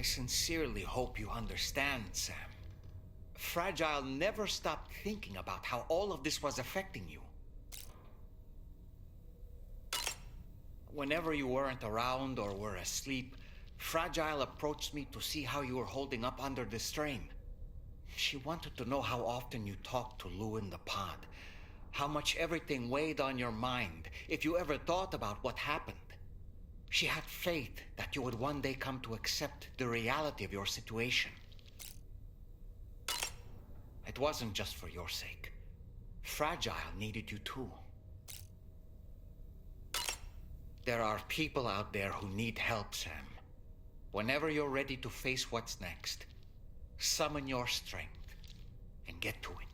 I sincerely hope you understand, Sam. Fragile never stopped thinking about how all of this was affecting you. Whenever you weren't around or were asleep, Fragile approached me to see how you were holding up under the strain. She wanted to know how often you talked to Lou in the pod, how much everything weighed on your mind, if you ever thought about what happened. She had faith that you would one day come to accept the reality of your situation. It wasn't just for your sake. Fragile needed you too. There are people out there who need help, Sam. Whenever you're ready to face what's next, summon your strength and get to it.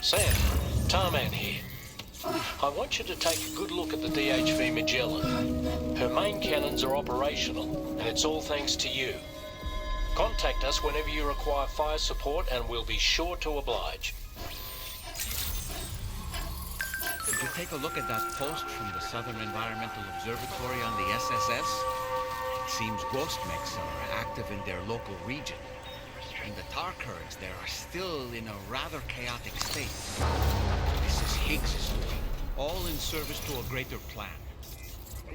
Sam, Tarman here. I want you to take a good look at the DHV Magellan. Her main cannons are operational, and it's all thanks to you. Contact us whenever you require fire support, and we'll be sure to oblige. Did you take a look at that post from the Southern Environmental Observatory on the SSS? It seems ghost mechs are active in their local region. And the tar currents there are still in a rather chaotic state. This is Higgs's doing, all in service to a greater plan.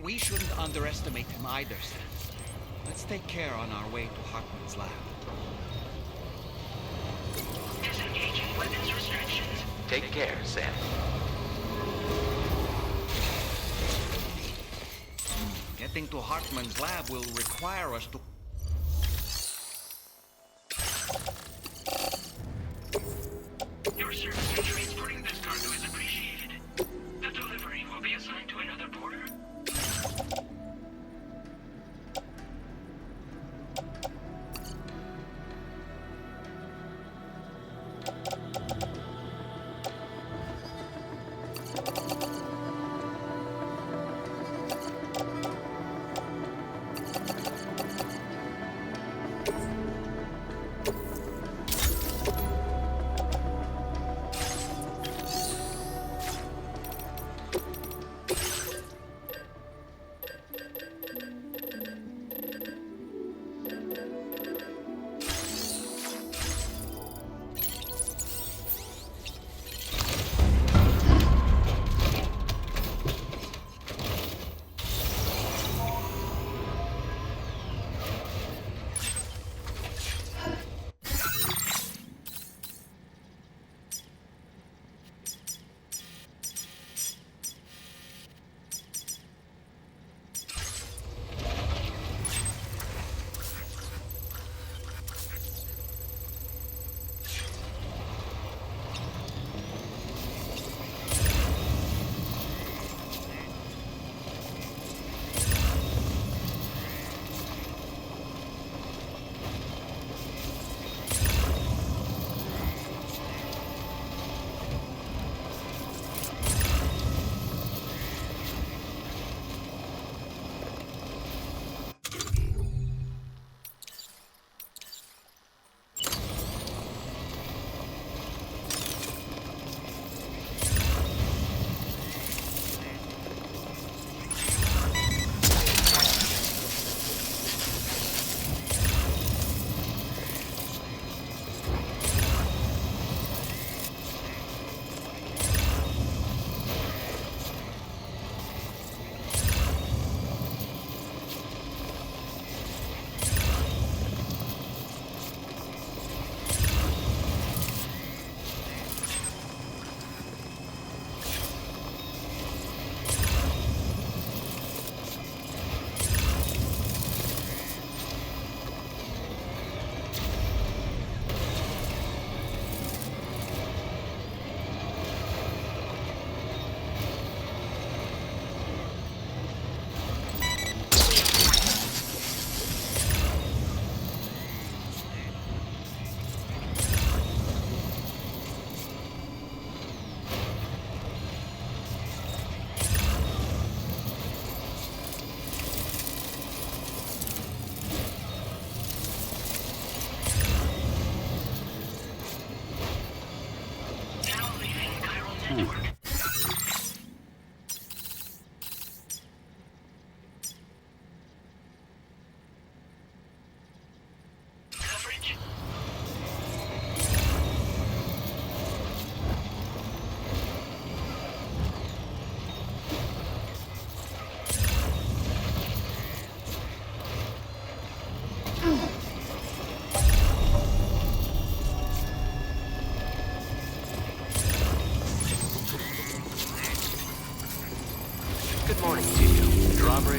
We shouldn't underestimate him either, Sam. Let's take care on our way to Hartman's lab. Disengaging weapons restrictions. Take care, Sam. Getting to Hartman's lab will require us to... Your service in transporting this cargo is appreciated. The delivery will be assigned to another porter.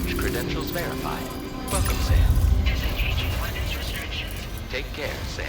Bridge credentials verified. Welcome, Sam. Disengaging weapons restrictions. Take care, Sam.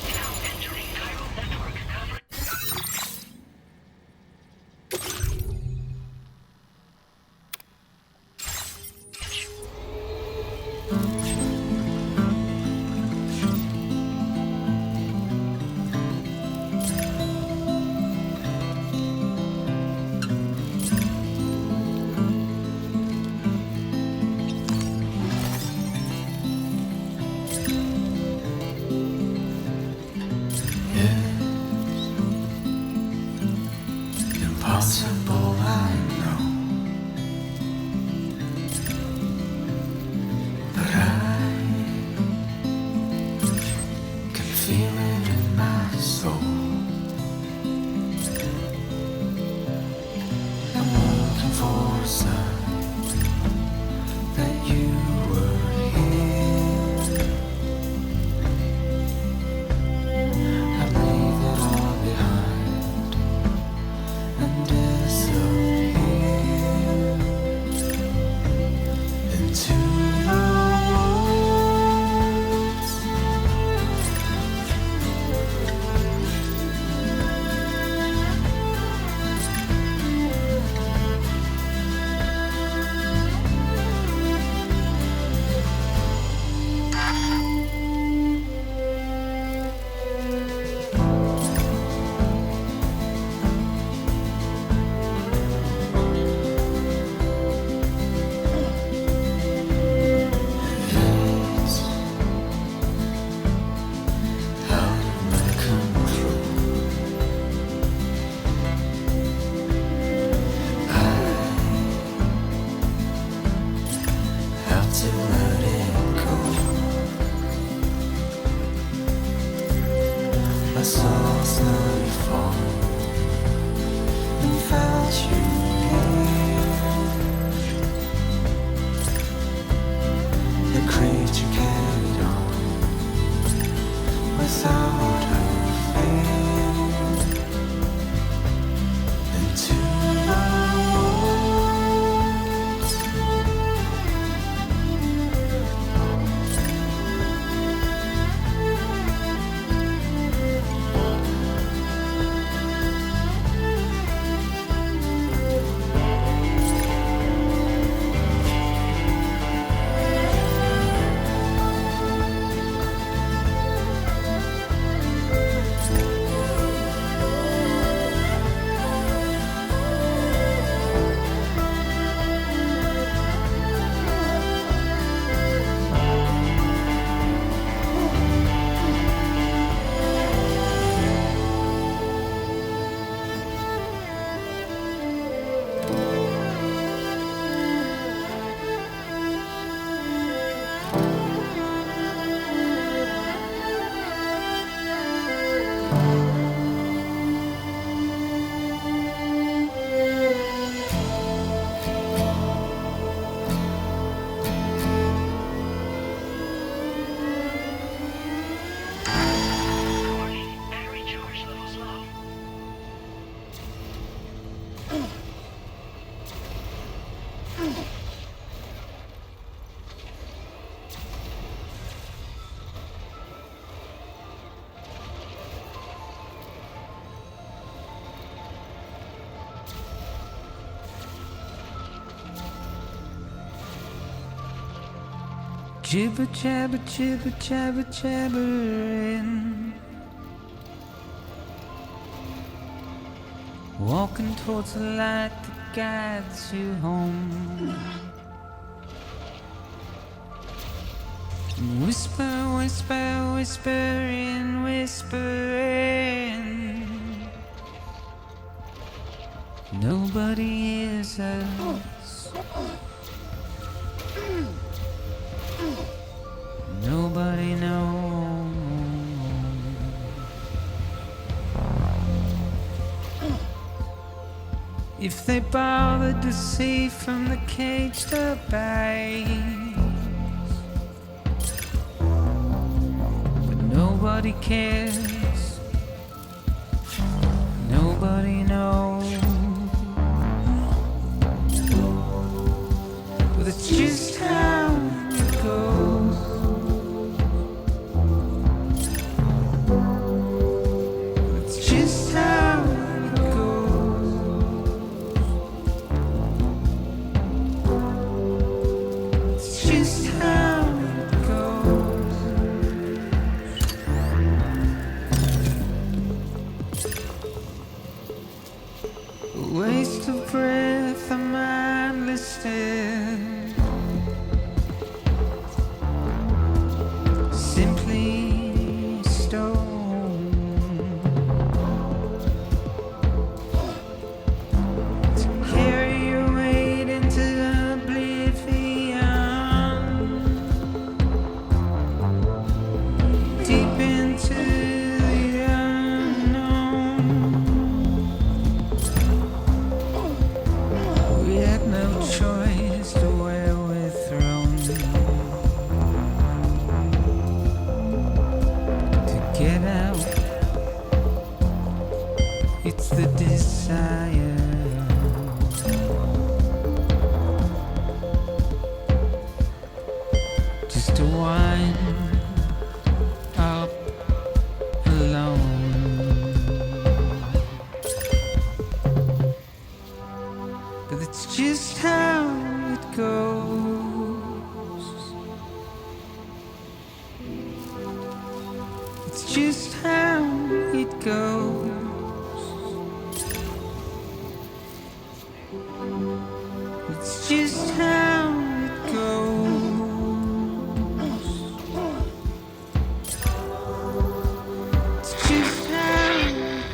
Now entering chiral network coverage. Impossible, I know, but I can feel it in my soul. I'm looking for a sign that you were here. I leave it all behind and disappear into the woods. It's out of my control. I have to let it go. My soul's slowly falling and felt you near. The creature carried on without a fear into the woods. Jibber jabber jibber jabber jabbering, walking towards the light that guides you home. And whisper, whisper, whispering, whispering. Nobody hears us. Nobody knows. If they bothered to see from the caged up eyes, but nobody cares. Nobody knows. But it's just how it goes. It's just how it goes. It's just how it goes. A waste of breath, a mindless stare. Simply stone to carry your weight into oblivion, deep into the unknown. We had no choice to where we're thrown. Get out, it's the desire. Just to wind up alone. But it's just how it goes. It's just how it goes. It's just how it goes. It's just how it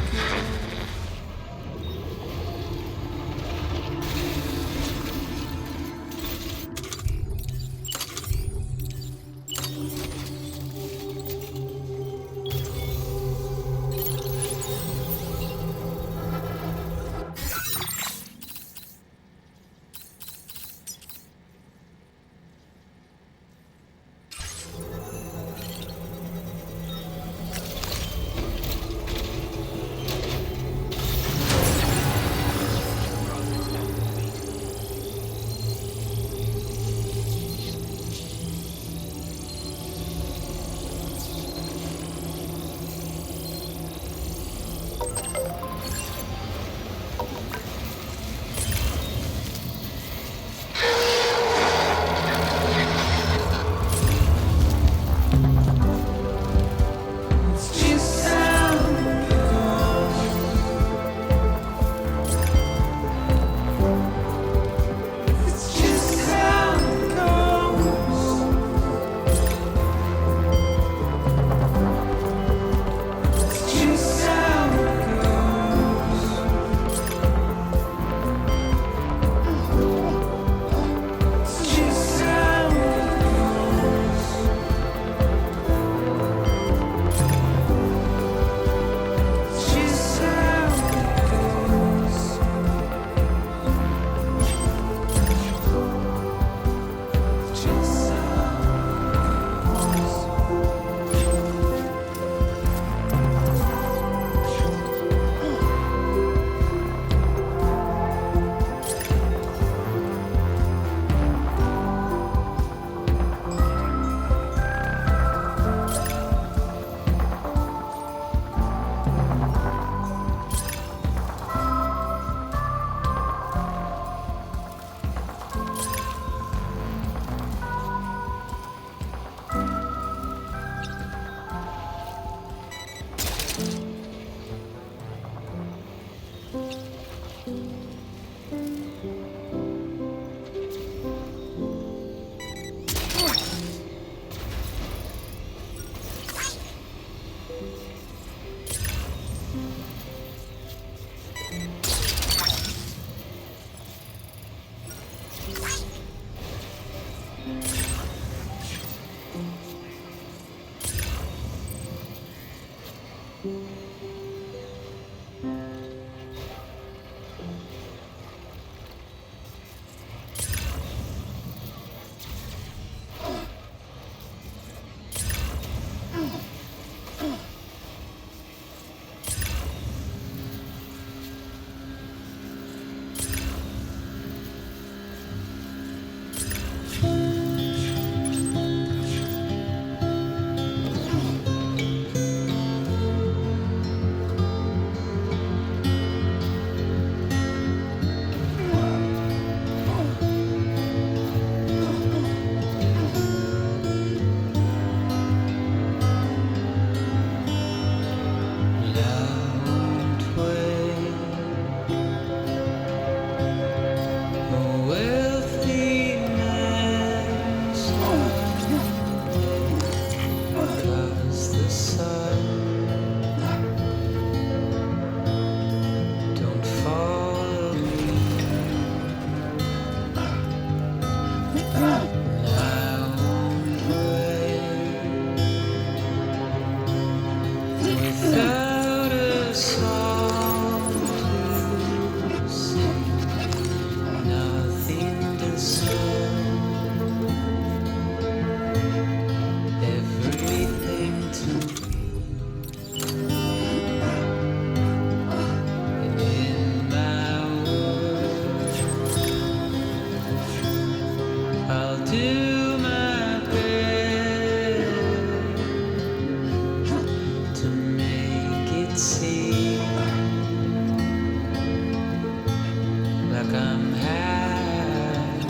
I'm happy,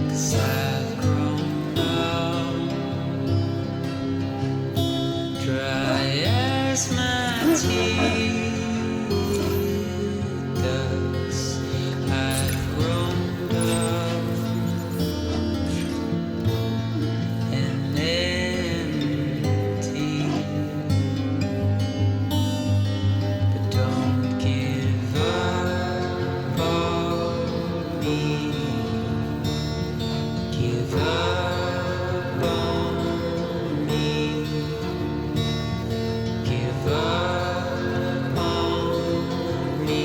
'cause I've grown up, dry as my teeth ducts. I've grown up and empty, but don't give up on me. Give up on me. Give up on me.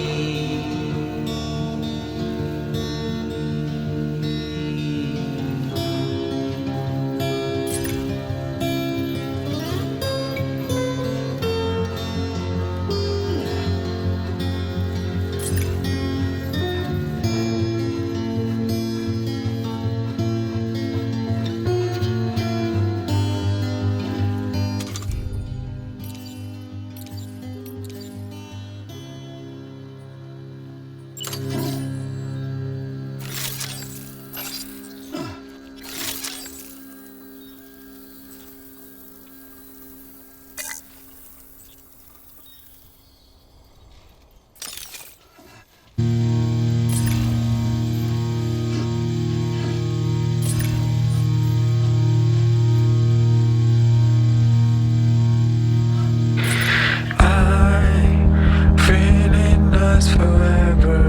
Feeling us forever.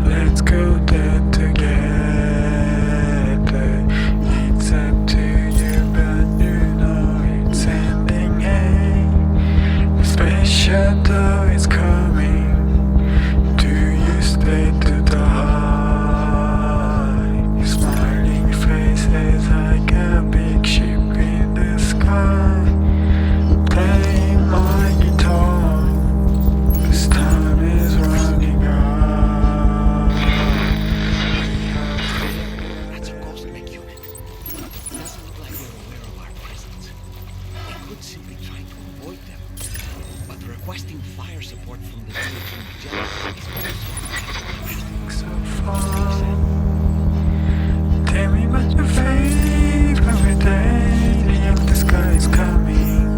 Let's go there together. It's up to you, but you know it's ending. Hey, the space shuttle is coming. Do you stay to the high? Your smiling face is like a big ship in the sky. Play my guitar. This time is running out. That's a ghost mech unit. Doesn't look like they're aware of our presence. We could simply try to avoid them, but requesting fire support from the village in Magellan is So far. Tell me about your faith every day. The empty sky is coming,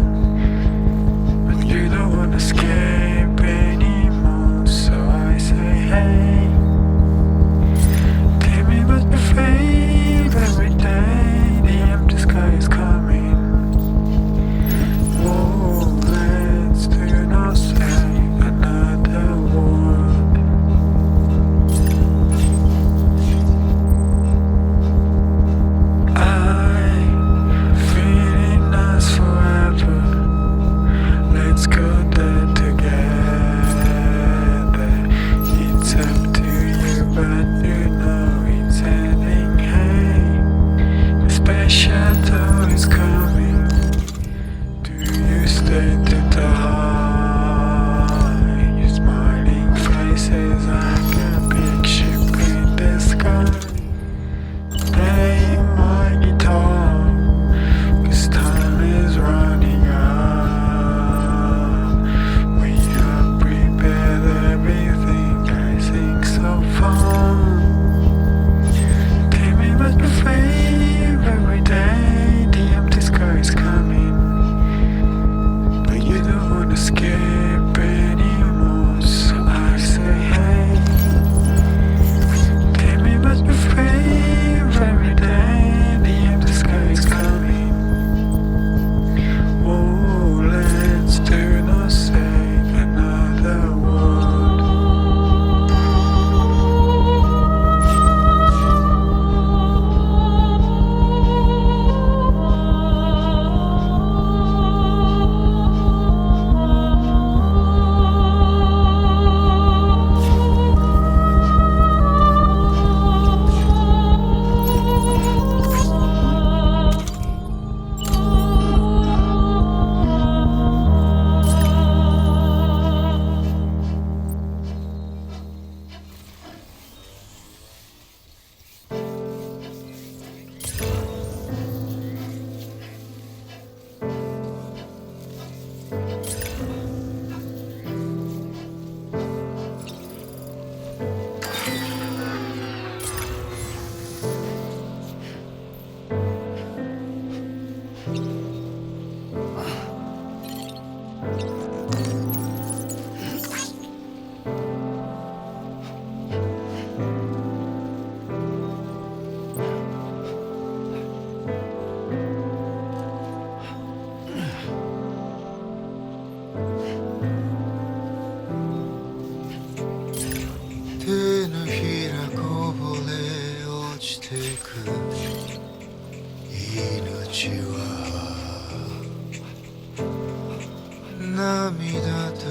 but you don't wanna escape anymore. So I say, hey, tell me about your faith every day. The empty sky is coming. Whoa, let's do not say another word. I'm feeling us forever. Let's go there together. It's up to you, but you know it's ending. Hey, the space shuttle is coming. Do you stay to the high? Your smiling face is like a big ship in the sky. Play my guitar, 'cause time is running out. We have prepared everything, I think so far. Tell me about your faith every day. The empty sky is coming, but you don't wanna escape anymore. So I say, hey, tell me about your faith every day. The empty sky is coming. Oh, let's do not say another word.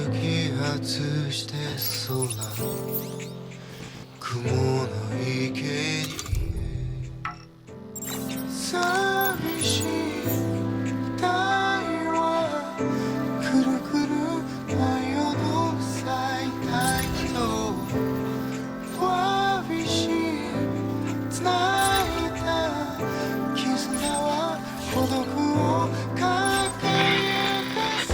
揮発して空雲の池に寂しい太陽はくるくる舞い踊る最大とわびしつないだ絆は孤独を駆けゆかす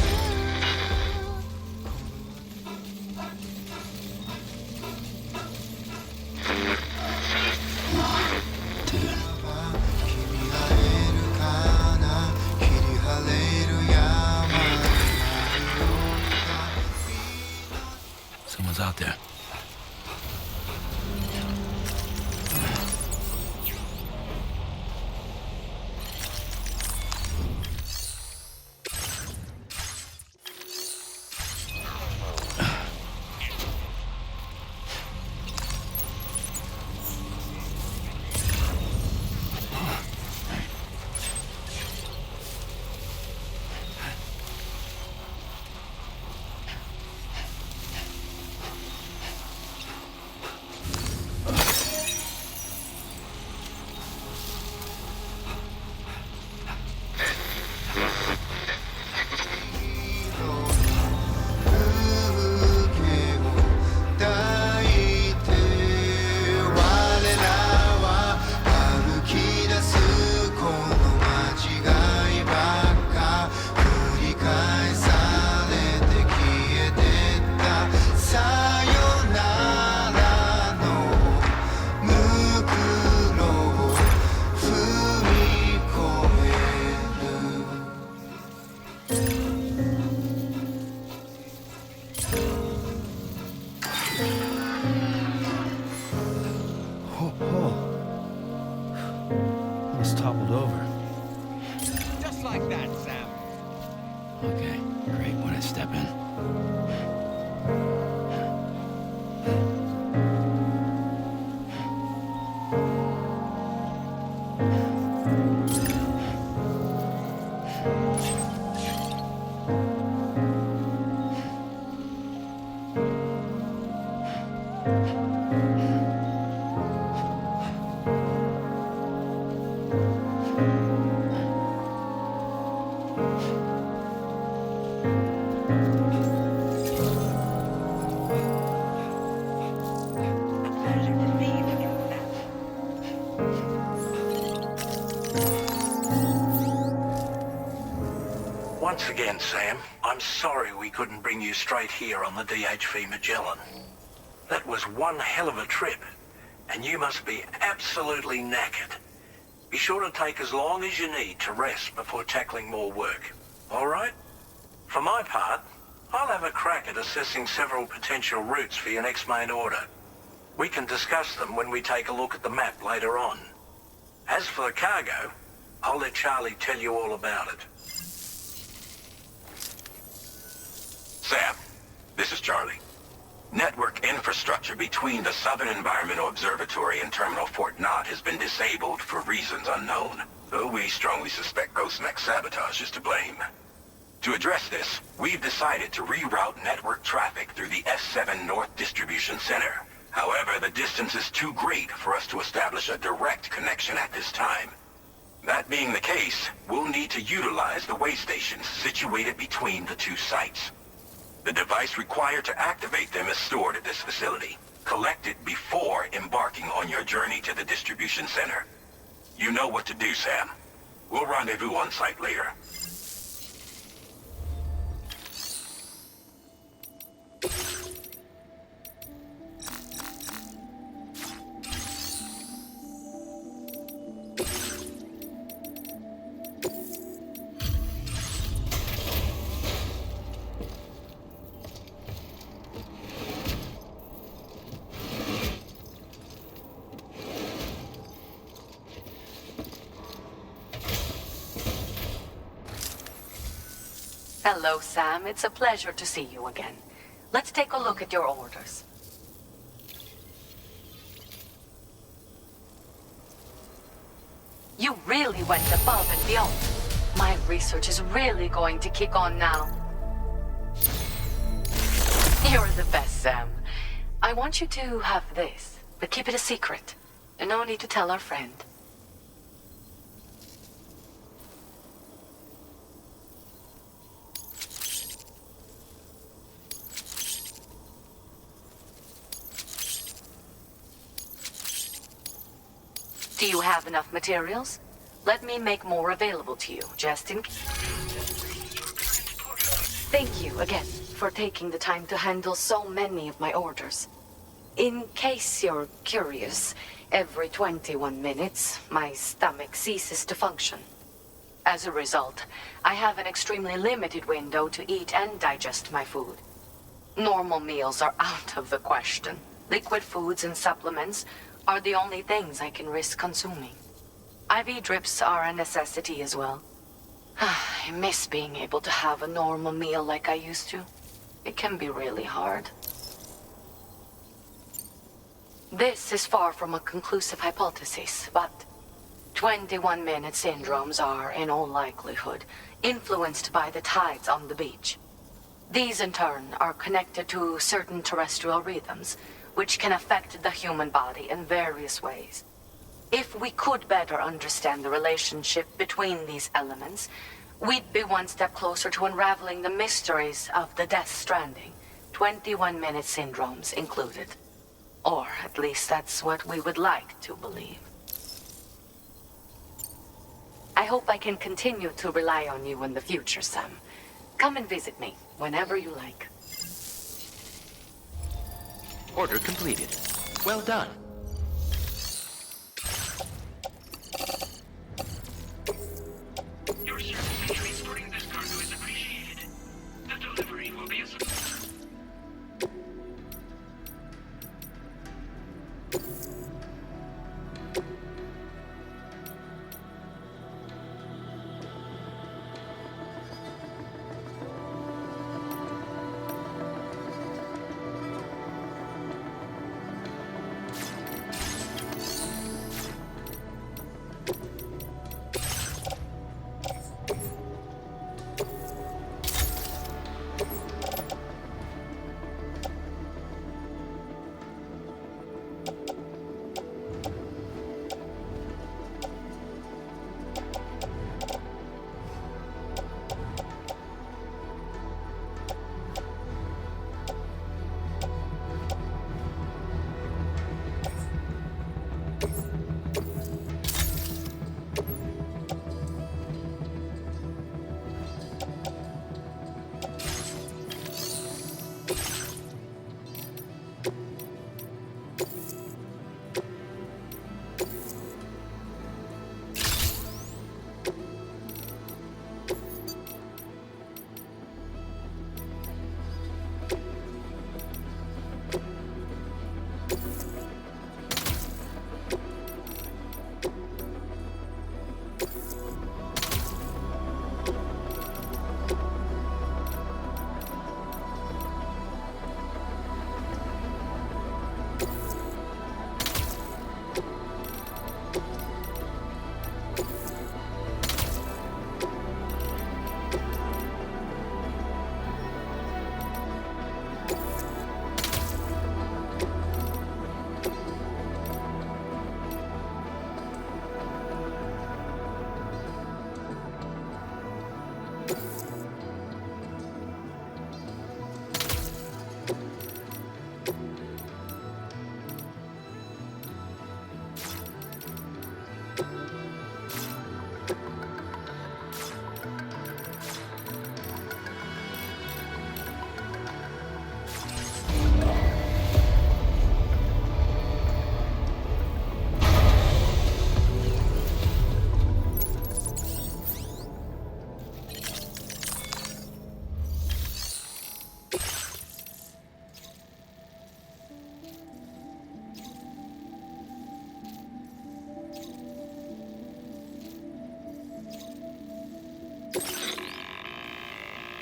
君会えるかな切り晴れる山になるような Someone's out there. Almost toppled over. Just like that, Sam. Okay, great. When I step in. Once again, Sam, I'm sorry we couldn't bring you straight here on the DHV Magellan. That was one hell of a trip, and you must be absolutely knackered. Be sure to take as long as you need to rest before tackling more work, all right? For my part, I'll have a crack at assessing several potential routes for your next main order. We can discuss them when we take a look at the map later on. As for the cargo, I'll let Charlie tell you all about it. Sam, this is Charlie. Network infrastructure between the Southern Environmental Observatory and Terminal Fort Knott has been disabled for reasons unknown, though we strongly suspect Ghostmech's sabotage is to blame. To address this, we've decided to reroute network traffic through the S7 North Distribution Center. However, the distance is too great for us to establish a direct connection at this time. That being the case, we'll need to utilize the way stations situated between the two sites. The device required to activate them is stored at this facility. Collect it before embarking on your journey to the distribution center. You know what to do, Sam. We'll rendezvous on site later. Hello, Sam. It's a pleasure to see you again. Let's take a look at your orders. You really went above and beyond. My research is really going to kick on now. You're the best, Sam. I want you to have this, but keep it a secret. No need to tell our friend. Do you have enough materials? Let me make more available to you, just in case. Thank you again for taking the time to handle so many of my orders. In case you're curious, every 21 minutes, my stomach ceases to function. As a result, I have an extremely limited window to eat and digest my food. Normal meals are out of the question. Liquid foods and supplements are the only things I can risk consuming. IV drips are a necessity as well. I miss being able to have a normal meal like I used to. It can be really hard. This is far from a conclusive hypothesis, but 21-minute syndromes are, in all likelihood, influenced by the tides on the beach. These, in turn, are connected to certain terrestrial rhythms, which can affect the human body in various ways. If we could better understand the relationship between these elements, we'd be one step closer to unraveling the mysteries of the Death Stranding, 21-minute syndromes included. Or at least that's what we would like to believe. I hope I can continue to rely on you in the future, Sam. Come and visit me whenever you like. Order completed. Well done. Your service in transporting this cargo is appreciated. The delivery will be a success.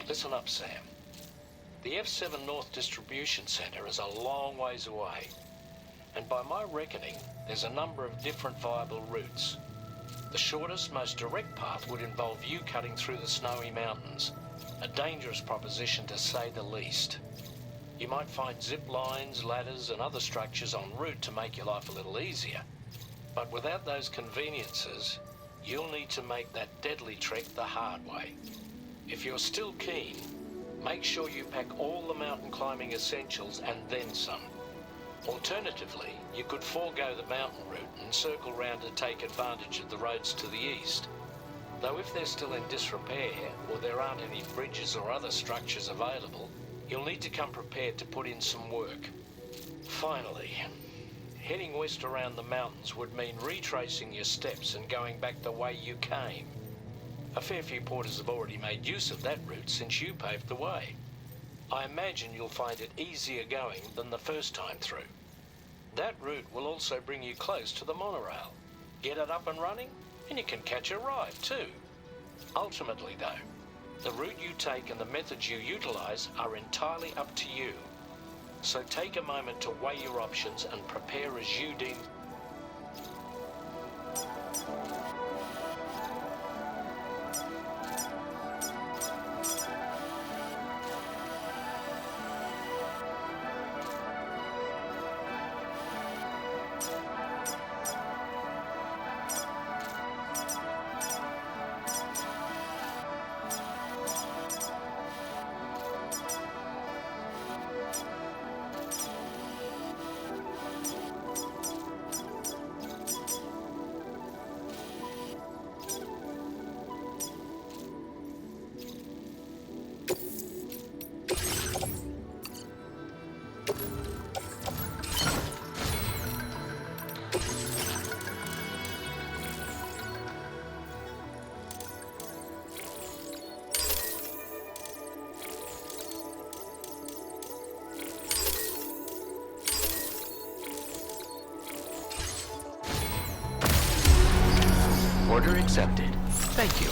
Listen up, Sam. The F7 North Distribution Center is a long ways away. And by my reckoning, there's a number of different viable routes. The shortest, most direct path would involve you cutting through the snowy mountains. A dangerous proposition to say the least. You might find zip lines, ladders, and other structures en route to make your life a little easier. But without those conveniences, you'll need to make that deadly trek the hard way. If you're still keen, make sure you pack all the mountain climbing essentials and then some. Alternatively, you could forego the mountain route and circle round to take advantage of the roads to the east. Though if they're still in disrepair, or there aren't any bridges or other structures available, you'll need to come prepared to put in some work. Finally, heading west around the mountains would mean retracing your steps and going back the way you came. A fair few porters have already made use of that route since you paved the way. I imagine you'll find it easier going than the first time through. That route will also bring you close to the monorail. Get it up and running, and you can catch a ride too. Ultimately though, the route you take and the methods you utilize are entirely up to you. So take a moment to weigh your options and prepare as you deem. Order accepted. Thank you.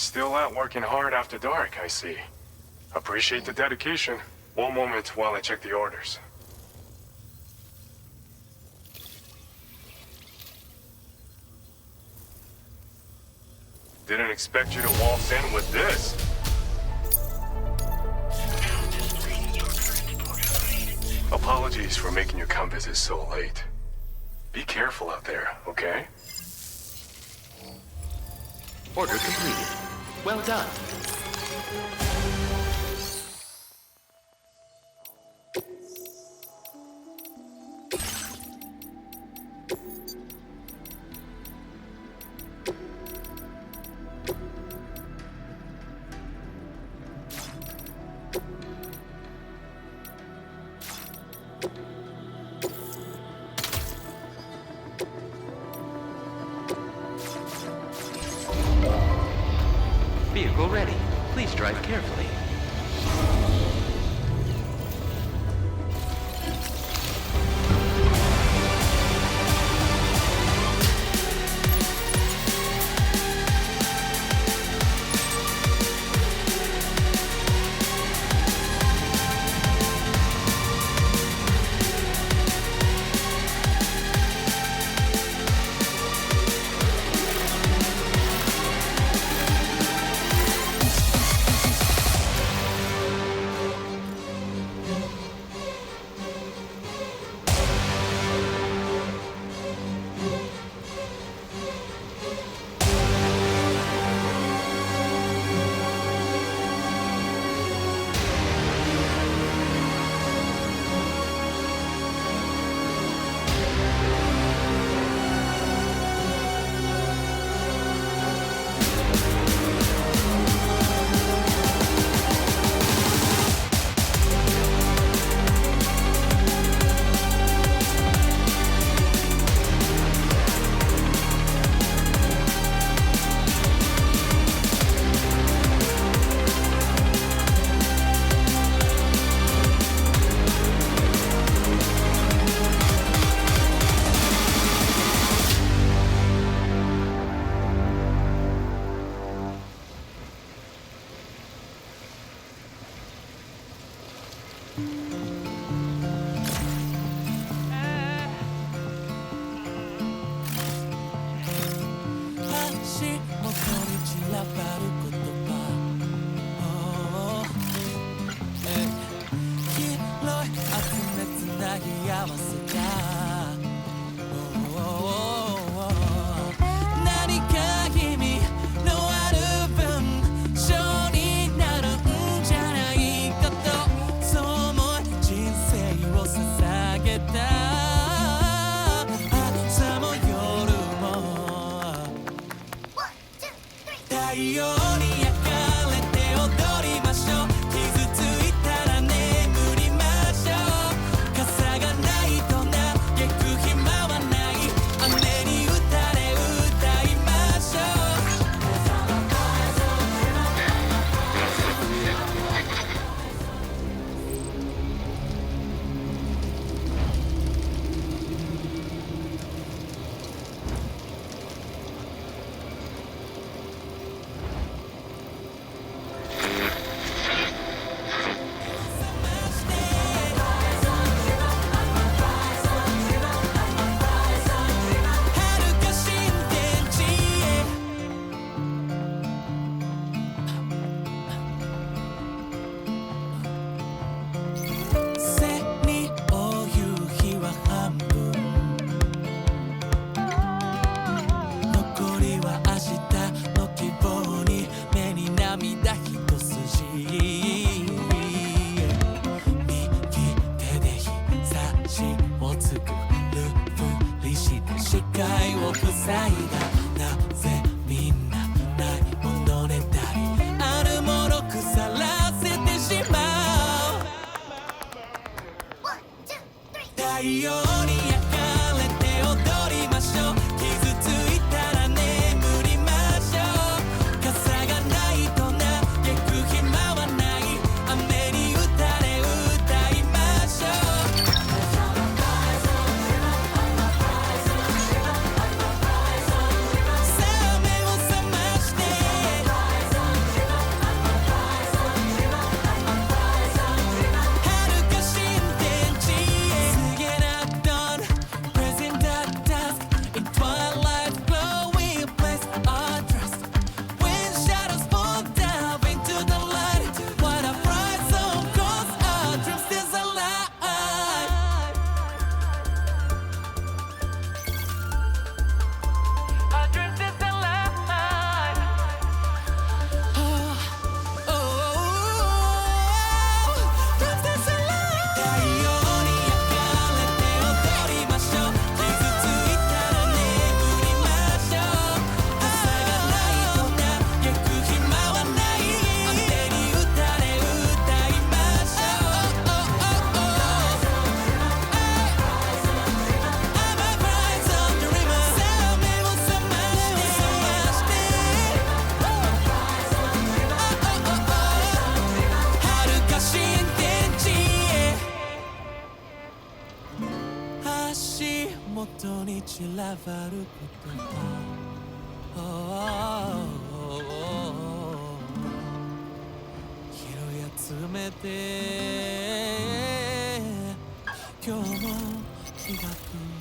Still out working hard after dark, I see. Appreciate the dedication. One moment while I check the orders. Didn't expect you to waltz in with this. Apologies for making your come visit so late. Be careful out there, okay? Order completed. Well done. Vehicle ready. Please drive carefully. 散らばる言葉拾い集めて今日も日が暮れる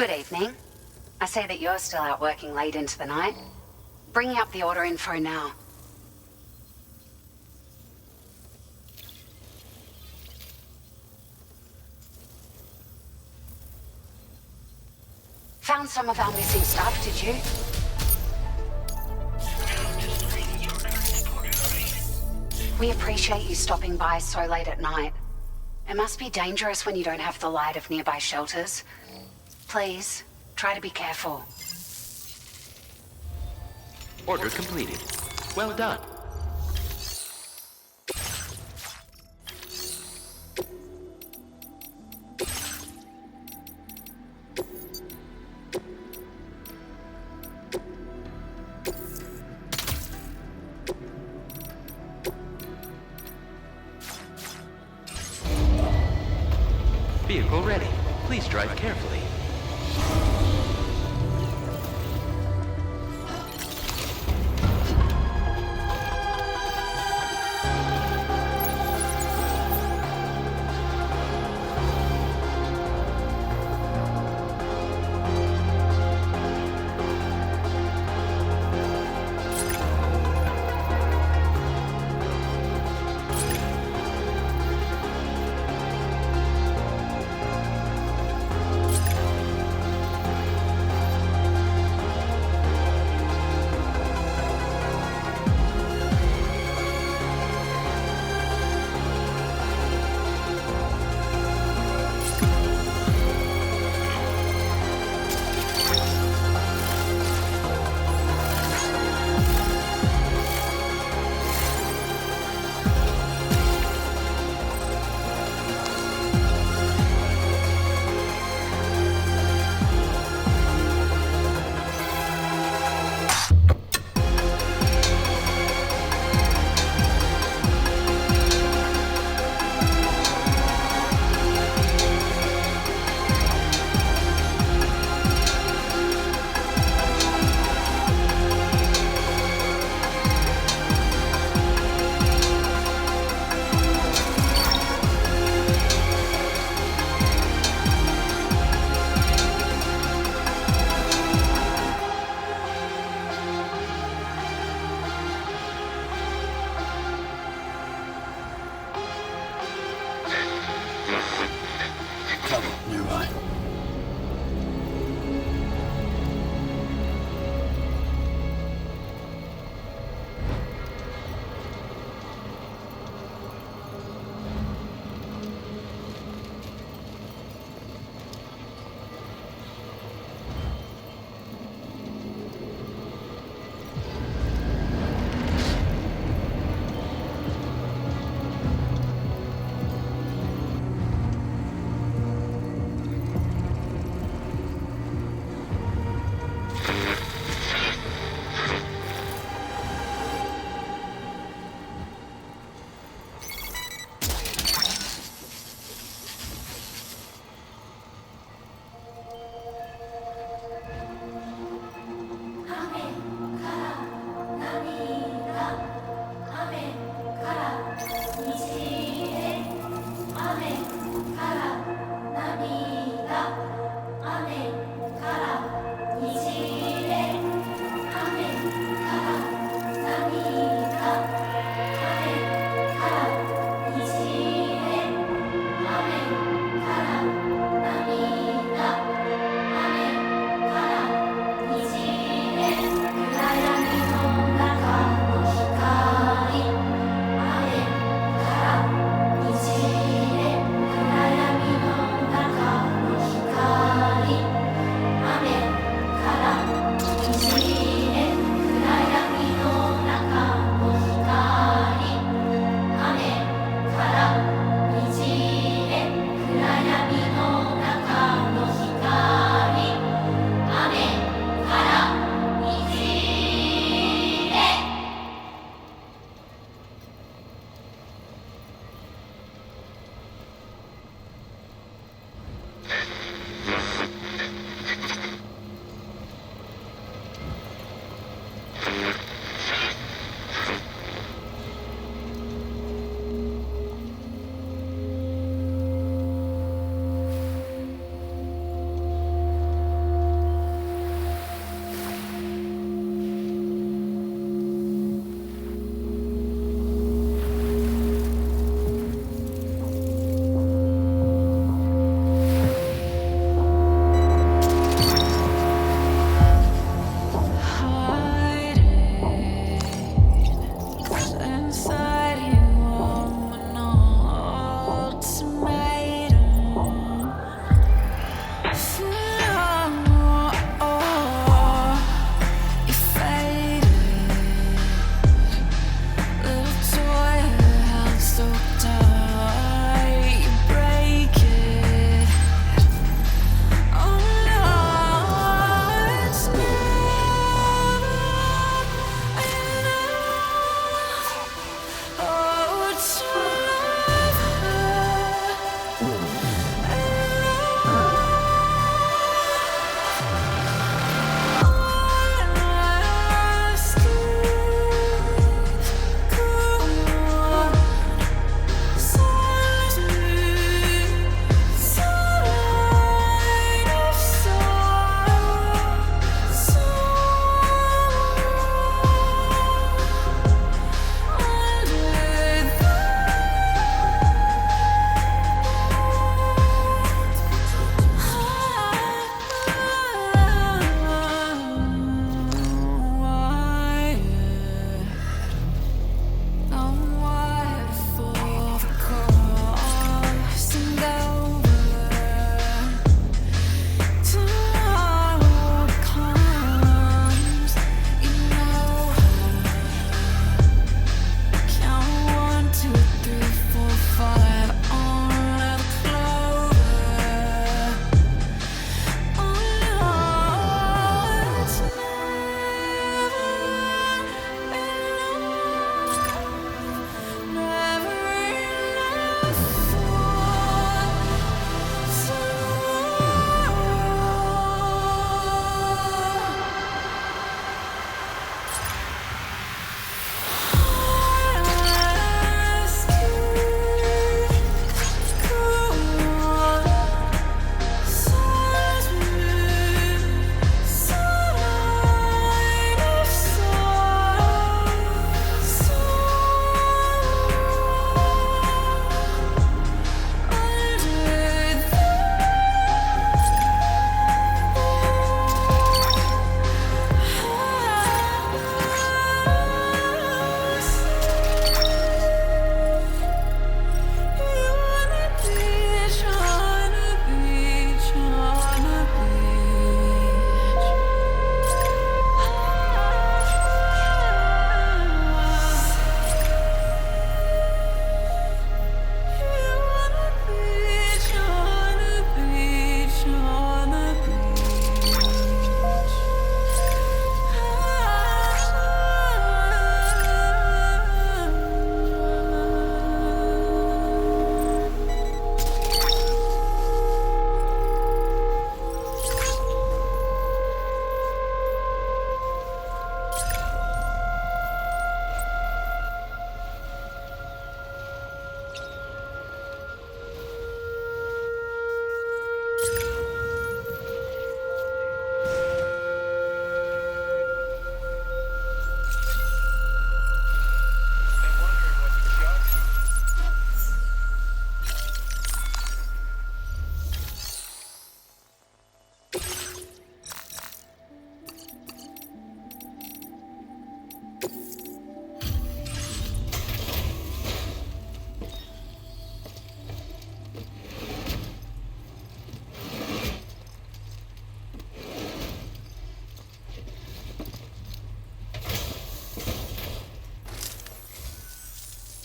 Good evening. I see that you're still out working late into the night. Bringing up the order info now. Found some of our missing stuff, did you? We appreciate you stopping by so late at night. It must be dangerous when you don't have the light of nearby shelters. Please, try to be careful. Order completed. Well done. Vehicle ready. Please drive carefully.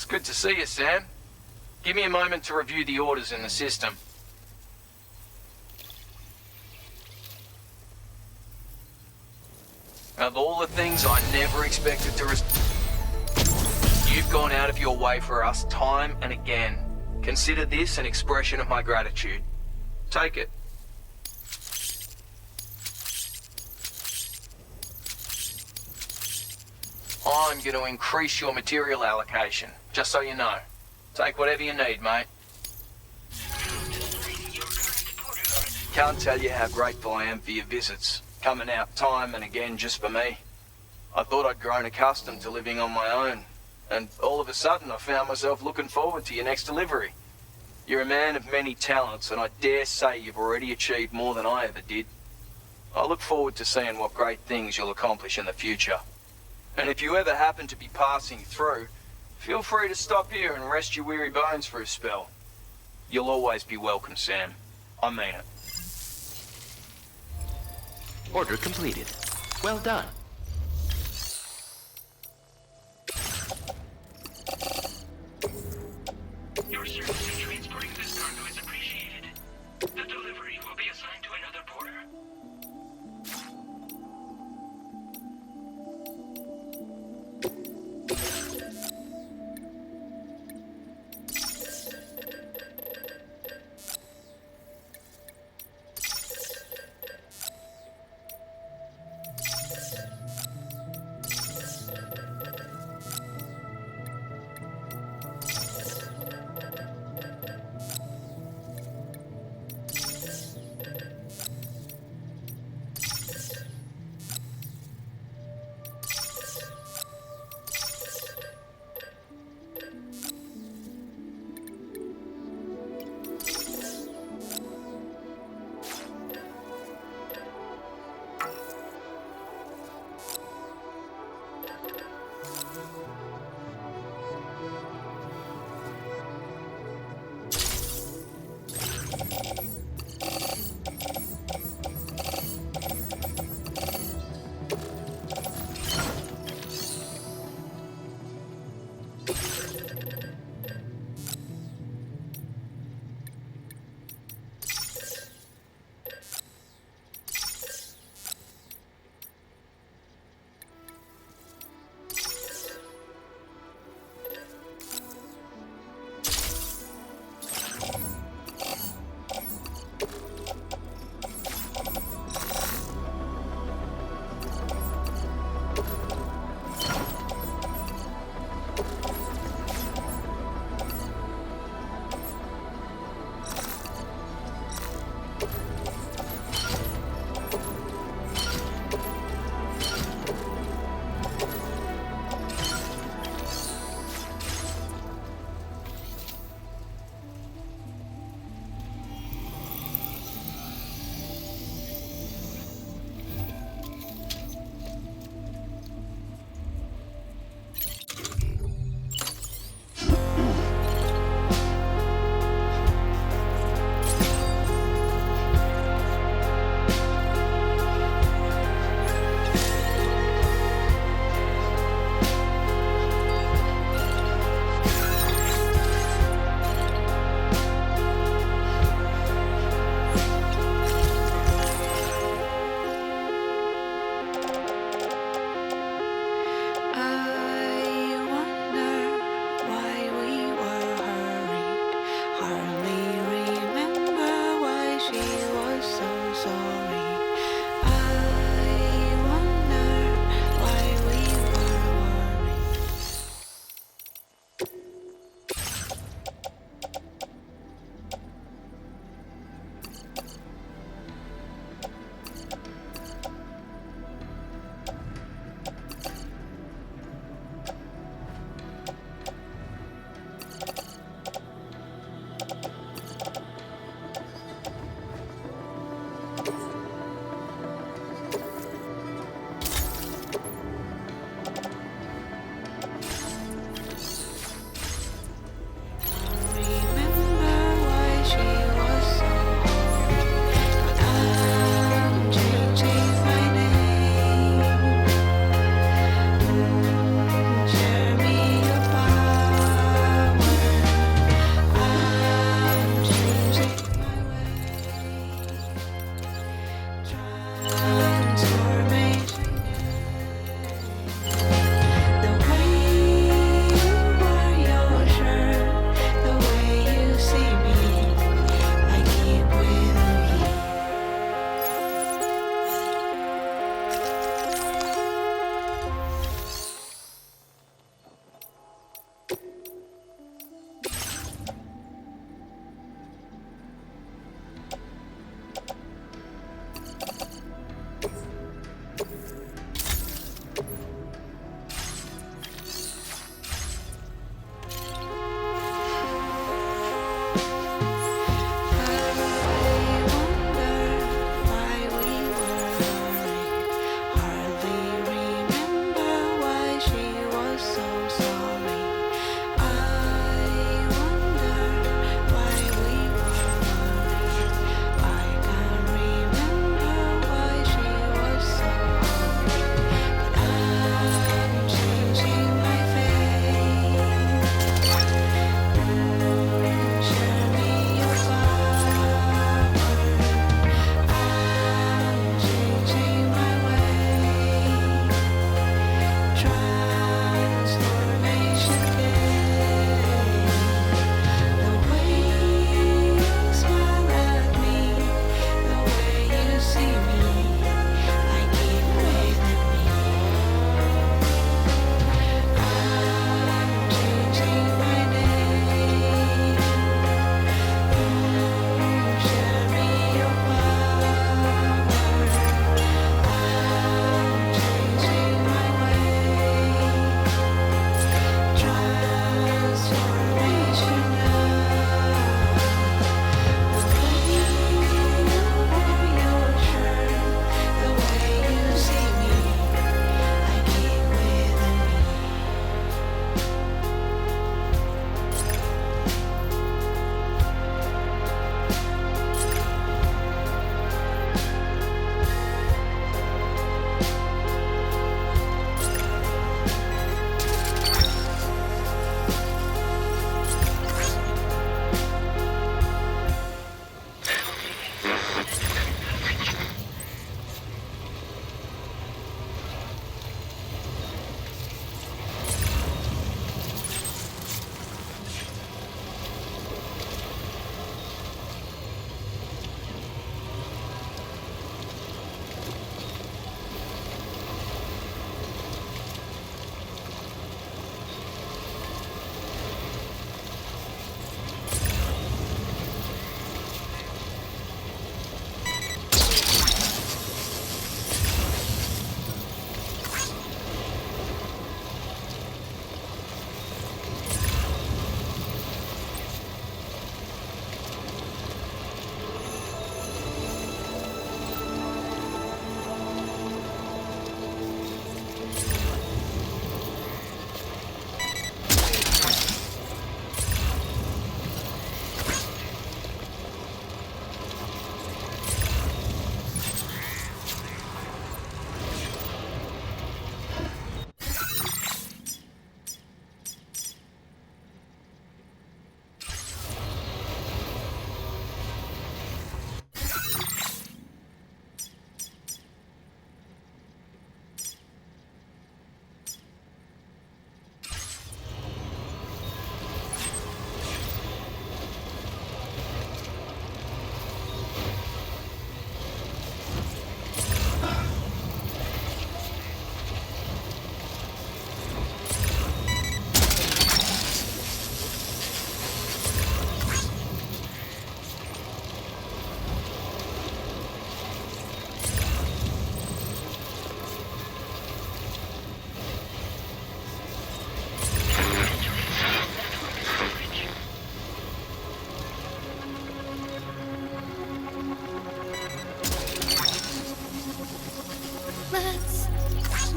good to see you, Sam. Give me a moment to review the orders in the system. Of all the things I never expected to you've gone out of your way for us time and again. Consider this an expression of my gratitude. Take it. I'm going to increase your material allocation, just so you know. Take whatever you need, mate. Can't tell you how grateful I am for your visits, coming out time and again just for me. I thought I'd grown accustomed to living on my own, and all of a sudden I found myself looking forward to your next delivery. You're a man of many talents, and I dare say you've already achieved more than I ever did. I look forward to seeing what great things you'll accomplish in the future. And if you ever happen to be passing through, feel free to stop here and rest your weary bones for a spell. You'll always be welcome, Sam. I mean it. Order completed. Well done. Your service in transporting this cargo is appreciated. The delivery will be assigned to another porter.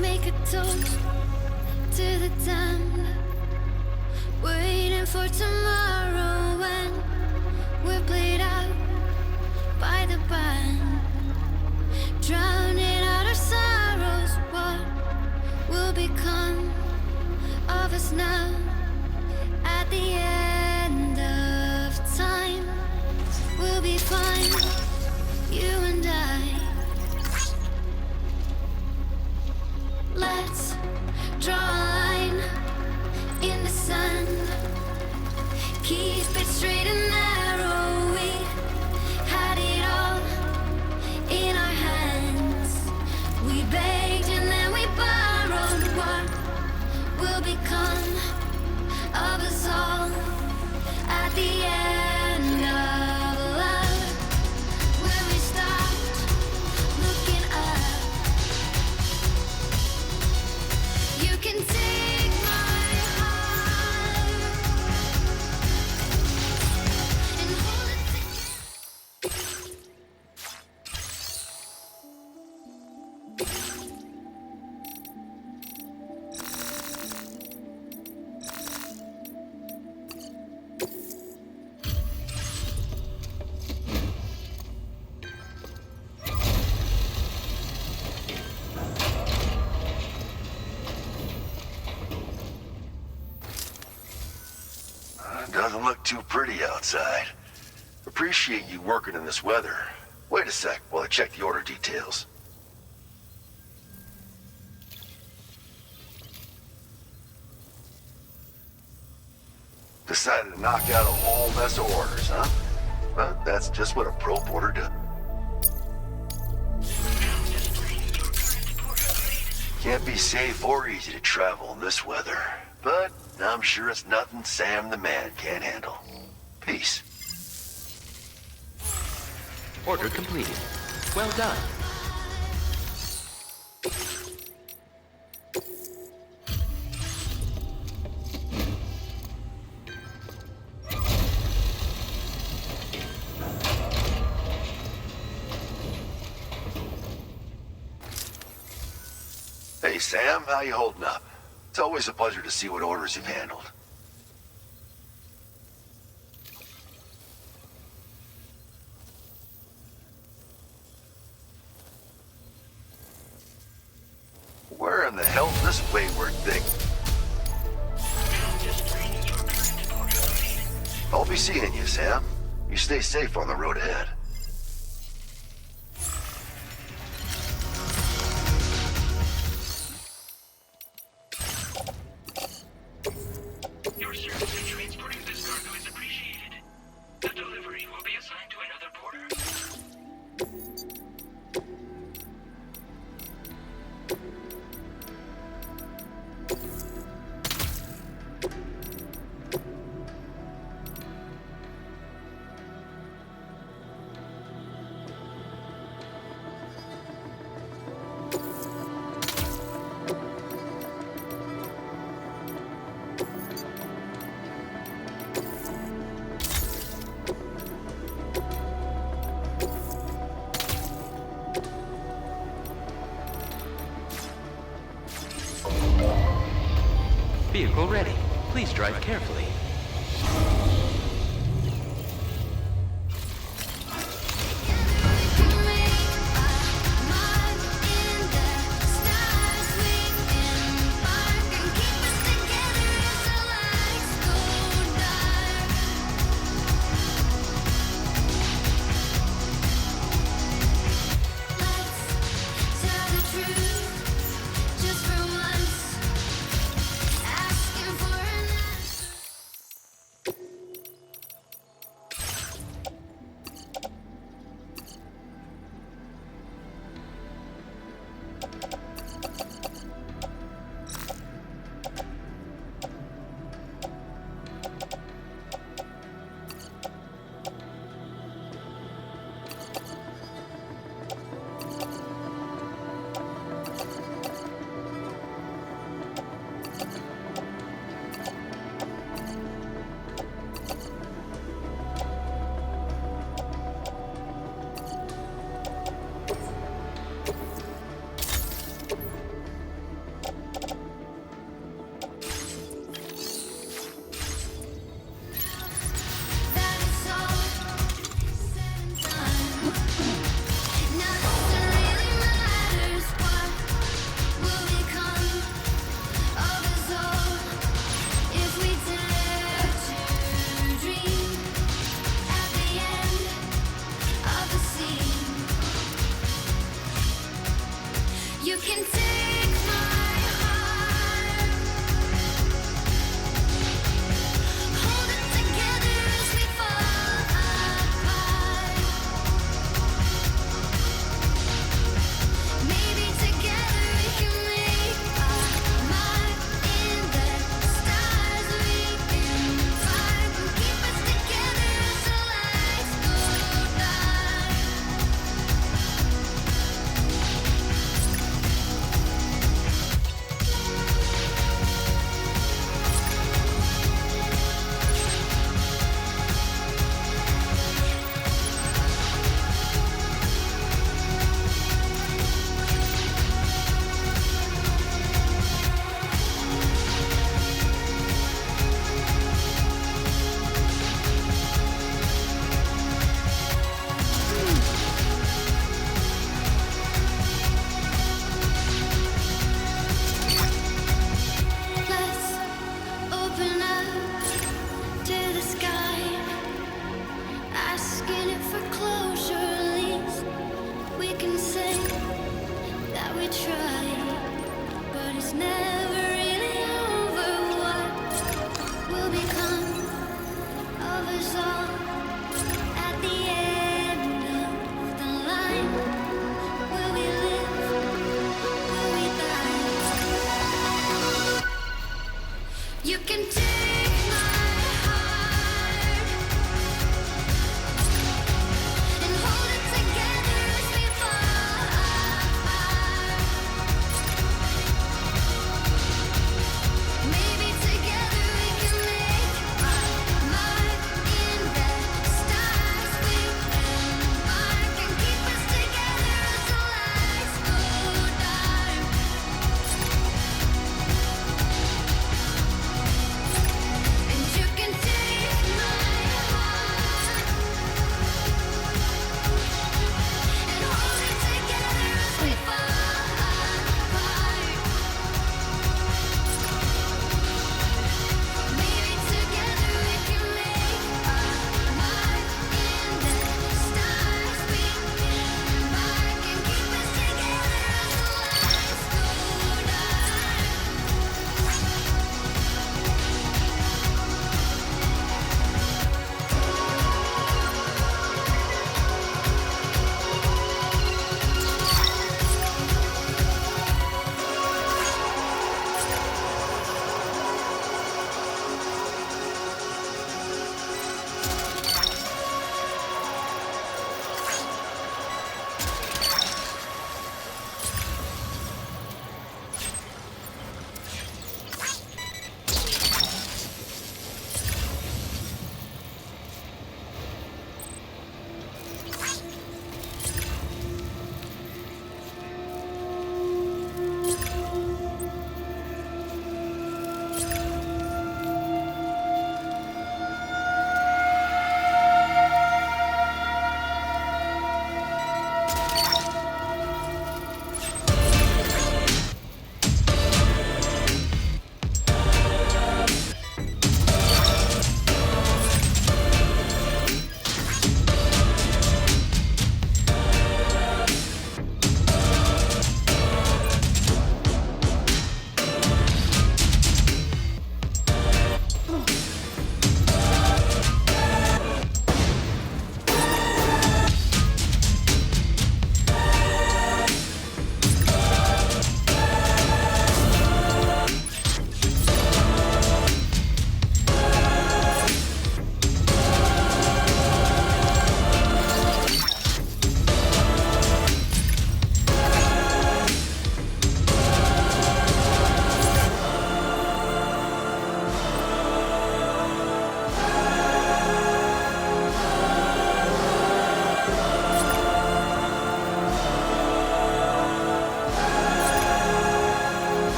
make a toast to the damned, waiting for tomorrow when we're played out by the band, drowning out our sorrows. What will become of us now at the end of time? We'll be fine, you and I. Let's draw a line in the sand, keep it straight and narrow. We had it all in our hands. We begged and then we borrowed. What will become of us all at the end of love? Where we stopped looking up. You can take my heart and hold it together. Doesn't look too pretty outside. Appreciate you working in this weather. Wait a sec while I check the order details. Decided to knock out a whole mess of orders, huh? Well, that's just what a pro porter does. Can't be safe or easy to travel in this weather, but I'm sure it's nothing Sam the man can't handle. Peace. Order completed. Well done. Hey Sam, how you holding up? It's always a pleasure to see what orders you've handled. Where in the hell's this wayward thing? I'll be seeing you, Sam. You stay safe on the road ahead. Your service in transporting this cargo is appreciated. The delivery will be assigned to another porter. Vehicle ready. Please drive carefully. can take my heart, hold it together as we fall apart. Maybe together we can make a mark in the stars. We can find and keep us together as the lights go dark.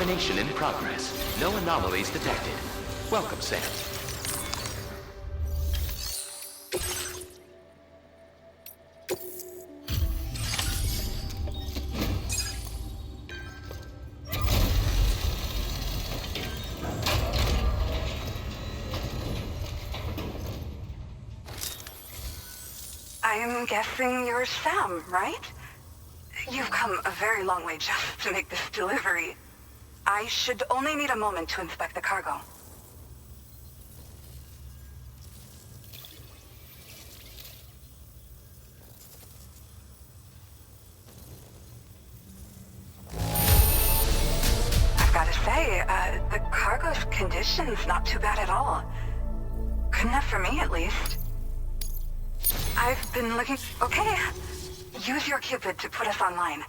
Decontamination in progress. No anomalies detected. Welcome, Sam. I'm guessing you're Sam, right? You've come a very long way just to make this delivery. I should only need a moment to inspect the cargo. I've got to say, the cargo's condition's not too bad at all. Good enough for me, at least. I've been looking... Okay. Use your Cupid to put us online.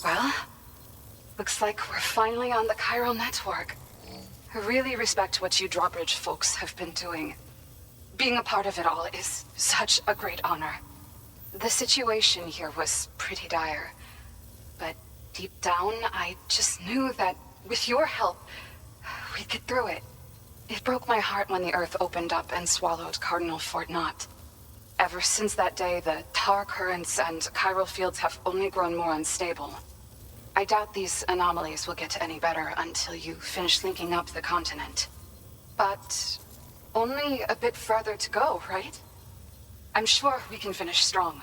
Well, looks like we're finally on the chiral network. I really respect what you drawbridge folks have been doing. Being a part of it all is such a great honor. The situation here was pretty dire, but deep down, I just knew that with your help, we'd get through it. It broke my heart when the Earth opened up and swallowed Cardinal Fort Knott. Ever since that day, the tar currents and chiral fields have only grown more unstable. I doubt these anomalies will get any better until you finish linking up the continent. But only a bit further to go, right? I'm sure we can finish strong.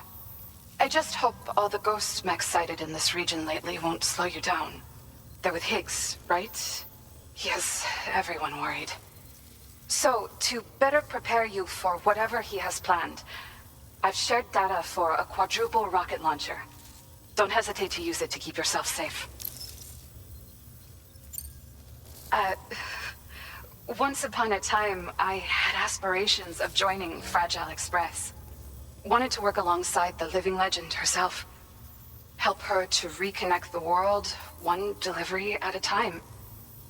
I just hope all the ghost mechs sighted in this region lately won't slow you down. They're with Higgs, right? He has everyone worried. So, to better prepare you for whatever he has planned, I've shared data for a quadruple rocket launcher. Don't hesitate to use it to keep yourself safe. Once upon a time, I had aspirations of joining Fragile Express. Wanted to work alongside the living legend herself. Help her to reconnect the world, one delivery at a time.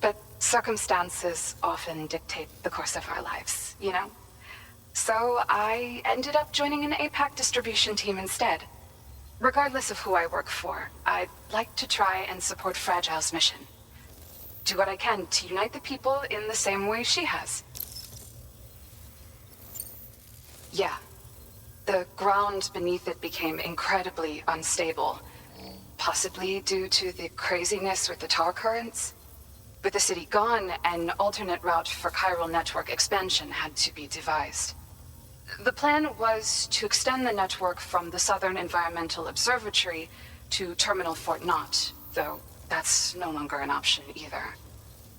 But circumstances often dictate the course of our lives, you know? So I ended up joining an APAC distribution team instead. Regardless of who I work for, I'd like to try and support Fragile's mission. Do what I can to unite the people in the same way she has. Yeah. The ground beneath it became incredibly unstable. Possibly due to the craziness with the tar currents. With the city gone, an alternate route for chiral network expansion had to be devised. The plan was to extend the network from the Southern Environmental Observatory to Terminal Fort Knott, though that's no longer an option either.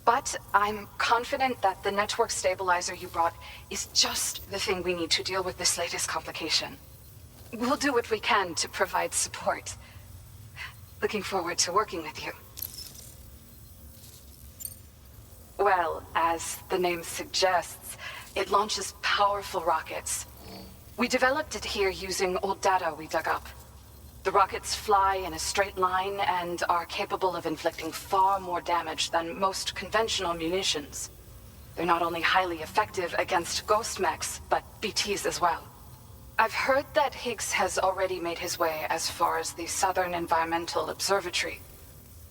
But I'm confident that the network stabilizer you brought is just the thing we need to deal with this latest complication. We'll do what we can to provide support. Looking forward to working with you. Well, as the name suggests, it launches powerful rockets. We developed it here using old data we dug up. The rockets fly in a straight line and are capable of inflicting far more damage than most conventional munitions. They're not only highly effective against ghost mechs, but BTs as well. I've heard that Higgs has already made his way as far as the Southern Environmental Observatory.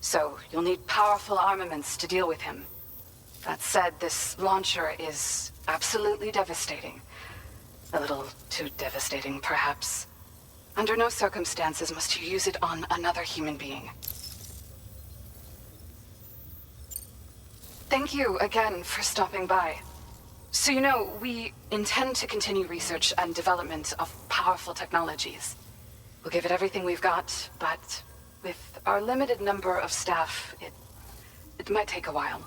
So you'll need powerful armaments to deal with him. That said, this launcher is absolutely devastating. A little too devastating, perhaps. Under no circumstances must you use it on another human being. Thank you again for stopping by. So you know, we intend to continue research and development of powerful technologies. We'll give it everything we've got, but with our limited number of staff, it might take a while.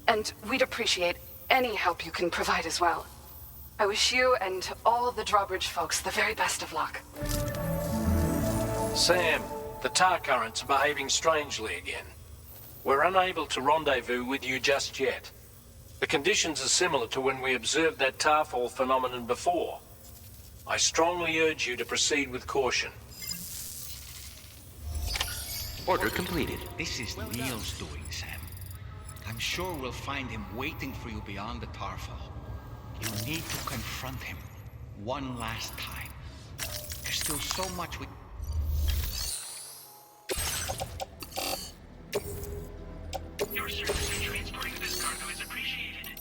And we'd appreciate any help you can provide as well. I wish you and all the Drawbridge folks the very best of luck. Sam, the tar currents are behaving strangely again. We're unable to rendezvous with you just yet. The conditions are similar to when we observed that tarfall phenomenon before. I strongly urge you to proceed with caution. Order completed. This is Neil's doing, Sam. I'm sure we'll find him waiting for you beyond the tarfall. You need to confront him one last time. There's still so much we... Your service in transporting this cargo is appreciated.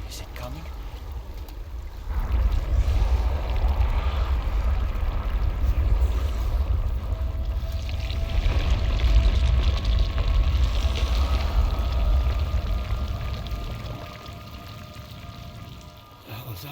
Is it coming? The hell is that?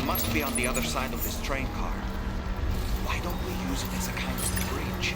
Must be on the other side of this train car. Why don't we use it as a kind of bridge?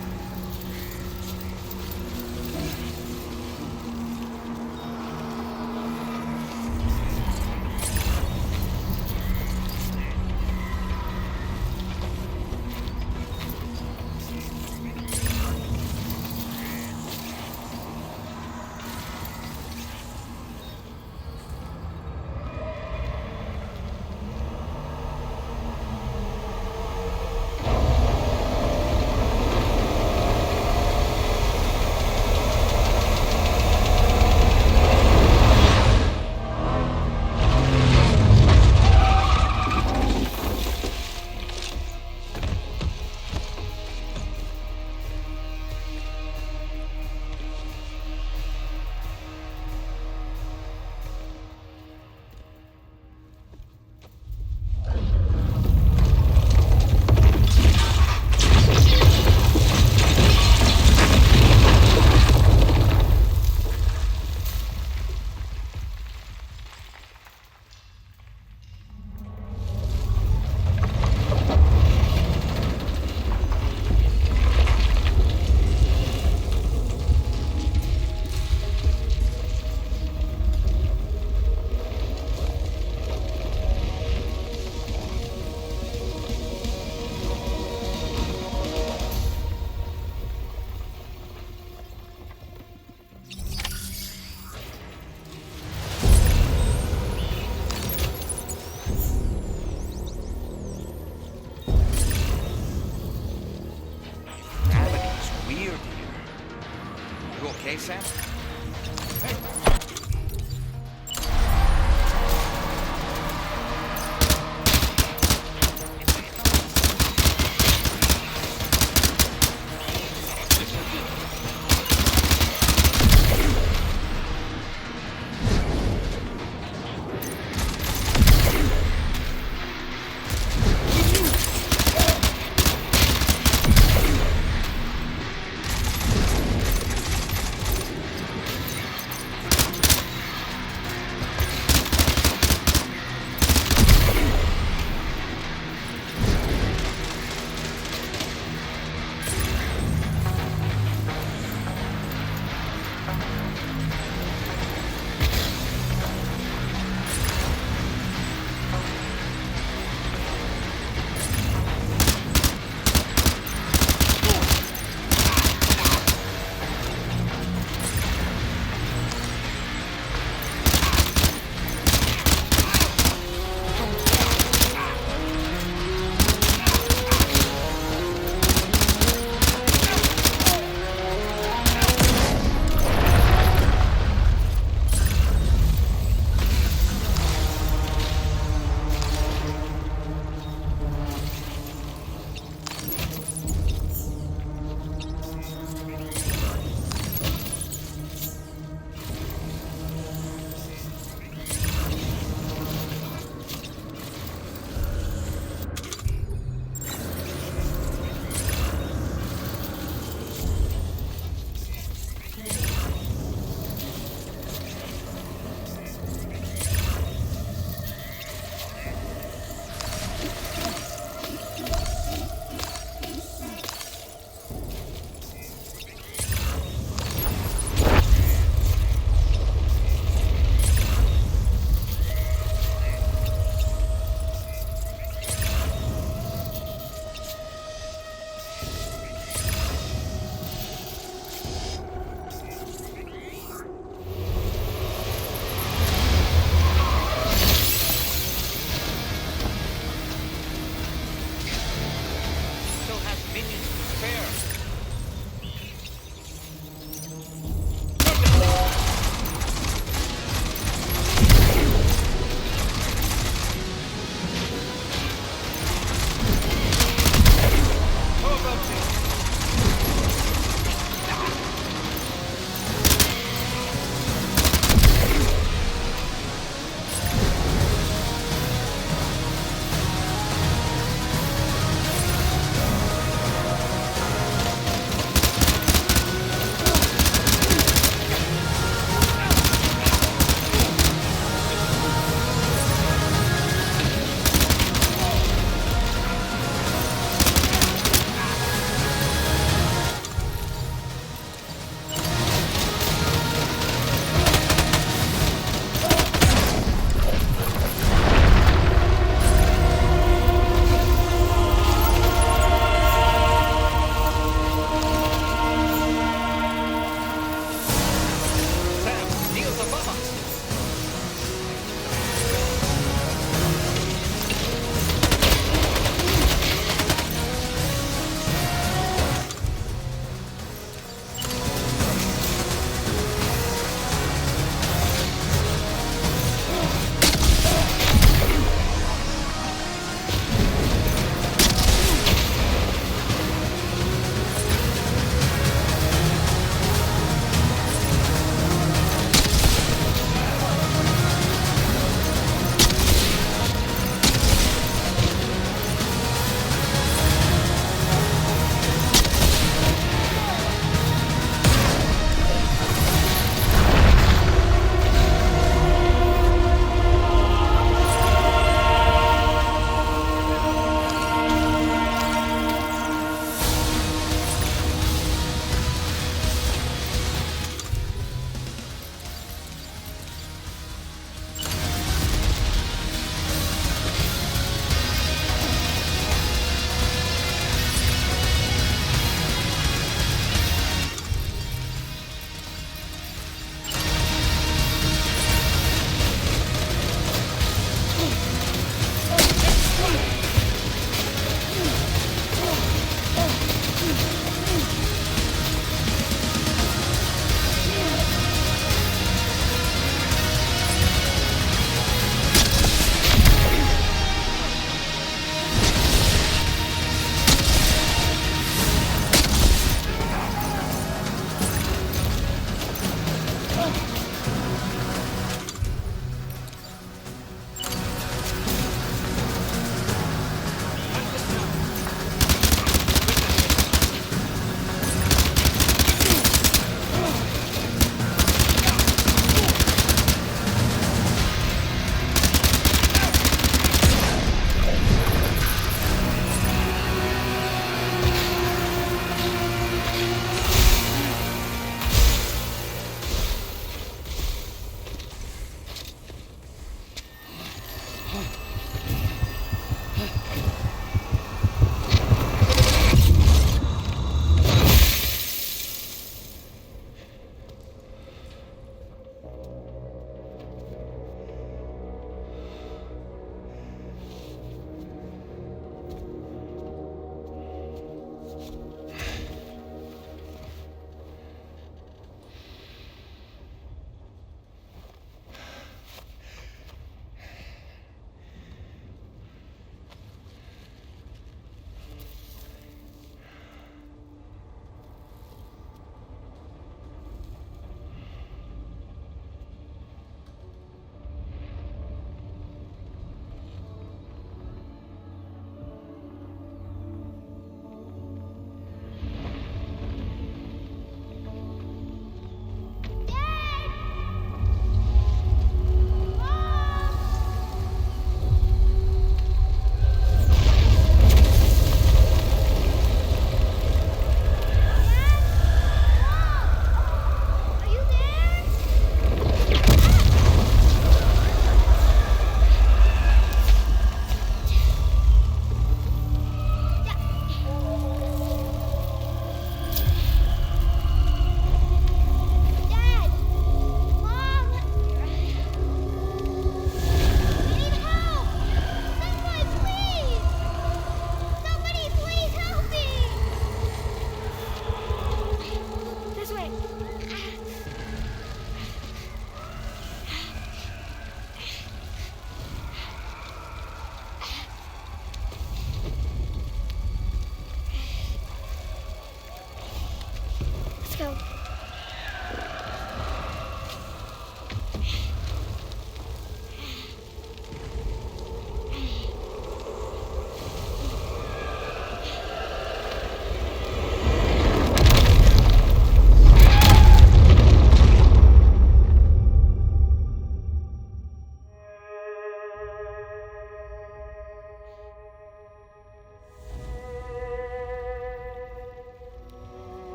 Sam?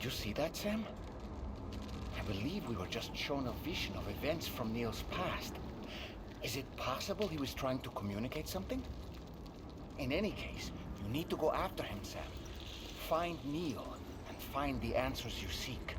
Did you see that, Sam? I believe we were just shown a vision of events from Neil's past. Is it possible he was trying to communicate something? In any case, you need to go after him, Sam. Find Neil and find the answers you seek.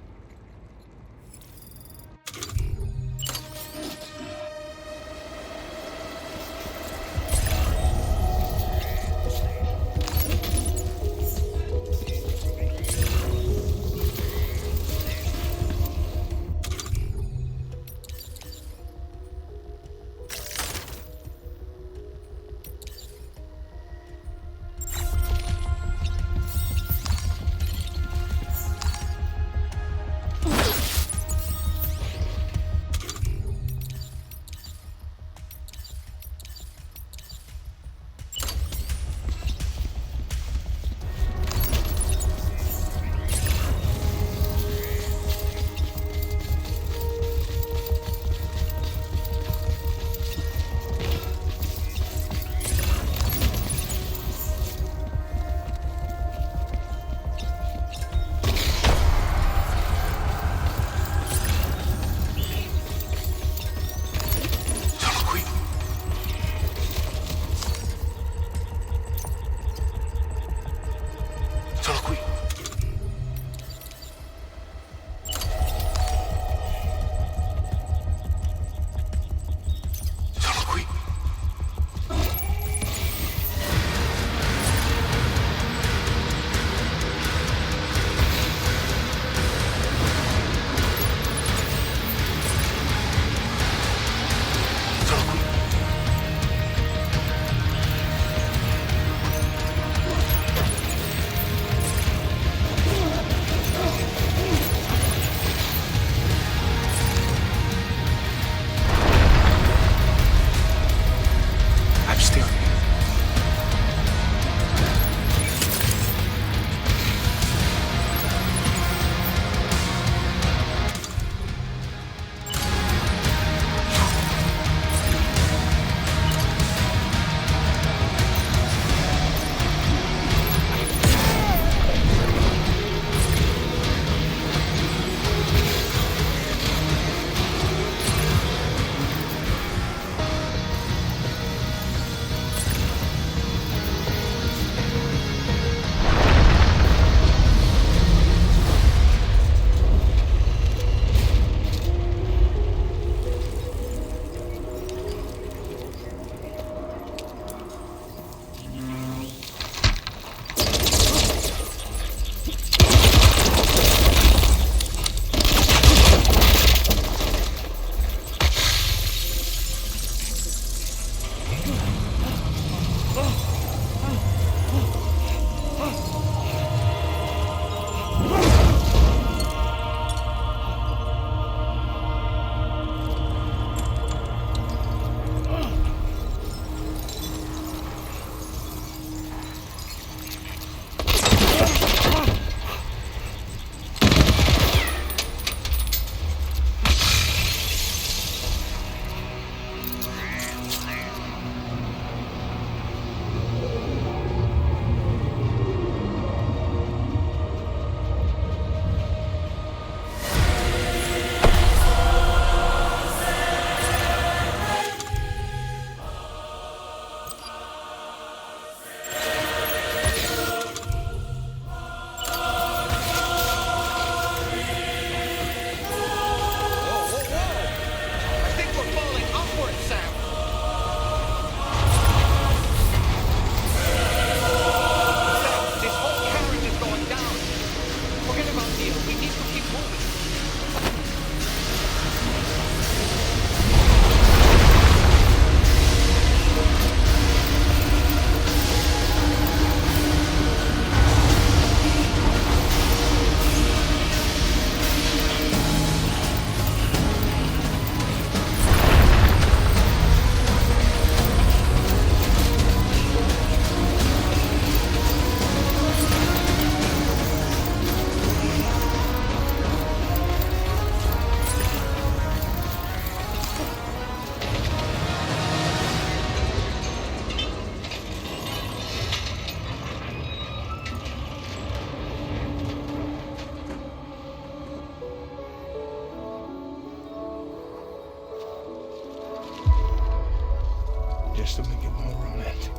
just to make it more romantic.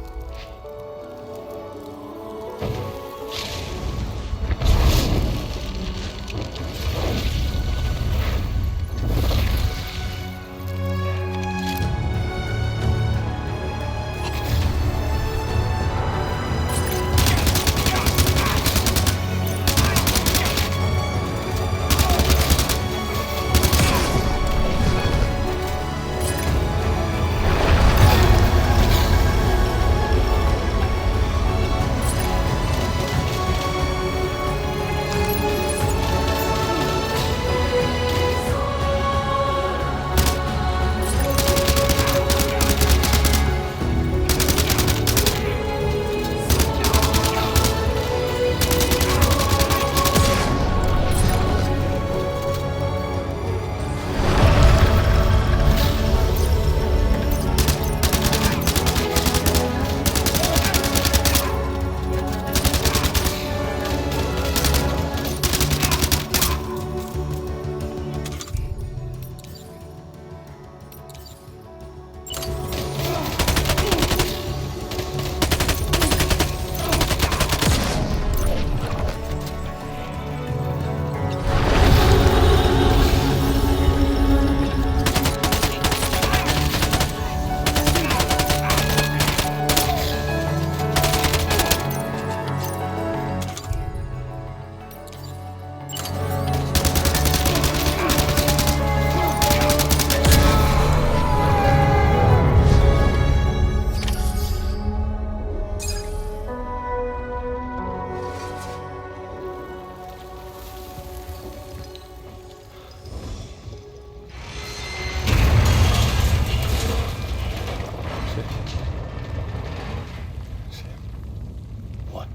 What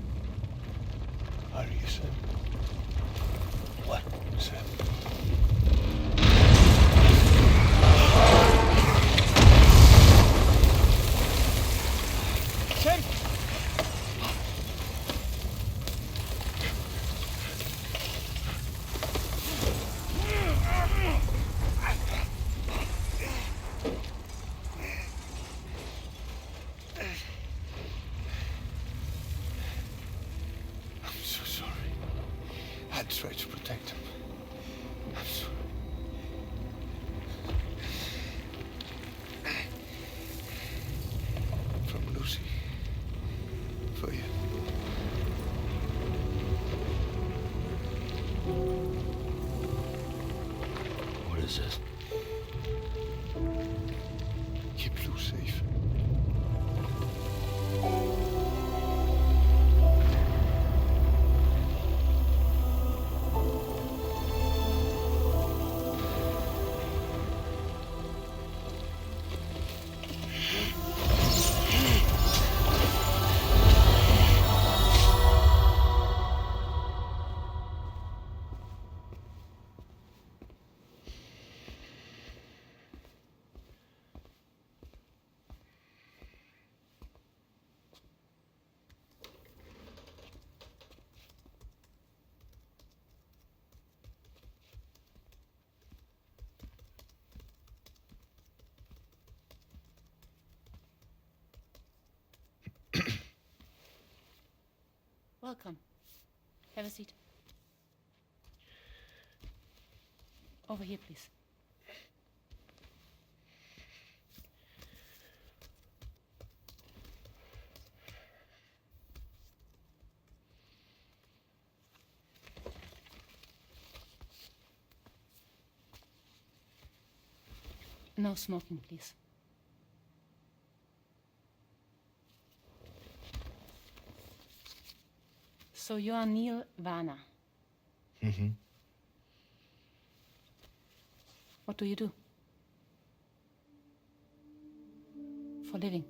are you saying? What, Sam? Sam! I'm so sorry. I tried to protect him. I'm sorry. From Lucy. For you. What is this? Keep Lou safe. Welcome. Have a seat. Over here, please. No smoking, please. So you are Neil Varner. Mm-hmm. What do you do? For living?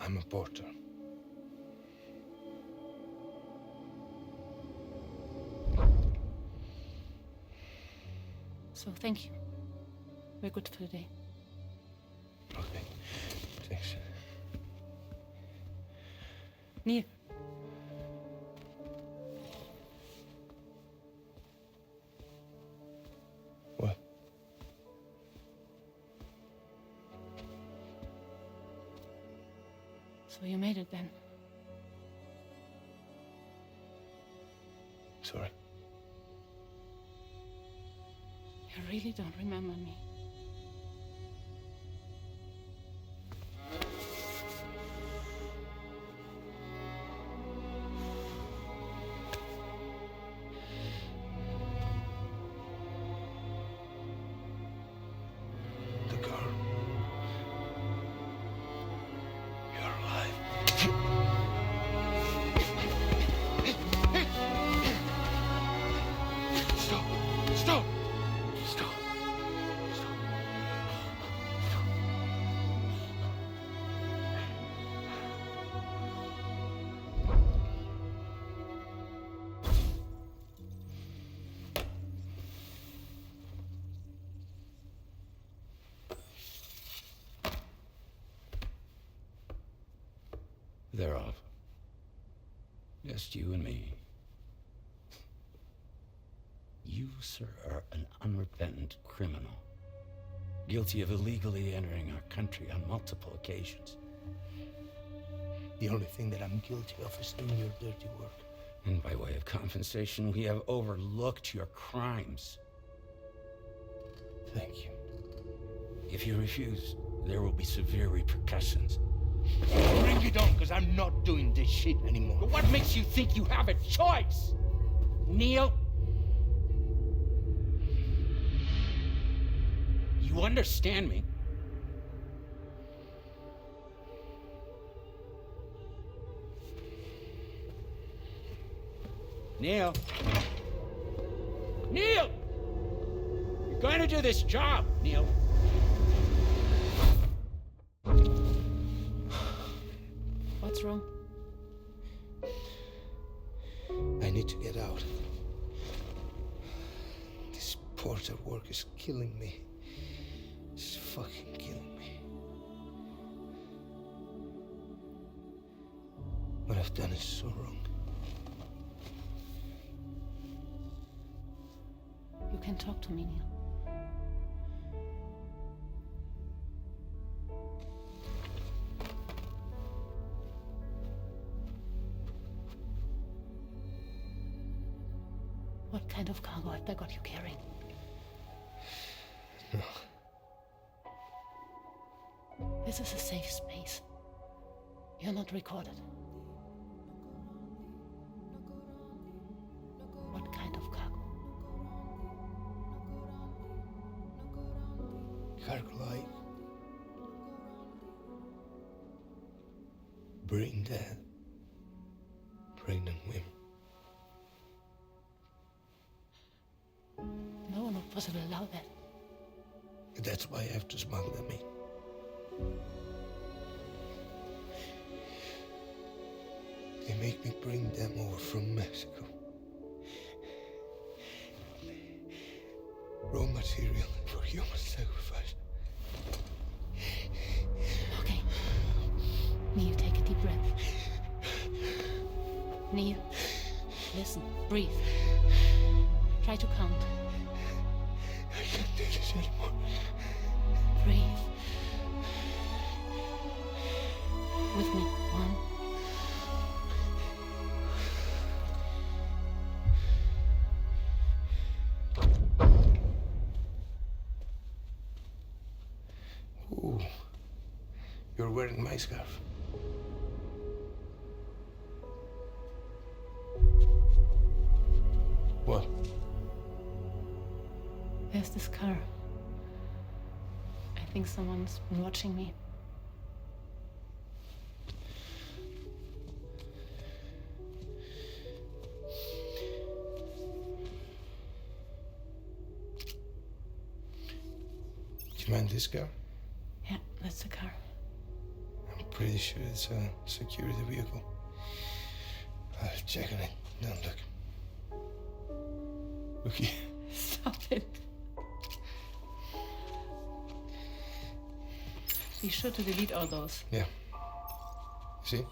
I'm a porter. So thank you. We're good for today. Okay. Thanks. Neil. What? So you made it then. Sorry. You really don't remember me. The girl. You're alive. Stop! Stop! Stop. They're off. Just you and me. You, sir, are an unrepentant criminal. Guilty of illegally entering our country on multiple occasions. The only thing that I'm guilty of is doing your dirty work. And by way of compensation, we have overlooked your crimes. Thank you. If you refuse, there will be severe repercussions. Bring it on, because I'm not doing this shit anymore. But what makes you think you have a choice? Neil? You understand me? Neil? Neil! You're going to do this job, Neil. What's wrong? I need to get out. This porter work is killing me. It's fucking killing me. What I've done is so wrong. You can talk to me, Neil. What kind of cargo have they got you carrying? No. This is a safe space. You're not recorded. What kind of cargo? Cargo like brain dead, pregnant women. No one would possibly allow that. That's why I have to smuggle them in. They make me bring them over from Mexico. Raw material for human sacrifice. Okay. Neil, take a deep breath. Neil, listen, breathe. Try to count. I can't do this anymore. Breathe. With me. 1. Ooh, you're wearing my scarf. What? There's this car. I think someone's been watching me. Do you mind this car? Yeah, that's the car. I'm pretty sure it's a security vehicle. I'll check on it. Don't look. Okay. Stop it. Be sure to delete all those. Yeah. See?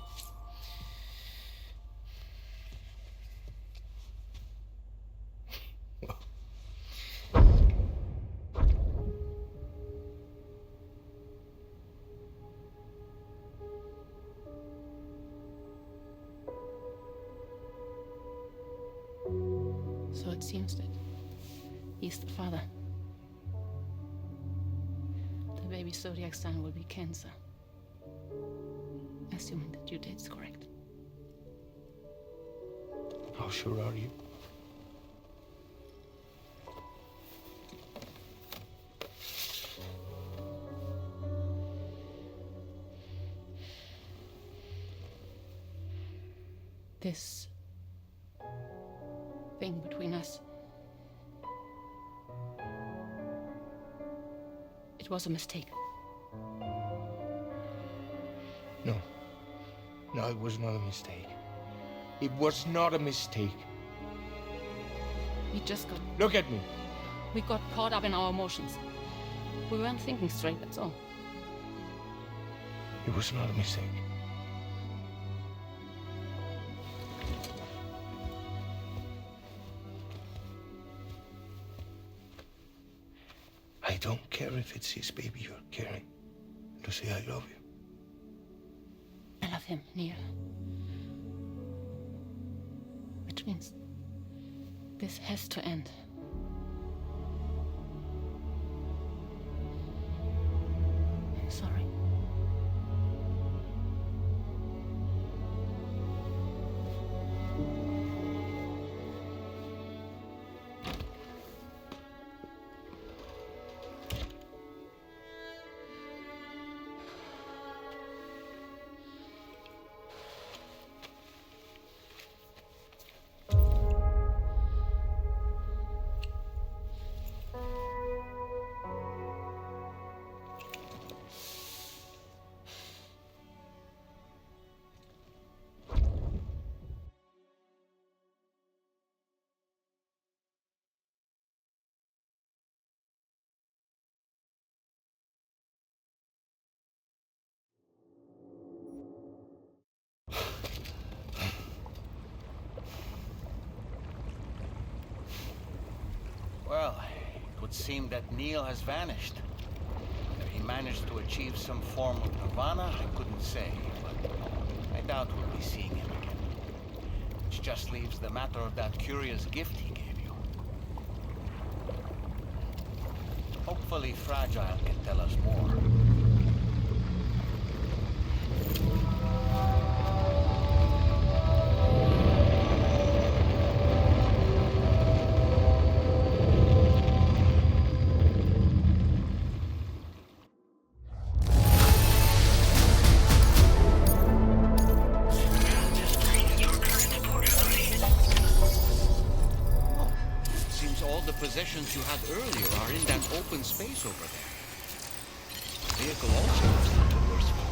So it seems that he's the father. The baby zodiac sign will be Cancer. Assuming that your date's correct. How sure are you? This thing between us, it was a mistake. No. No, it was not a mistake. It was not a mistake. We just got... Look at me. We got caught up in our emotions. We weren't thinking straight, that's all. It was not a mistake. I don't care if it's his baby you're carrying. To say I love you. I love him, Neil. Which means this has to end. I'm sorry. Well, it would seem that Neil has vanished. Whether he managed to achieve some form of nirvana, I couldn't say, but I doubt we'll be seeing him again. Which just leaves the matter of that curious gift he gave you. Hopefully Fragile can tell us more. Possessions you had earlier are in that open space over there. The vehicle also looks like the worst for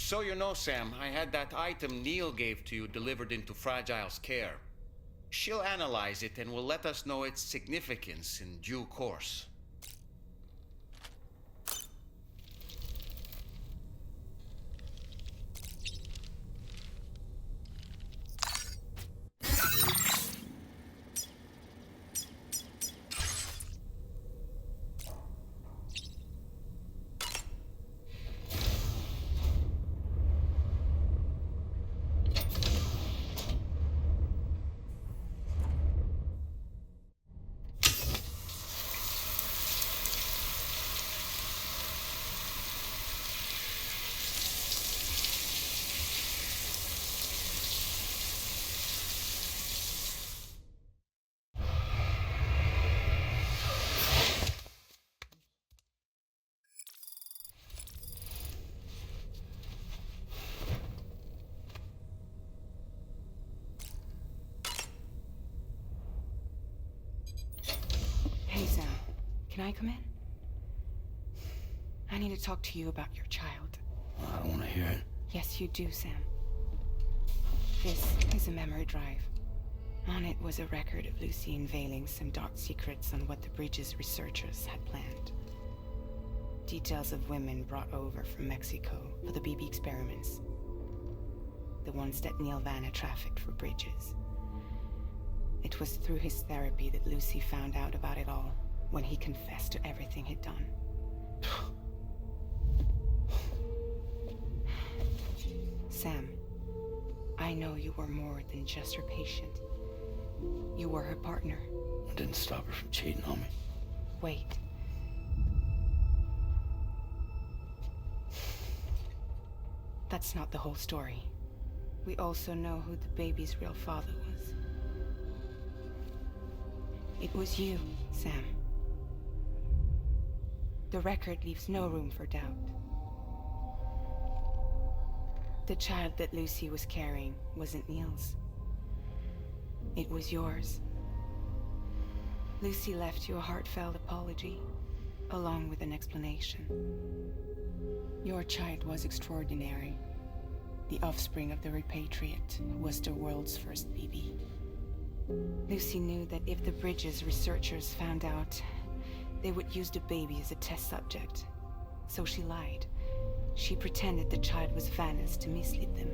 So you know, Sam, I had that item Neil gave to you delivered into Fragile's care. She'll analyze it and will let us know its significance in due course. Hey, Sam. Can I come in? I need to talk to you about your child. I don't want to hear it. Yes, you do, Sam. This is a memory drive. On it was a record of Lucy unveiling some dark secrets on what the Bridges researchers had planned. Details of women brought over from Mexico for the BB experiments. The ones that Neil Vanna trafficked for Bridges. It was through his therapy that Lucy found out about it all when he confessed to everything he'd done. Sam, I know you were more than just her patient. You were her partner. I didn't stop her from cheating on me. Wait. That's not the whole story. We also know who the baby's real father was. It was you, Sam. The record leaves no room for doubt. The child that Lucy was carrying wasn't Neil's. It was yours. Lucy left you a heartfelt apology, along with an explanation. Your child was extraordinary. The offspring of the repatriate who was the world's first BB. Lucy knew that if the Bridges researchers found out, they would use the baby as a test subject. So she lied. She pretended the child was Vanna's to mislead them.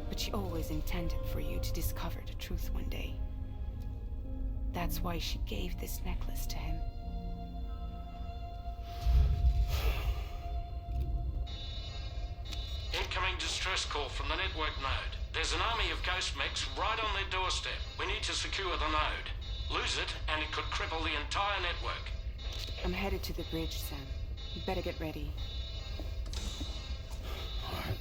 But she always intended for you to discover the truth one day. That's why she gave this necklace to him. Incoming distress call from the network node. There's an army of ghost mechs right on their doorstep. We need to secure the node. Lose it, and it could cripple the entire network. I'm headed to the bridge, Sam. You better get ready. All right.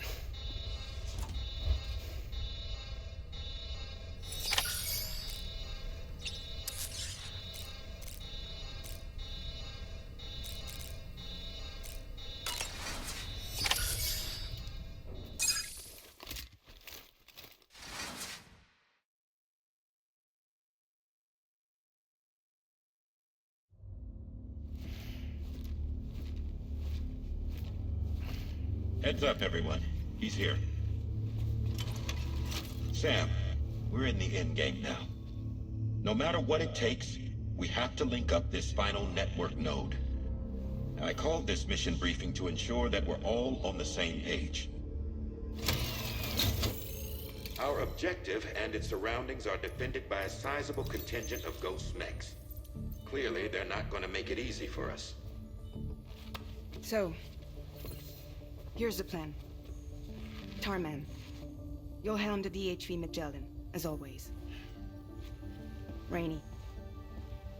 Heads up, everyone. He's here. Sam, we're in the end game now. No matter what it takes, we have to link up this final network node. I called this mission briefing to ensure that we're all on the same page. Our objective and its surroundings are defended by a sizable contingent of ghost mechs. Clearly, they're not going to make it easy for us. So, here's the plan. Tarman, you'll helm the DHV Magellan, as always. Rainey,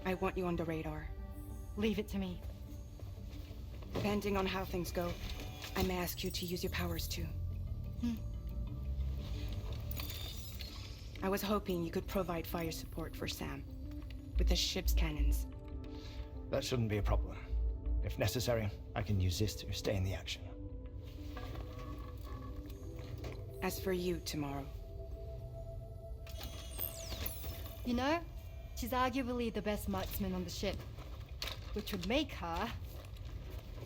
I want you on the radar. Leave it to me. Depending on how things go, I may ask you to use your powers too. I was hoping you could provide fire support for Sam, with the ship's cannons. That shouldn't be a problem. If necessary, I can use this to stay in the action. As for you, tomorrow. You know, she's arguably the best marksman on the ship, which would make her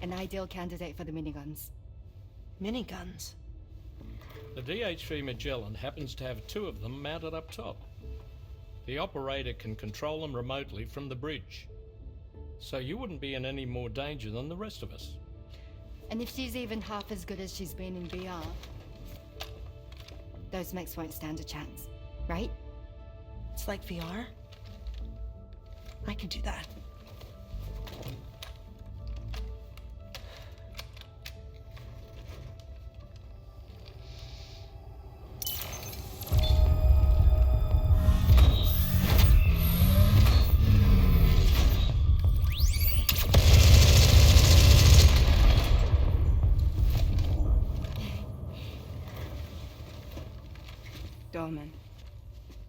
an ideal candidate for the miniguns. Miniguns? The DHV Magellan happens to have 2 of them mounted up top. The operator can control them remotely from the bridge. So you wouldn't be in any more danger than the rest of us. And if she's even half as good as she's been in VR, those mechs won't stand a chance, right? It's like VR? I could do that. Dolman,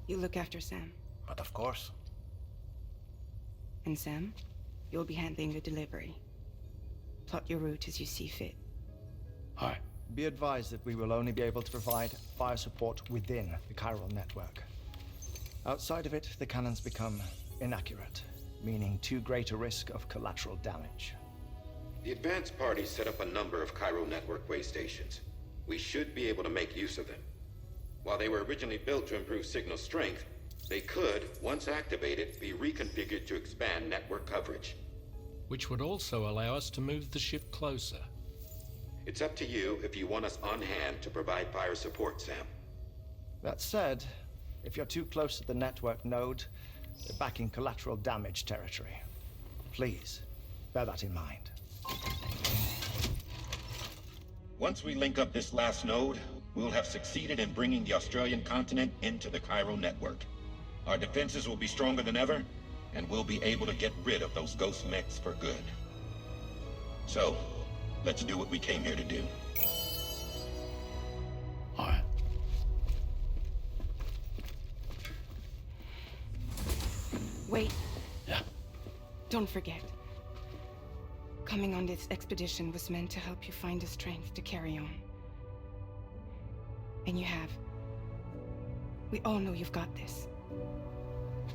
you look after Sam. But of course. And Sam, you'll be handling the delivery. Plot your route as you see fit. Aye. Be advised that we will only be able to provide fire support within the chiral network. Outside of it, the cannons become inaccurate, meaning too great a risk of collateral damage. The advanced party set up a number of chiral network way stations. We should be able to make use of them. While they were originally built to improve signal strength, they could, once activated, be reconfigured to expand network coverage. Which would also allow us to move the ship closer. It's up to you if you want us on hand to provide fire support, Sam. That said, if you're too close to the network node, you're back in collateral damage territory. Please, bear that in mind. Once we link up this last node, we'll have succeeded in bringing the Australian continent into the chiral network. Our defenses will be stronger than ever, and we'll be able to get rid of those ghost mechs for good. So, let's do what we came here to do. Aye. Wait. Yeah. Don't forget. Coming on this expedition was meant to help you find the strength to carry on. And you have. We all know you've got this.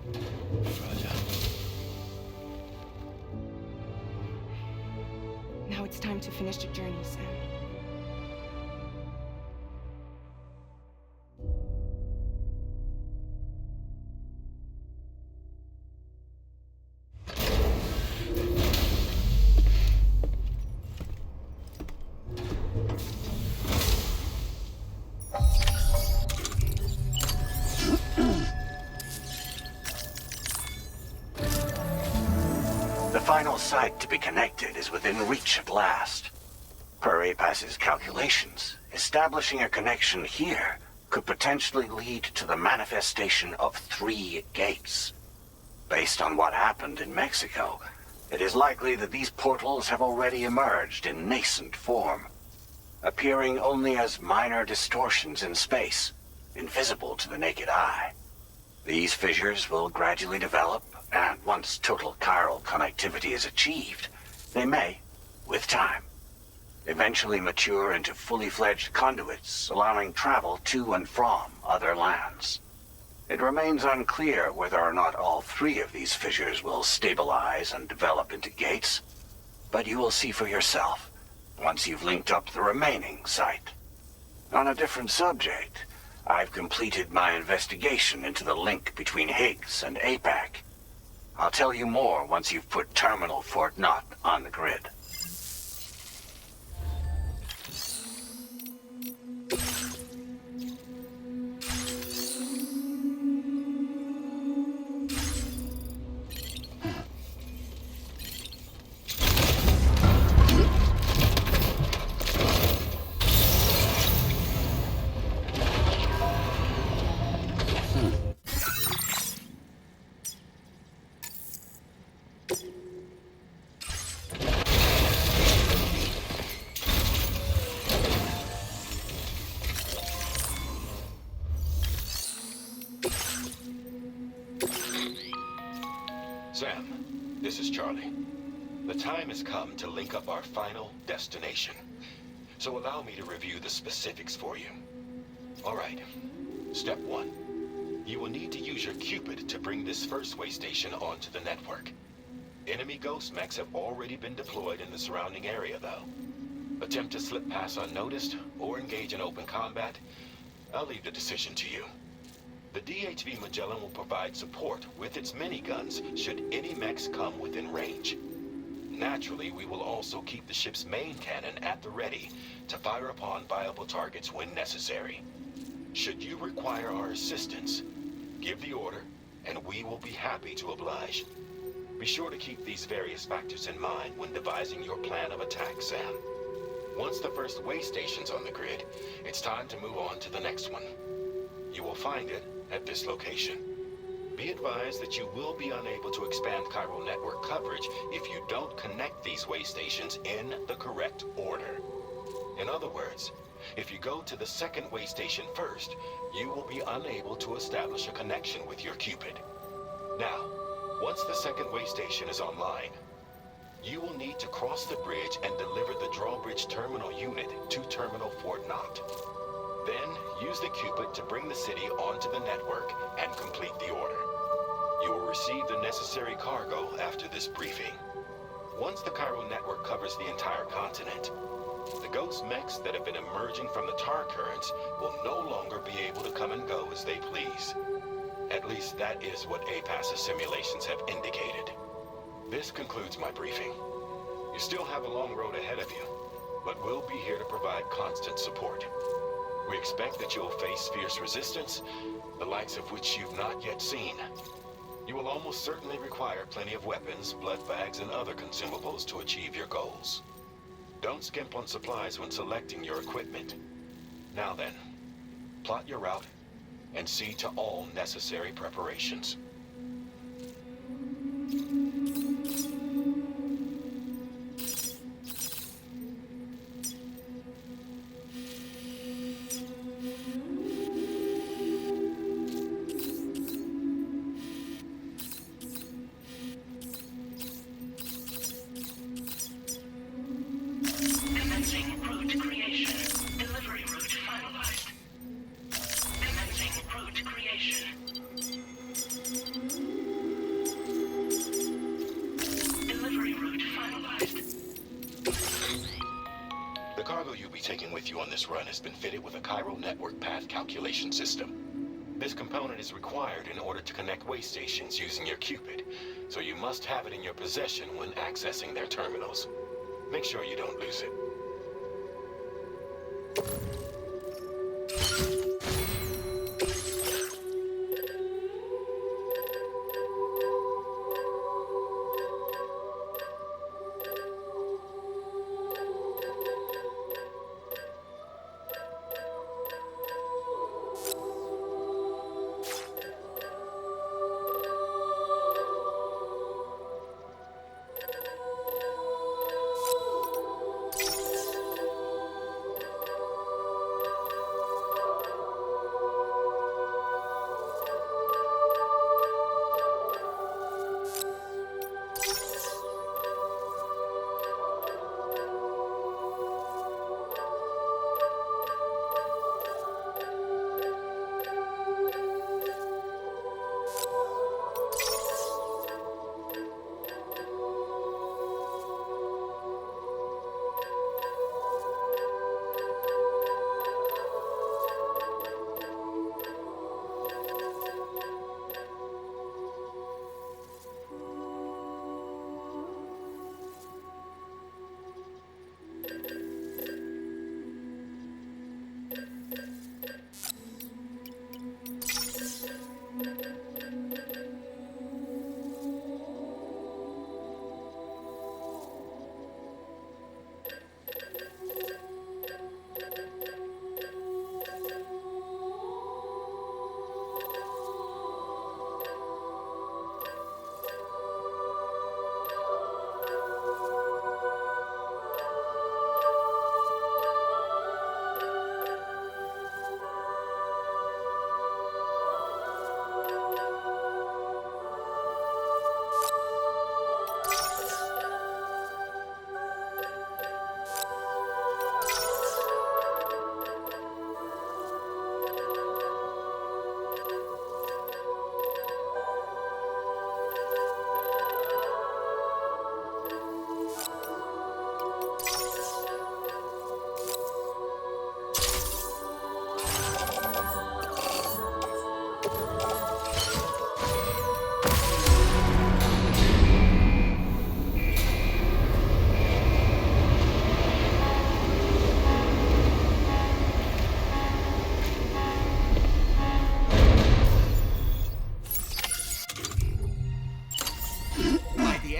Roger. Now it's time to finish the journey, Sam. The final site to be connected is within reach at last. Per APAS's calculations, establishing a connection here could potentially lead to the manifestation of 3 gates. Based on what happened in Mexico, it is likely that these portals have already emerged in nascent form, appearing only as minor distortions in space, invisible to the naked eye. These fissures will gradually develop, and once total chiral connectivity is achieved, they may, with time, eventually mature into fully fledged conduits, allowing travel to and from other lands. It remains unclear whether or not all 3 of these fissures will stabilize and develop into gates, but you will see for yourself once you've linked up the remaining site. On a different subject, I've completed my investigation into the link between Higgs and APAC. I'll tell you more once you've put Terminal Fort Knott on the grid. Sam, this is Charlie. The time has come to link up our final destination. So allow me to review the specifics for you. All right. Step 1. You will need to use your Cupid to bring this first way station onto the network. Enemy ghost mechs have already been deployed in the surrounding area, though. Attempt to slip past unnoticed or engage in open combat, I'll leave the decision to you. The DHV Magellan will provide support with its miniguns should any mechs come within range. Naturally, we will also keep the ship's main cannon at the ready to fire upon viable targets when necessary. Should you require our assistance, give the order, and we will be happy to oblige. Be sure to keep these various factors in mind when devising your plan of attack, Sam. Once the first way station's on the grid, it's time to move on to the next one. You will find it at this location. Be advised that you will be unable to expand chiral network coverage if you don't connect these way stations in the correct order. In other words, if you go to the second way station first, you will be unable to establish a connection with your Cupid. Now, once the second way station is online, you will need to cross the bridge and deliver the drawbridge terminal unit to Terminal Fort Knott. Then, use the Cupid to bring the city onto the network and complete the order. You will receive the necessary cargo after this briefing. Once the chiral network covers the entire continent, the ghost mechs that have been emerging from the tar currents will no longer be able to come and go as they please. At least that is what APAS's simulations have indicated. This concludes my briefing. You still have a long road ahead of you, but we'll be here to provide constant support. We expect that you'll face fierce resistance, the likes of which you've not yet seen. You will almost certainly require plenty of weapons, blood bags, and other consumables to achieve your goals. Don't skimp on supplies when selecting your equipment. Now then, plot your route and see to all necessary preparations. Commencing route creation. Delivery route finalized. Commencing route creation. Delivery route finalized. The cargo you'll be taking with you on this run has been fitted with a chiral network path calculation system. This component is required in order to connect way stations using your Cupid, so you must have it in your possession when accessing their terminals. Make sure you don't lose it.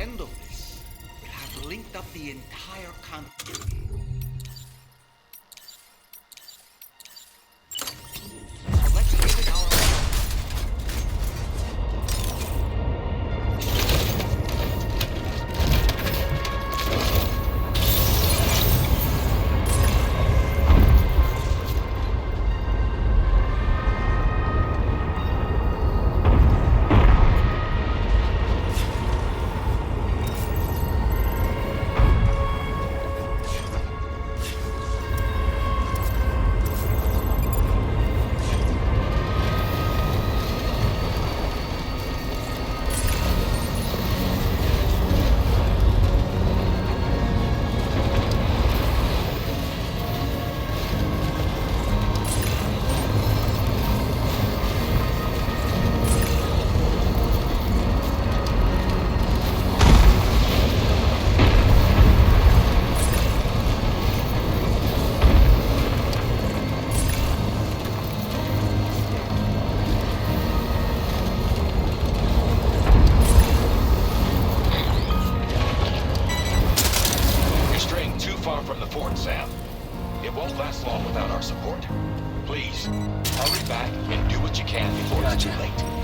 end of this will have linked up the entire continent. So let's give it our all. Sam. It won't last long without our support. Please, hurry back and do what you can before it's too late.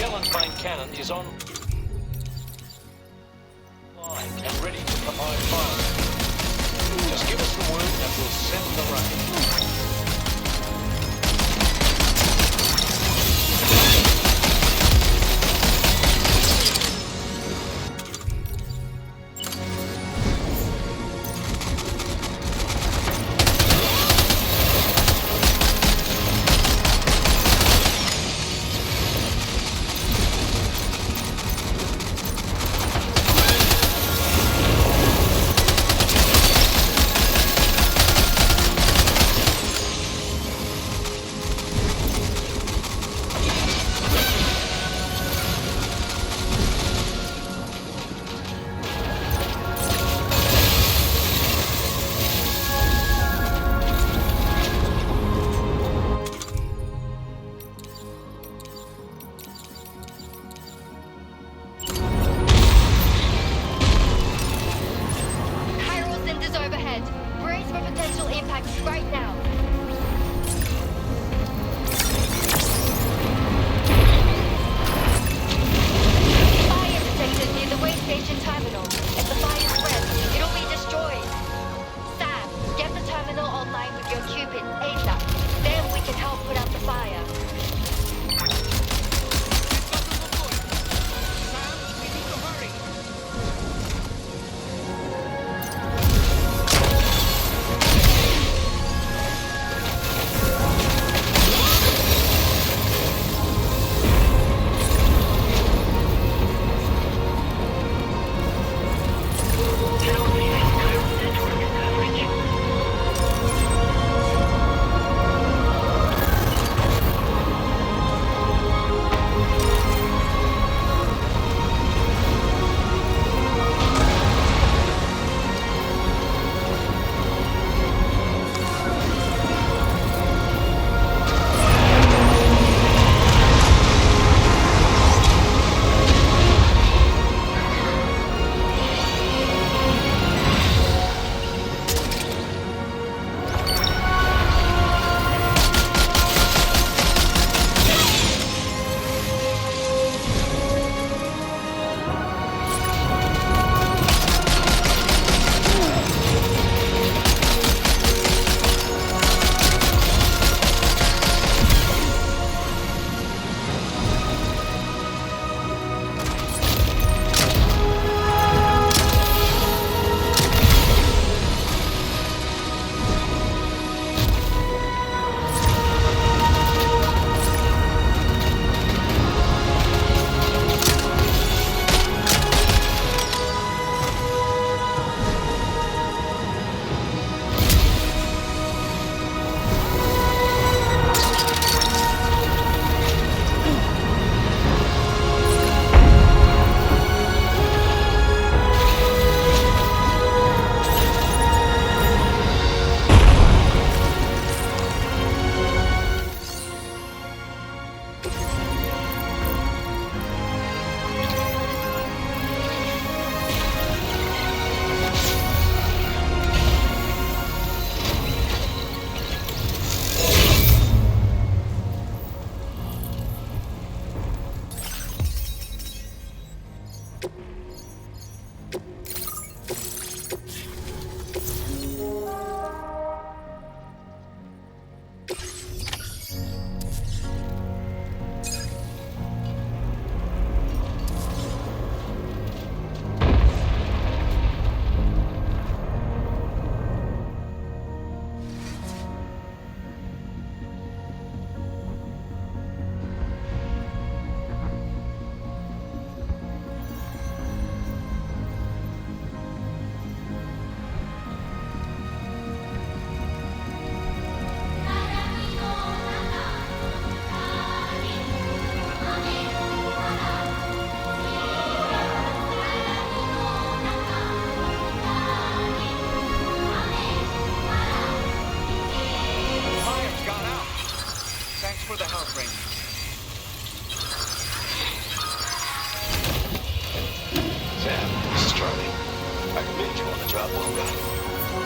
Magellan's main cannon is on line and ready to provide fire. Just give us the word and we'll send the rain.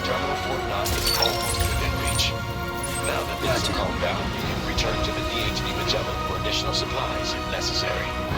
Terminal Fort Knox is almost within reach. Now that this has calmed down, we can return to the DHV Magellan for additional supplies if necessary.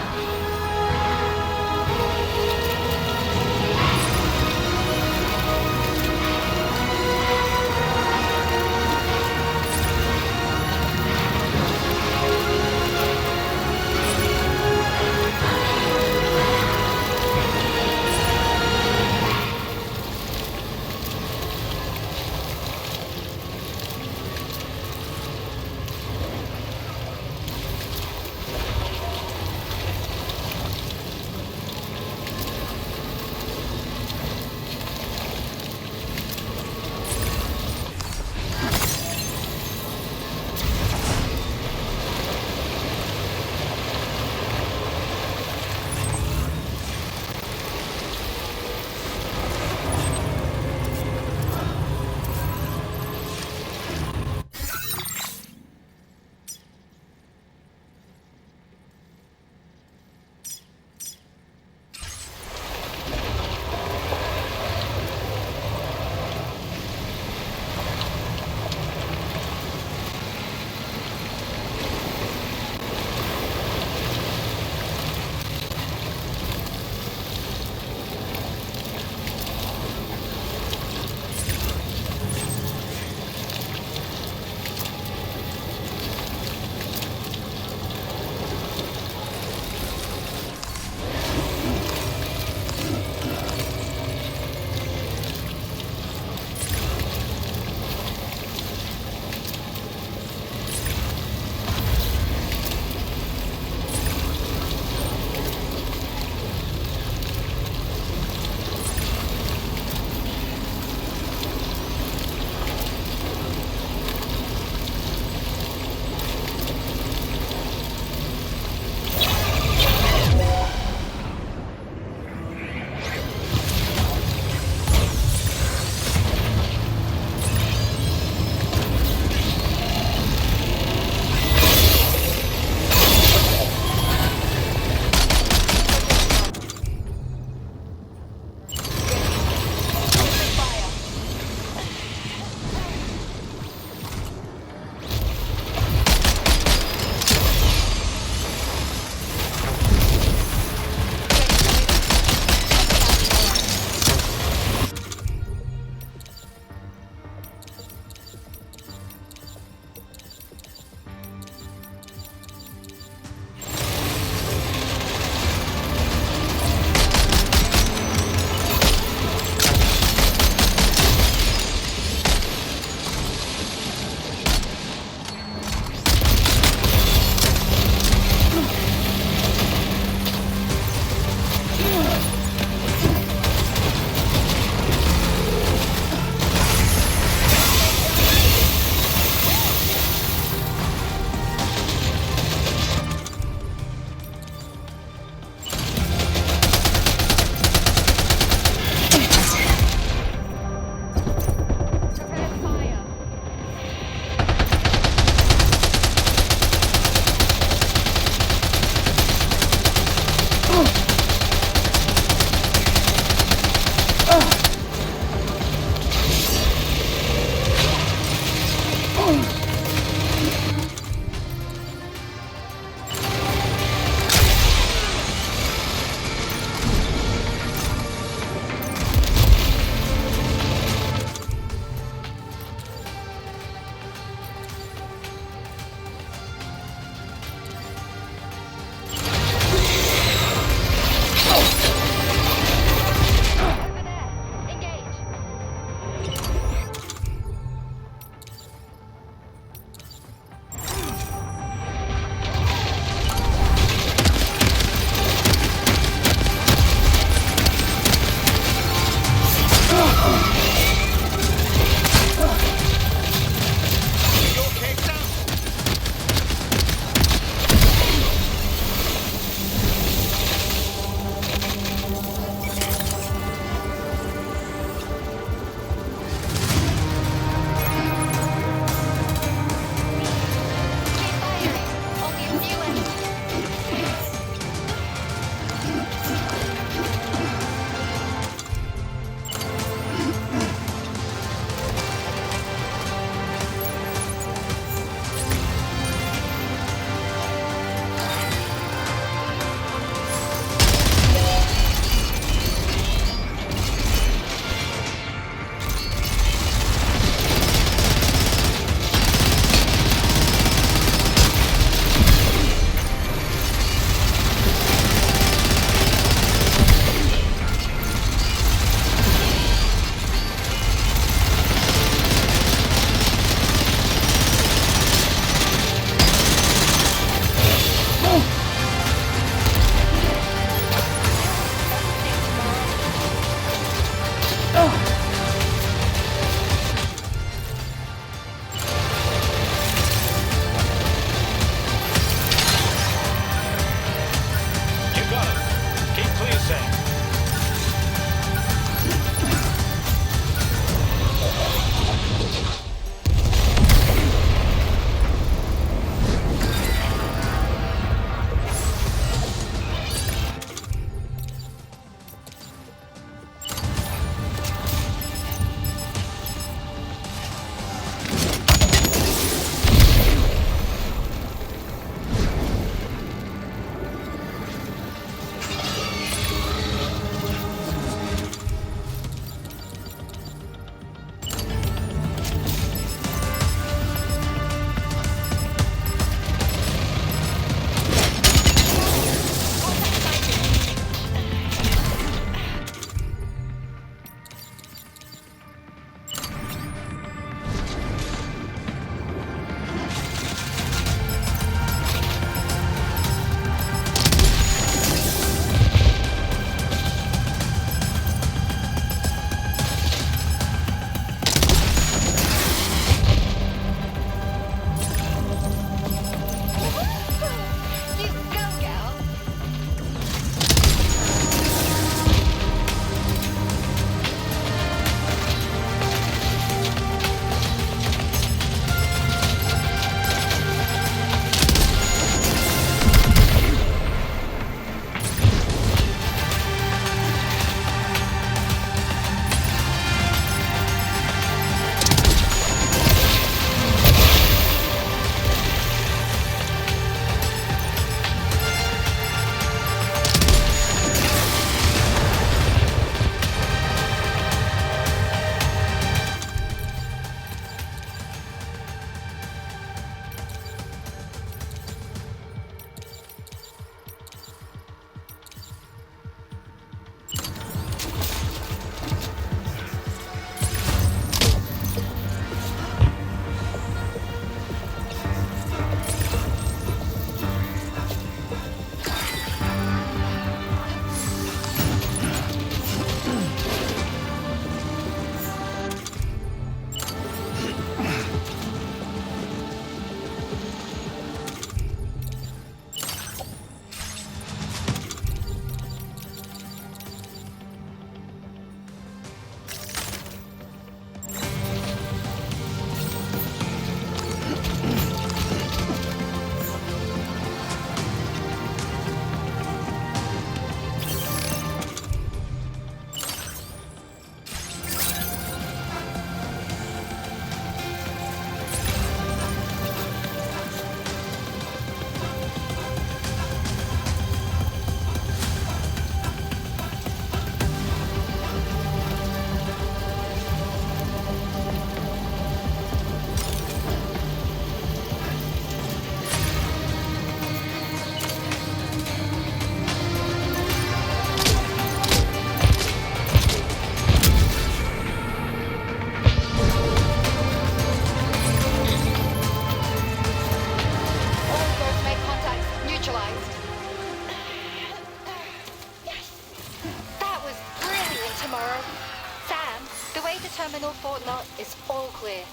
Terminal Fort Knott is all clear.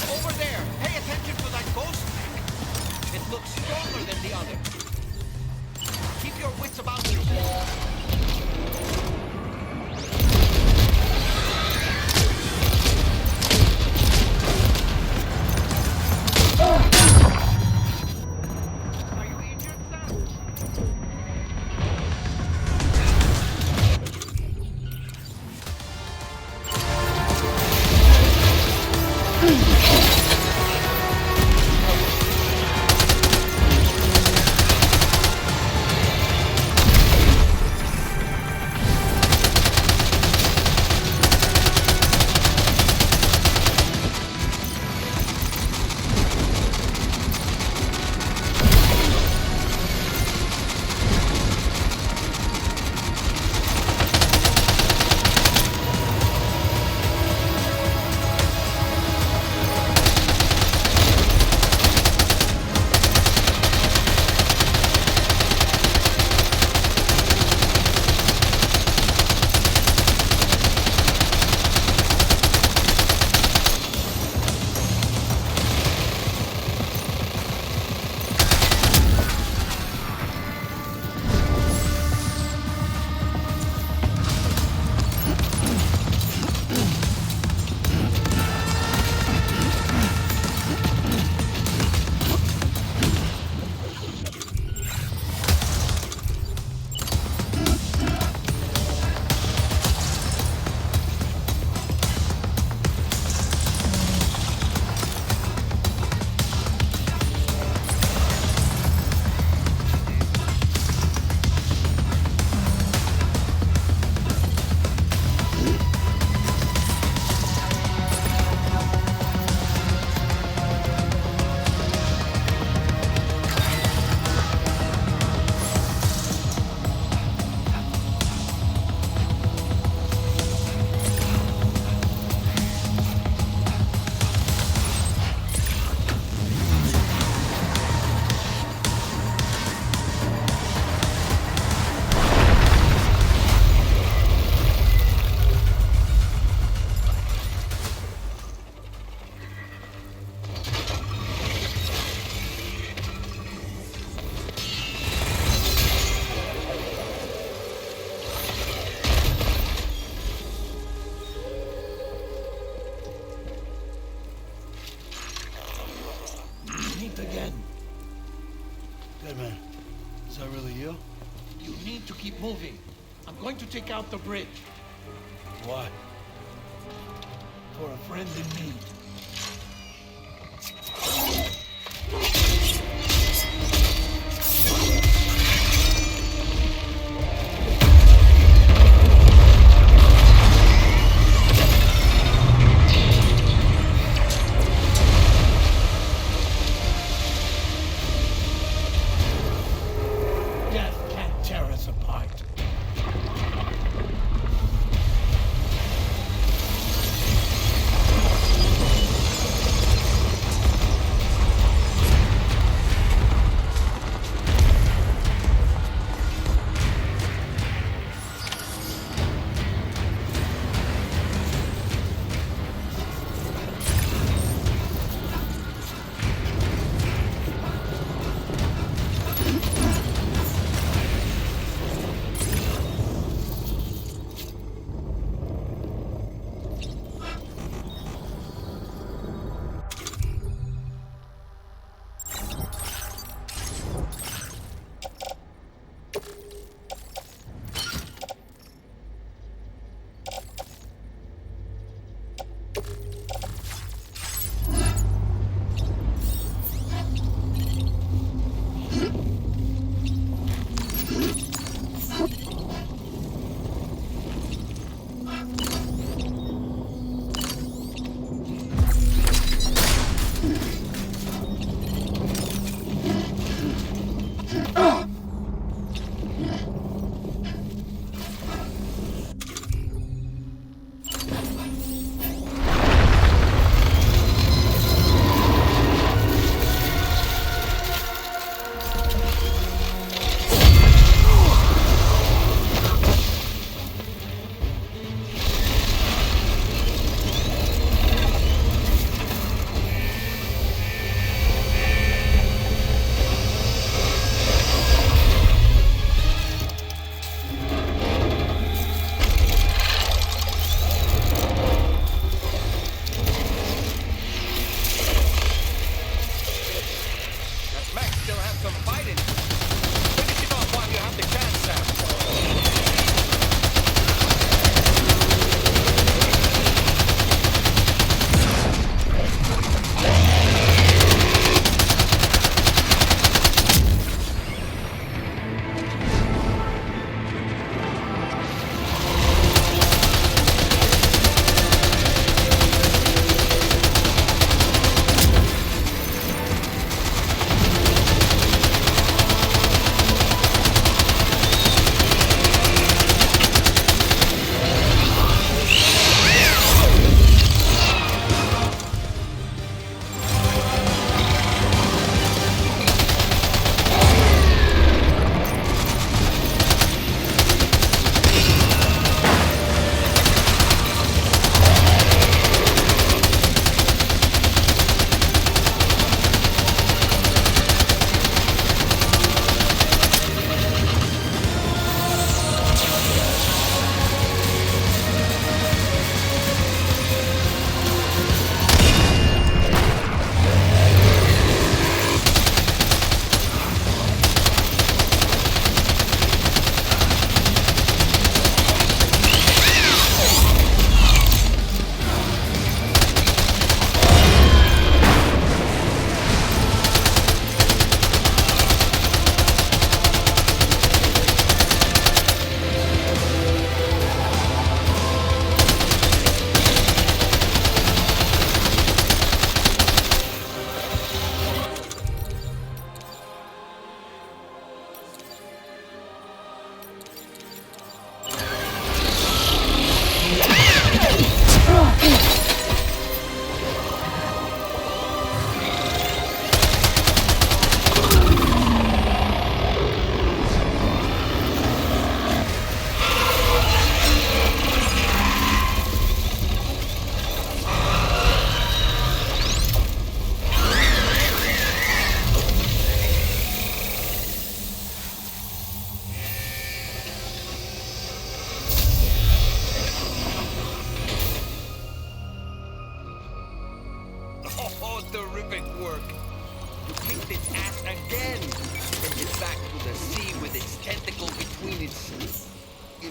Over there! Pay attention to that ghost mech. It looks stronger than the other. Keep your wits about you. keep moving. I'm going to take out the bridge. Why? For a friend in need. Death can't tear us apart.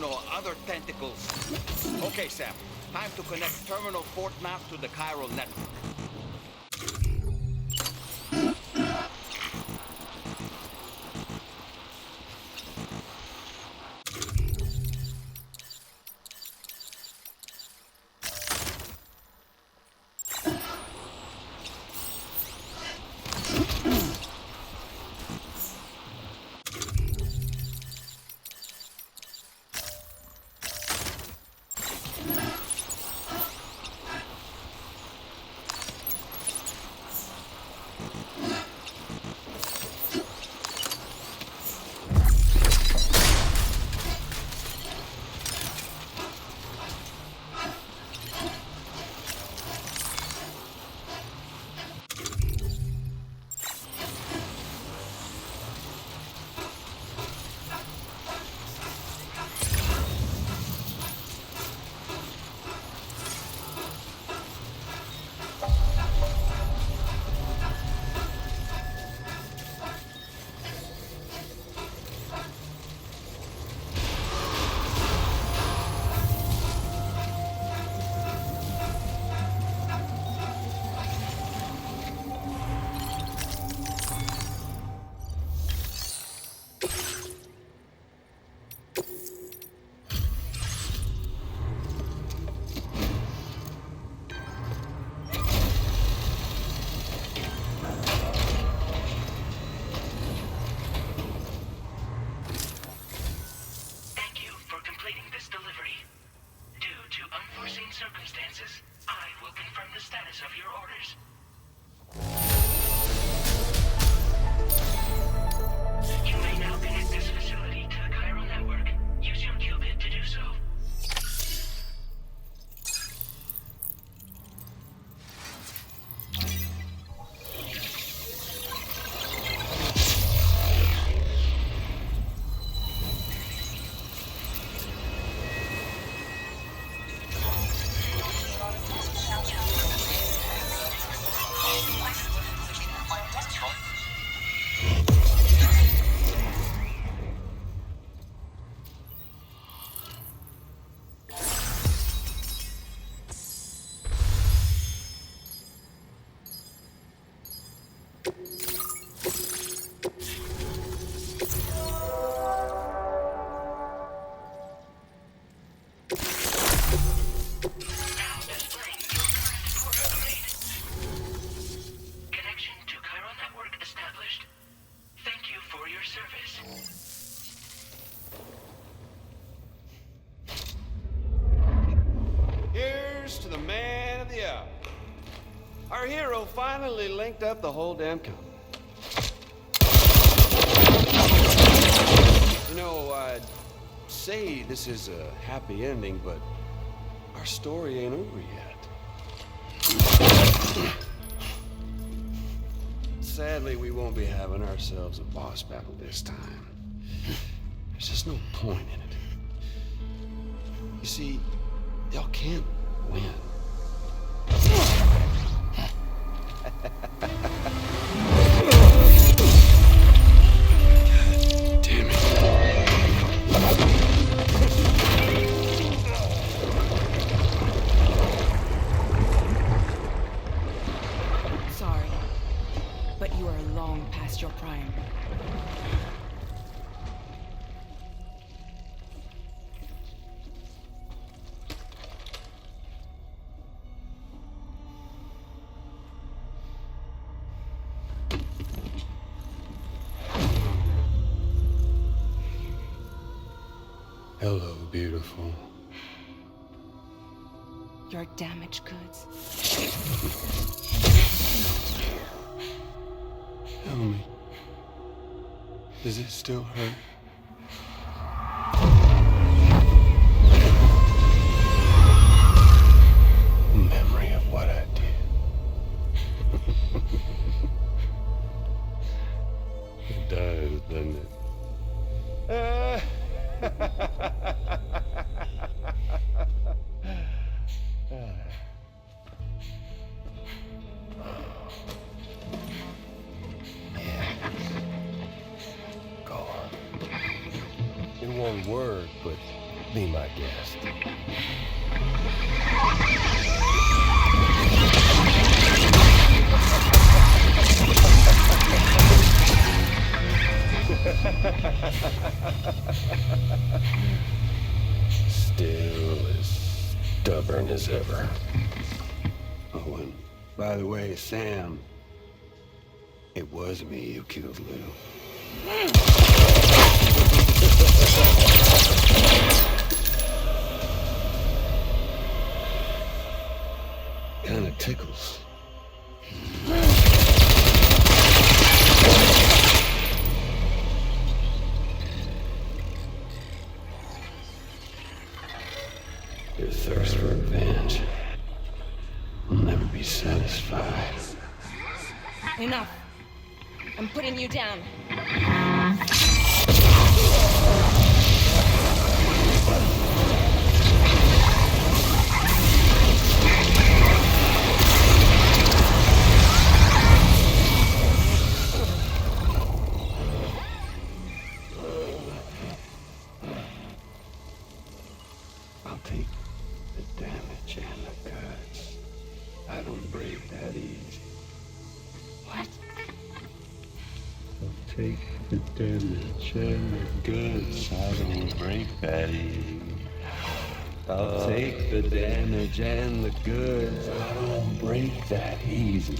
other tentacles. Okay, Sam. Time to connect Terminal Fort Map to the chiral network. Thank you for completing this delivery. Due to unforeseen circumstances, I will confirm the status of your orders. You may now connect this facility to the chiral network. Use your qubit to do so. Connection to chiral network established. Thank you for your service. Here's to the man of the hour. Our hero finally linked up the whole damn company. I'd say this is a happy ending, but our story ain't over yet. Sadly, we won't be having ourselves a boss battle this time. There's just no point in it. You see, y'all can't win. Damn it. Sorry, but you are long past your prime. Hello, beautiful. Your damaged goods. Tell me, does it still hurt? Memory of what I did. It does, doesn't it? Go on. Be my guest. Still as stubborn as ever. Oh, and by the way, Sam, it was me who killed Lou. Kinda tickles. Your thirst for revenge will never be satisfied. Enough. I'm putting you down. I'll take the damage and the goods. I don't break that easy. What? I'll take the damage and the goods. I don't break that easy. I'll take the damage and the goods. I don't break that easy.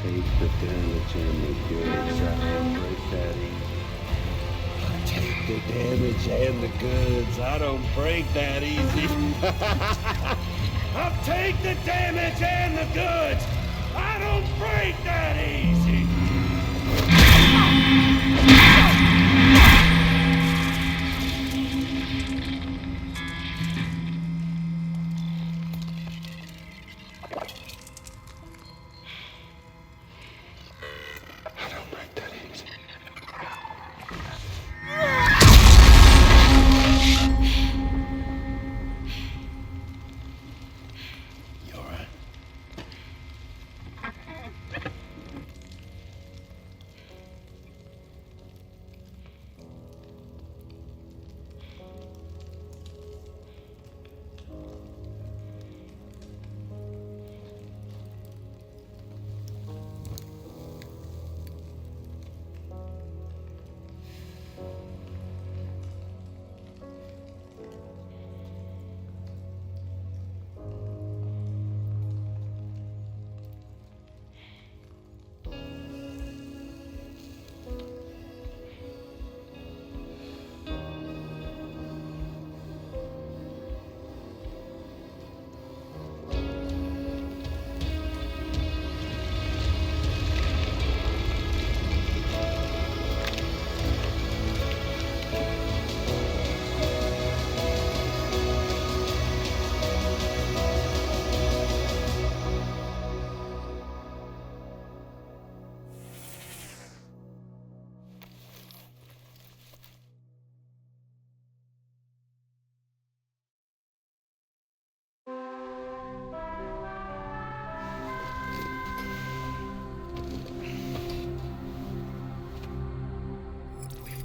Take the damage and the goods. I don't break that easy. I'll take the damage and the goods. I don't break that easy. I'll take the damage and the goods. I don't break that easy.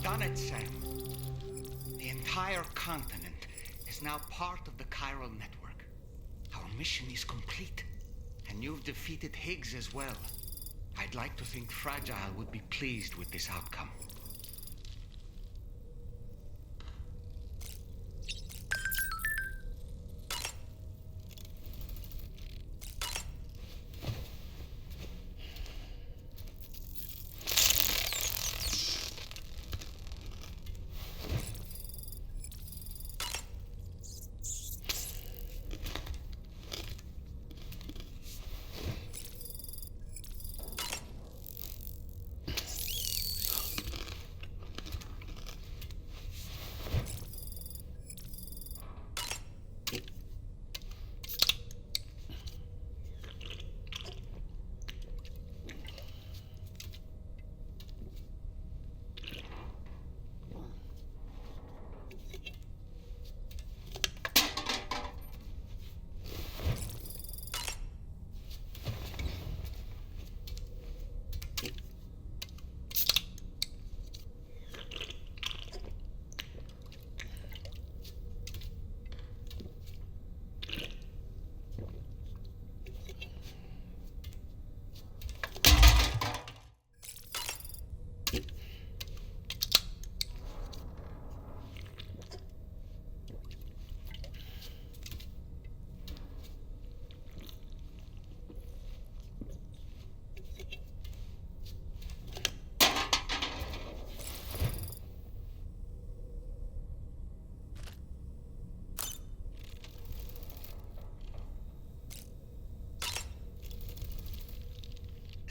Done it, Sam. The entire continent is now part of the chiral network. Our mission is complete, and you've defeated Higgs as well. I'd like to think Fragile would be pleased with this outcome.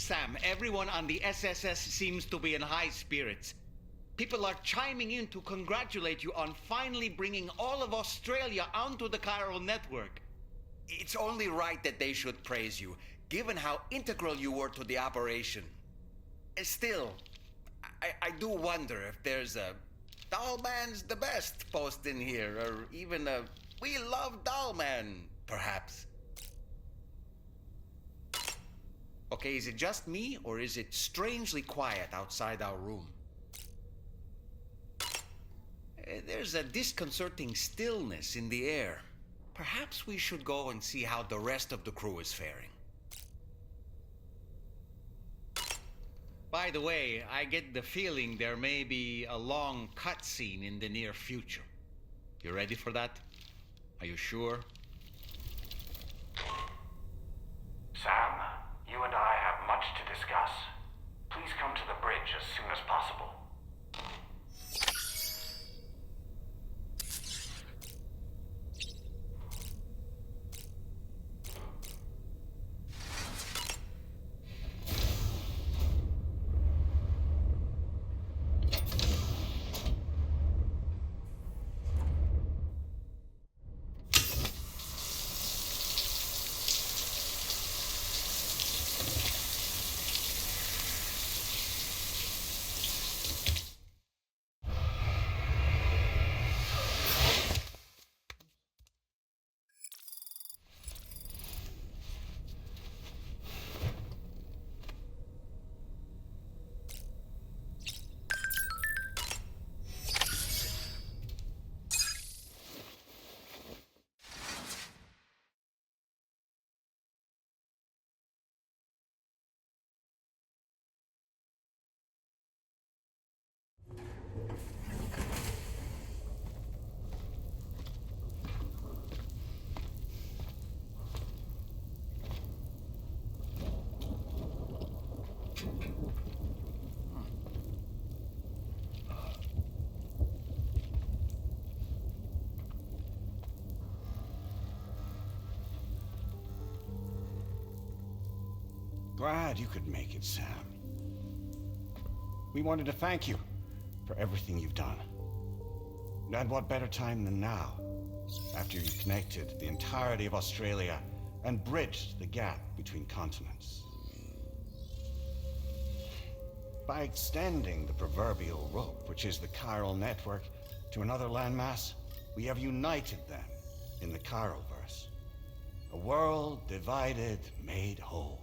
Sam, everyone on the SSS seems to be in high spirits. People are chiming in to congratulate you on finally bringing all of Australia onto the chiral network. It's only right that they should praise you, given how integral you were to the operation. Still, I do wonder if there's a Dollman's the best post in here, or even a We Love Dollman, perhaps. Okay, is it just me, or is it strangely quiet outside our room? There's a disconcerting stillness in the air. Perhaps we should go and see how the rest of the crew is faring. By the way, I get the feeling there may be a long cutscene in the near future. You ready for that? Are you sure? Sam, you and I have much to discuss. Please come to the bridge as soon as possible. Glad you could make it, Sam. We wanted to thank you for everything you've done. And what better time than now, after you connected the entirety of Australia and bridged the gap between continents. By extending the proverbial rope, which is the chiral network, to another landmass, we have united them in the Chiroverse. A world divided, made whole.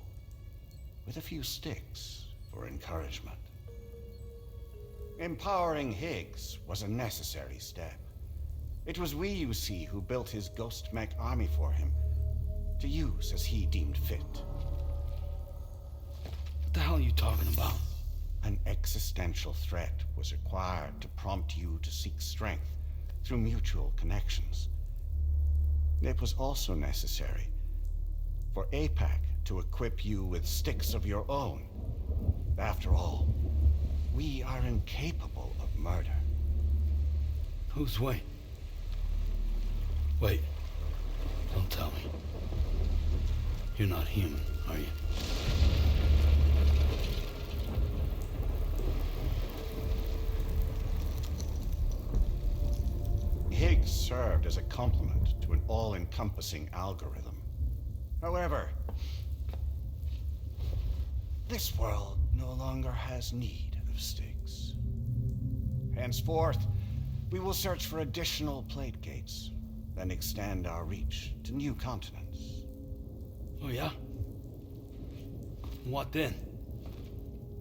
With a few sticks for encouragement. Empowering Higgs was a necessary step. It was we, you see, who built his ghost mech army for him, to use as he deemed fit. What the hell are you talking about? An existential threat was required to prompt you to seek strength through mutual connections. It was also necessary for APAC to equip you with sticks of your own. After all, we are incapable of murder. Who's we? Wait. Don't tell me. You're not human, are you? Higgs served as a complement to an all-encompassing algorithm. However, this world no longer has need of sticks. Henceforth, we will search for additional plate gates, then extend our reach to new continents. Oh yeah? What then?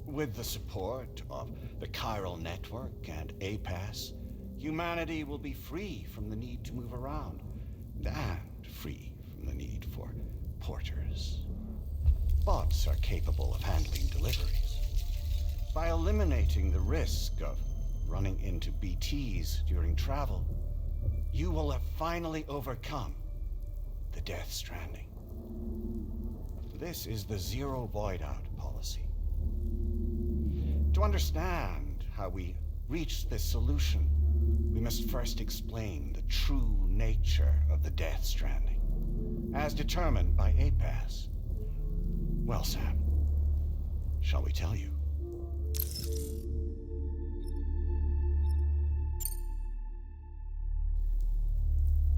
With the support of the chiral network and APAS, humanity will be free from the need to move around, and free from the need for porters. Bots are capable of handling deliveries. By eliminating the risk of running into BTs during travel, you will have finally overcome the Death Stranding. This is the Zero Void Out policy. To understand how we reached this solution, we must first explain the true nature of the Death Stranding, as determined by APAS. Well, Sam, Shall we tell you?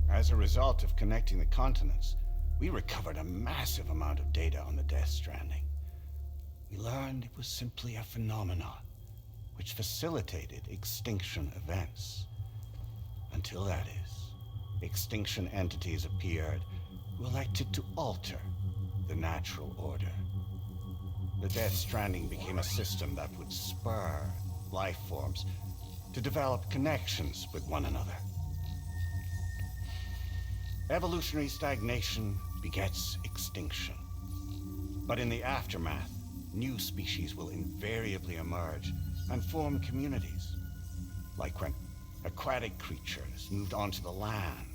As a result of connecting the continents, we recovered a massive amount of data on the Death Stranding. We learned it was simply a phenomenon which facilitated extinction events. Until that is, extinction entities appeared who elected to alter the natural order. The Death Stranding became a system that would spur life forms to develop connections with one another. Evolutionary stagnation begets extinction. But in the aftermath, new species will invariably emerge and form communities. Like when aquatic creatures moved onto the land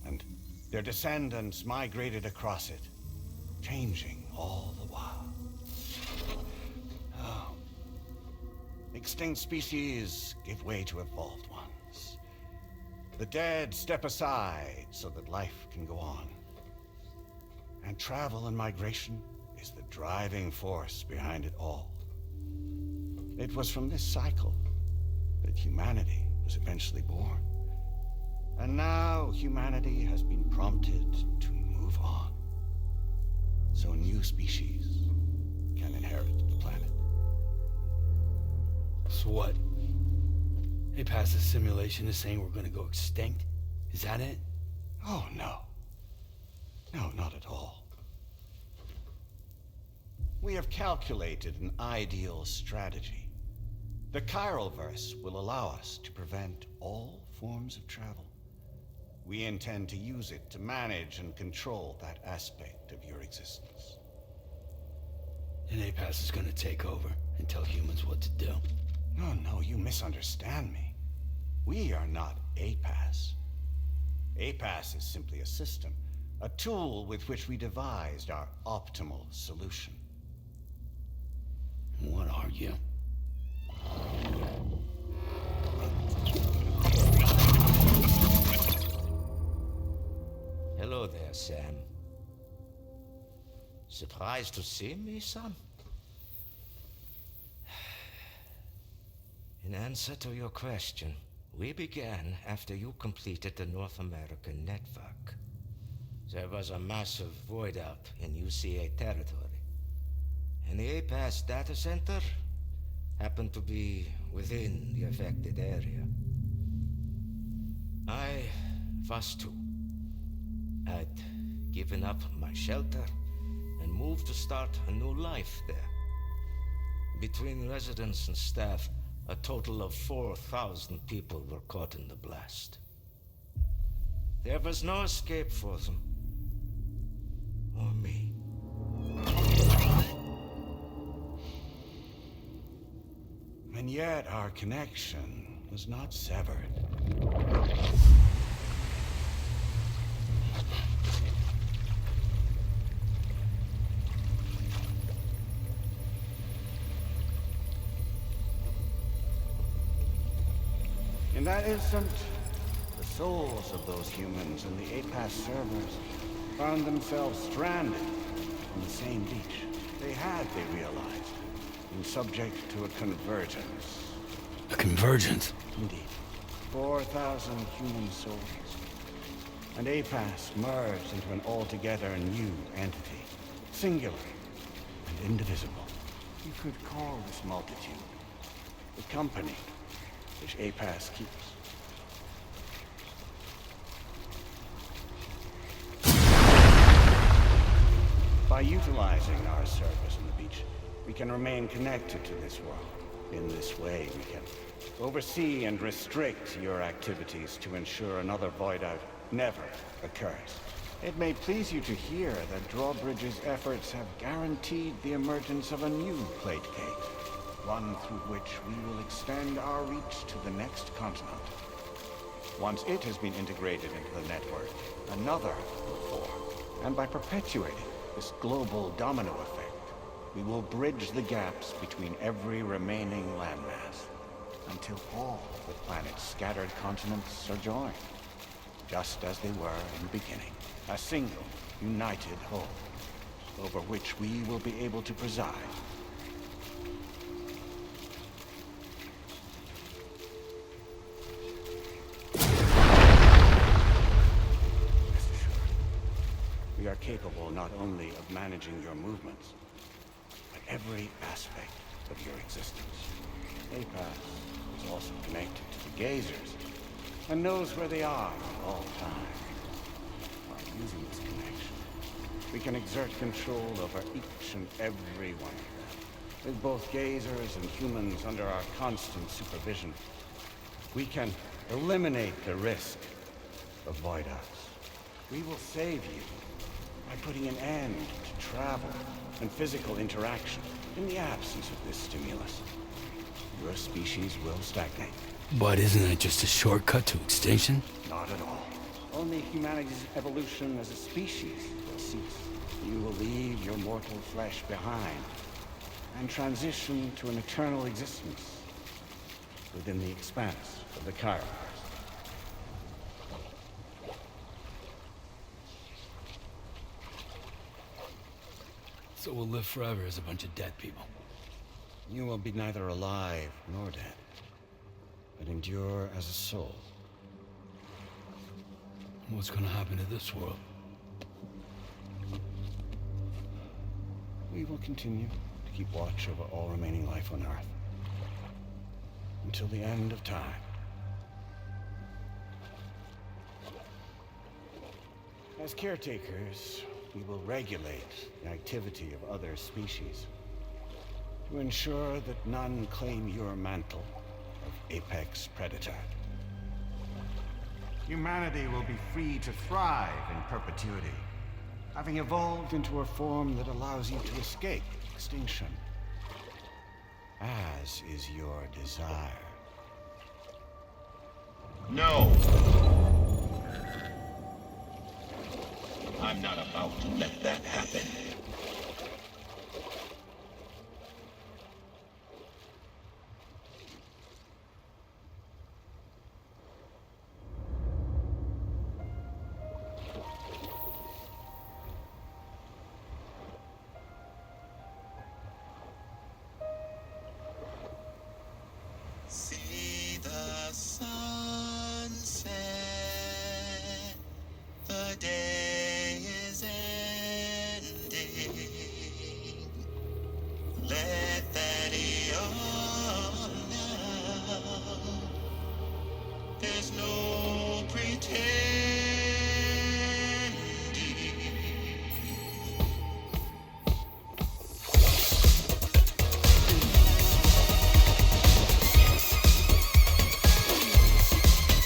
and their descendants migrated across it, changing all the while. Oh. Extinct species give way to evolved ones. The dead step aside so that life can go on. And travel and migration is the driving force behind it all. It was from this cycle that humanity was eventually born. And now humanity has been prompted to move on. So new species can inherit the planet. So what? APAS's simulation is saying we're gonna go extinct? Is that it? Oh, no. No, not at all. We have calculated an ideal strategy. The Chiralverse will allow us to prevent all forms of travel. We intend to use it to manage and control that aspect of your existence. And APAS is gonna take over and tell humans what to do. No, you misunderstand me. We are not APAS. APAS is simply a system, a tool with which we devised our optimal solution. What are you? Hello there, Sam. Surprised to see me, son? In answer to your question, we began after you completed the North American network. There was a massive void out in UCA territory, and the APAS data center happened to be within the affected area. I was too. I'd given up my shelter and moved to start a new life there. Between residents and staff, a total of 4,000 people were caught in the blast. There was no escape for them. Or me. And yet our connection was not severed. In that instant, the souls of those humans in the APAS servers found themselves stranded on the same beach. They realized, been subject to a convergence. A convergence? Indeed. 4,000 human souls. And APAS merged into an altogether new entity. Singular and indivisible. You could call this multitude the company which APAS keeps. By utilizing our service on the beach, we can remain connected to this world. In this way, we can oversee and restrict your activities to ensure another void out never occurs. It may please you to hear that Drawbridge's efforts have guaranteed the emergence of a new plate gate, one through which we will extend our reach to the next continent. Once it has been integrated into the network, another will form. And by perpetuating this global domino effect, we will bridge the gaps between every remaining landmass until all of the planet's scattered continents are joined, just as they were in the beginning. A single, united whole, over which we will be able to preside capable not only of managing your movements, but every aspect of your existence. APAS is also connected to the gazers and knows where they are at all times. By using this connection, we can exert control over each and every one of them. With both gazers and humans under our constant supervision, we can eliminate the risk of void us. We will save you by putting an end to travel and physical interaction. In the absence of this stimulus, your species will stagnate. But isn't that just a shortcut to extinction? Not at all. Only humanity's evolution as a species will cease. You will leave your mortal flesh behind and transition to an eternal existence within the expanse of the Chiron. So we'll live forever as a bunch of dead people. You will be neither alive nor dead, but endure as a soul. What's gonna happen to this world? We will continue to keep watch over all remaining life on Earth until the end of time. As caretakers, we will regulate the activity of other species to ensure that none claim your mantle of apex predator. Humanity will be free to thrive in perpetuity, having evolved into a form that allows you to escape extinction, as is your desire. No! I'm not about to let that happen. See the sunset, the day is ending. Let that yawn now. There's no pretending.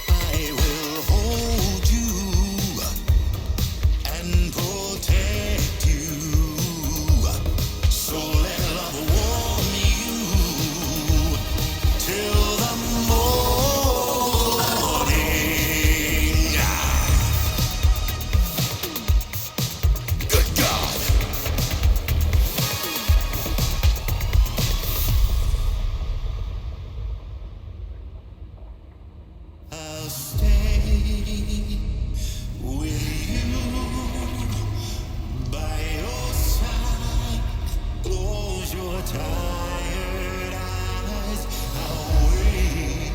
I will hold you and protect you. So let love warm you till the morning. Good God. I'll stay with you by your side. Close your tired eyes. I'll wait,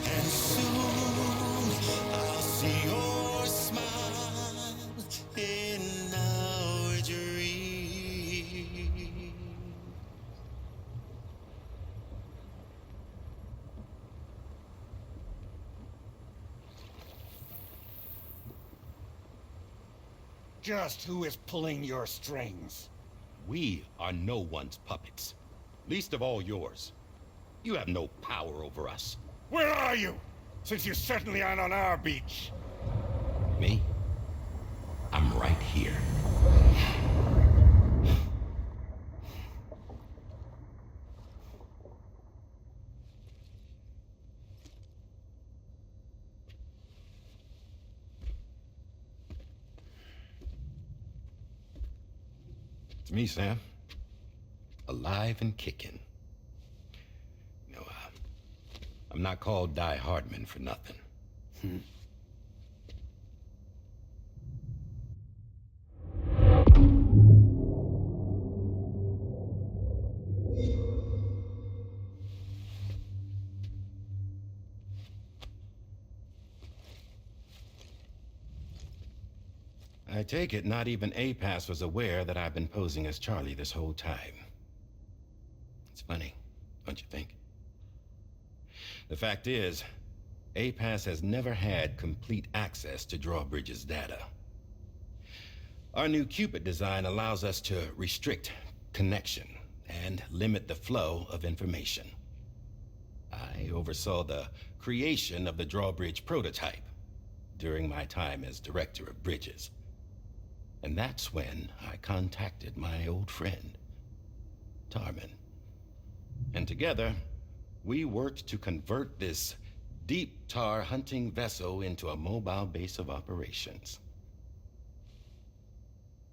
and soon I'll see your smile in our dream. Just who is pulling your strings? We are no one's puppets. Least of all yours. You have no power over us. Where are you? Since you certainly aren't on our beach. Me? I'm right here. It's me, Sam. Alive and kicking. No, I'm not called Die Hardman for nothing. I take it not even APAS was aware that I've been posing as Charlie this whole time. It's funny, don't you think? The fact is, APAS has never had complete access to Drawbridge's data. Our new Cupid design allows us to restrict connection and limit the flow of information. I oversaw the creation of the Drawbridge prototype during my time as Director of Bridges. And that's when I contacted my old friend, Tarman. And together, we worked to convert this deep tar hunting vessel into a mobile base of operations.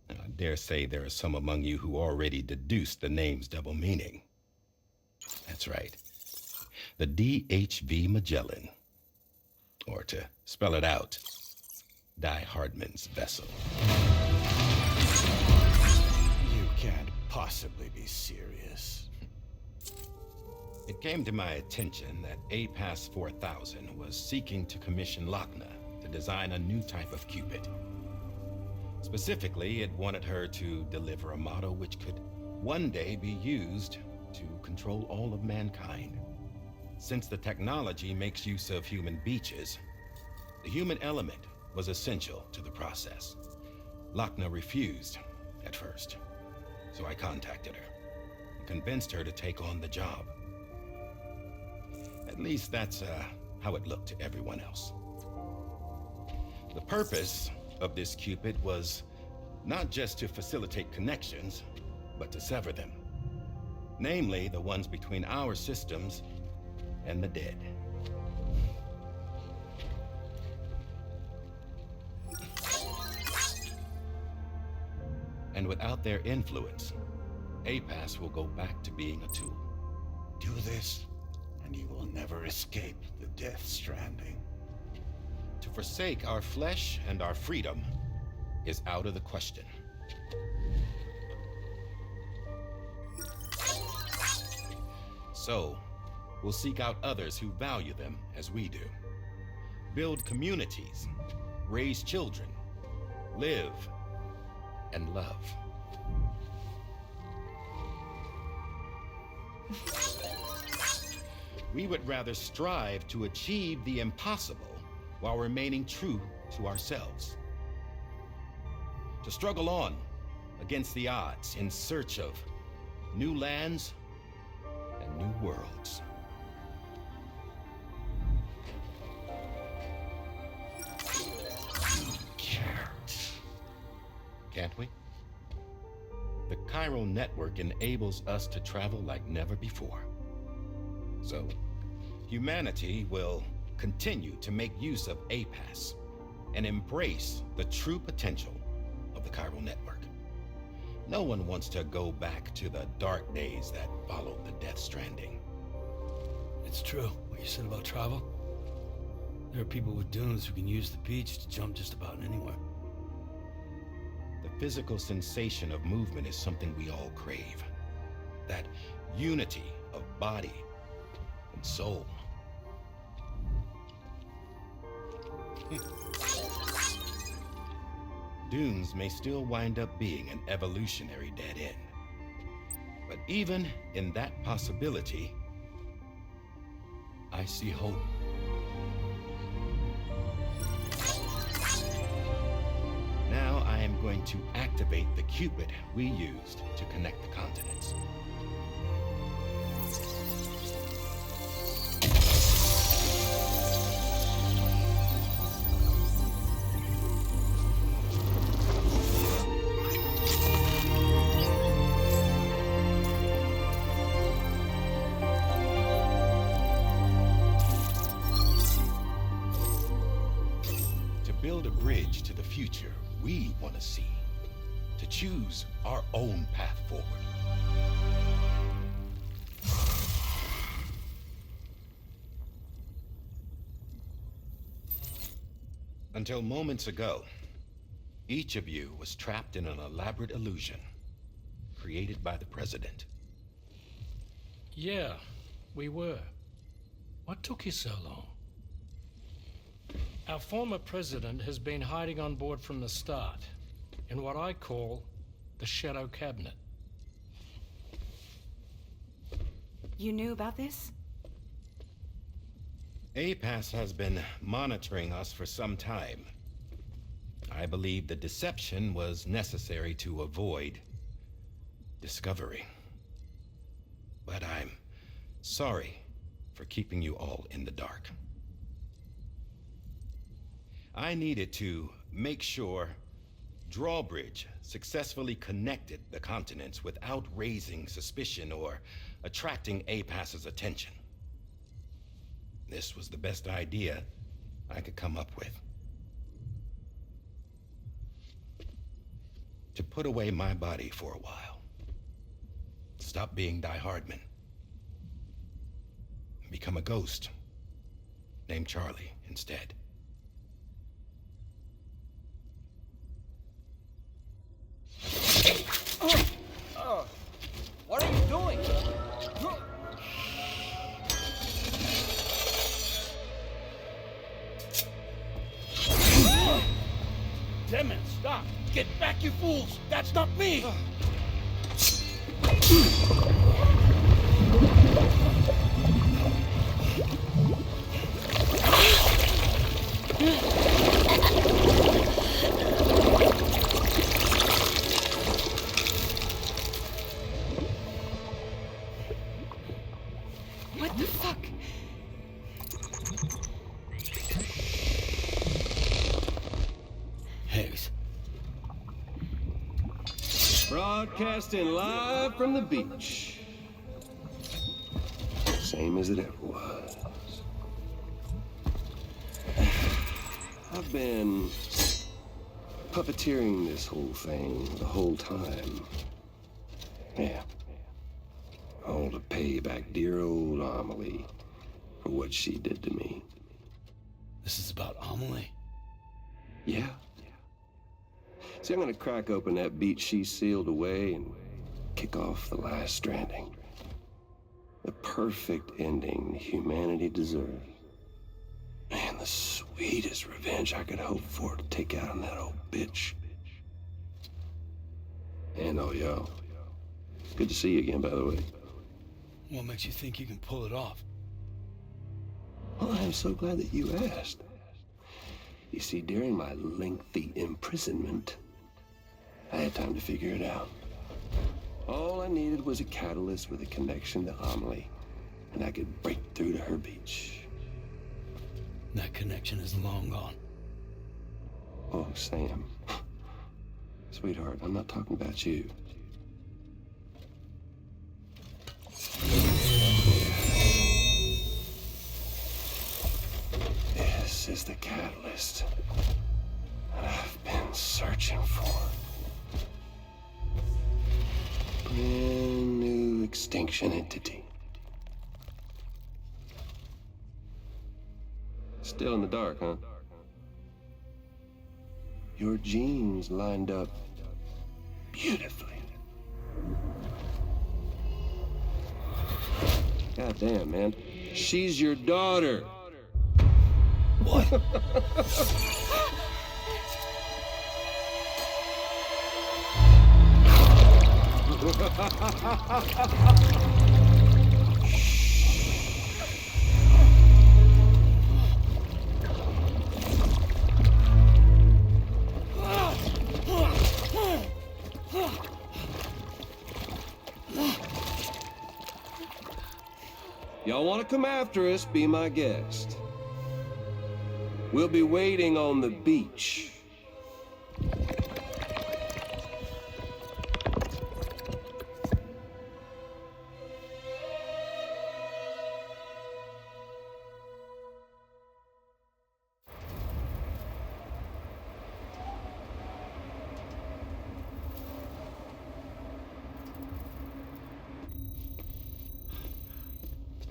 Now, I dare say there are some among you who already deduced the name's double meaning. That's right. The DHV Magellan. Or to spell it out, Die Hardman's vessel. You can't possibly be serious. It came to my attention that APAS 4000 was seeking to commission Lochna to design a new type of Cupid. Specifically, it wanted her to deliver a model which could one day be used to control all of mankind. Since the technology makes use of human beaches, the human element was essential to the process. Lochna refused at first, so I contacted her and convinced her to take on the job. At least that's how it looked to everyone else. The purpose of this Cupid was not just to facilitate connections, but to sever them. Namely, the ones between our systems and the dead. And without their influence, APAS will go back to being a tool. Do this, and you will never escape the death stranding. To forsake our flesh and our freedom is out of the question. So, we'll seek out others who value them as we do. Build communities, raise children, live, and love. We would rather strive to achieve the impossible while remaining true to ourselves. To struggle on against the odds in search of new lands and new worlds. Can't we? The chiral network enables us to travel like never before. So, humanity will continue to make use of APAS and embrace the true potential of the chiral network. No one wants to go back to the dark days that followed the death stranding. It's true, what you said about travel. There are people with dunes who can use the beach to jump just about anywhere. The physical sensation of movement is something we all crave. That unity of body and soul. Dunes may still wind up being an evolutionary dead end. But even in that possibility, I see hope. Now I am going to activate the Cupid we used to connect the continents. To build a bridge to the future we want to see, to choose our own path forward. Until moments ago, each of you was trapped in an elaborate illusion created by the President. Yeah, we were. What took you so long? Our former president has been hiding on board from the start. in what I call the Shadow Cabinet. You knew about this? APAS has been monitoring us for some time. I believe the deception was necessary to avoid discovery. But I'm sorry for keeping you all in the dark. I needed to make sure Drawbridge successfully connected the continents without raising suspicion or attracting APAS's attention. This was the best idea I could come up with. To put away my body for a while. Stop being Die Hardman. Become a ghost. Named Charlie instead. What are you doing? Damn it, stop! Get back, you fools! That's not me! What the fuck? Higgs. Broadcasting live from the beach. Same as it ever was. I've been puppeteering this whole thing the whole time. Yeah. All to pay back dear old Amelie for what she did to me. This is about Amelie? Yeah. See, I'm gonna crack open that beach she sealed away and kick off the last Stranding. The perfect ending humanity deserves. Man, the sweetest revenge I could hope for to take out on that old bitch. And oh, y'all. Good to see you again, by the way. What makes you think you can pull it off? Well, I'm so glad that you asked. You see, during my lengthy imprisonment, I had time to figure it out. All I needed was a catalyst with a connection to Amelie, and I could break through to her beach. That connection is long gone. Oh, Sam. Sweetheart, I'm not talking about you. This is the catalyst that I've been searching for. Brand new extinction entity. Still in the dark, huh? Your genes lined up beautifully. God damn, man. She's your daughter. What? Y'all want to come after us, be my guest. We'll be waiting on the beach.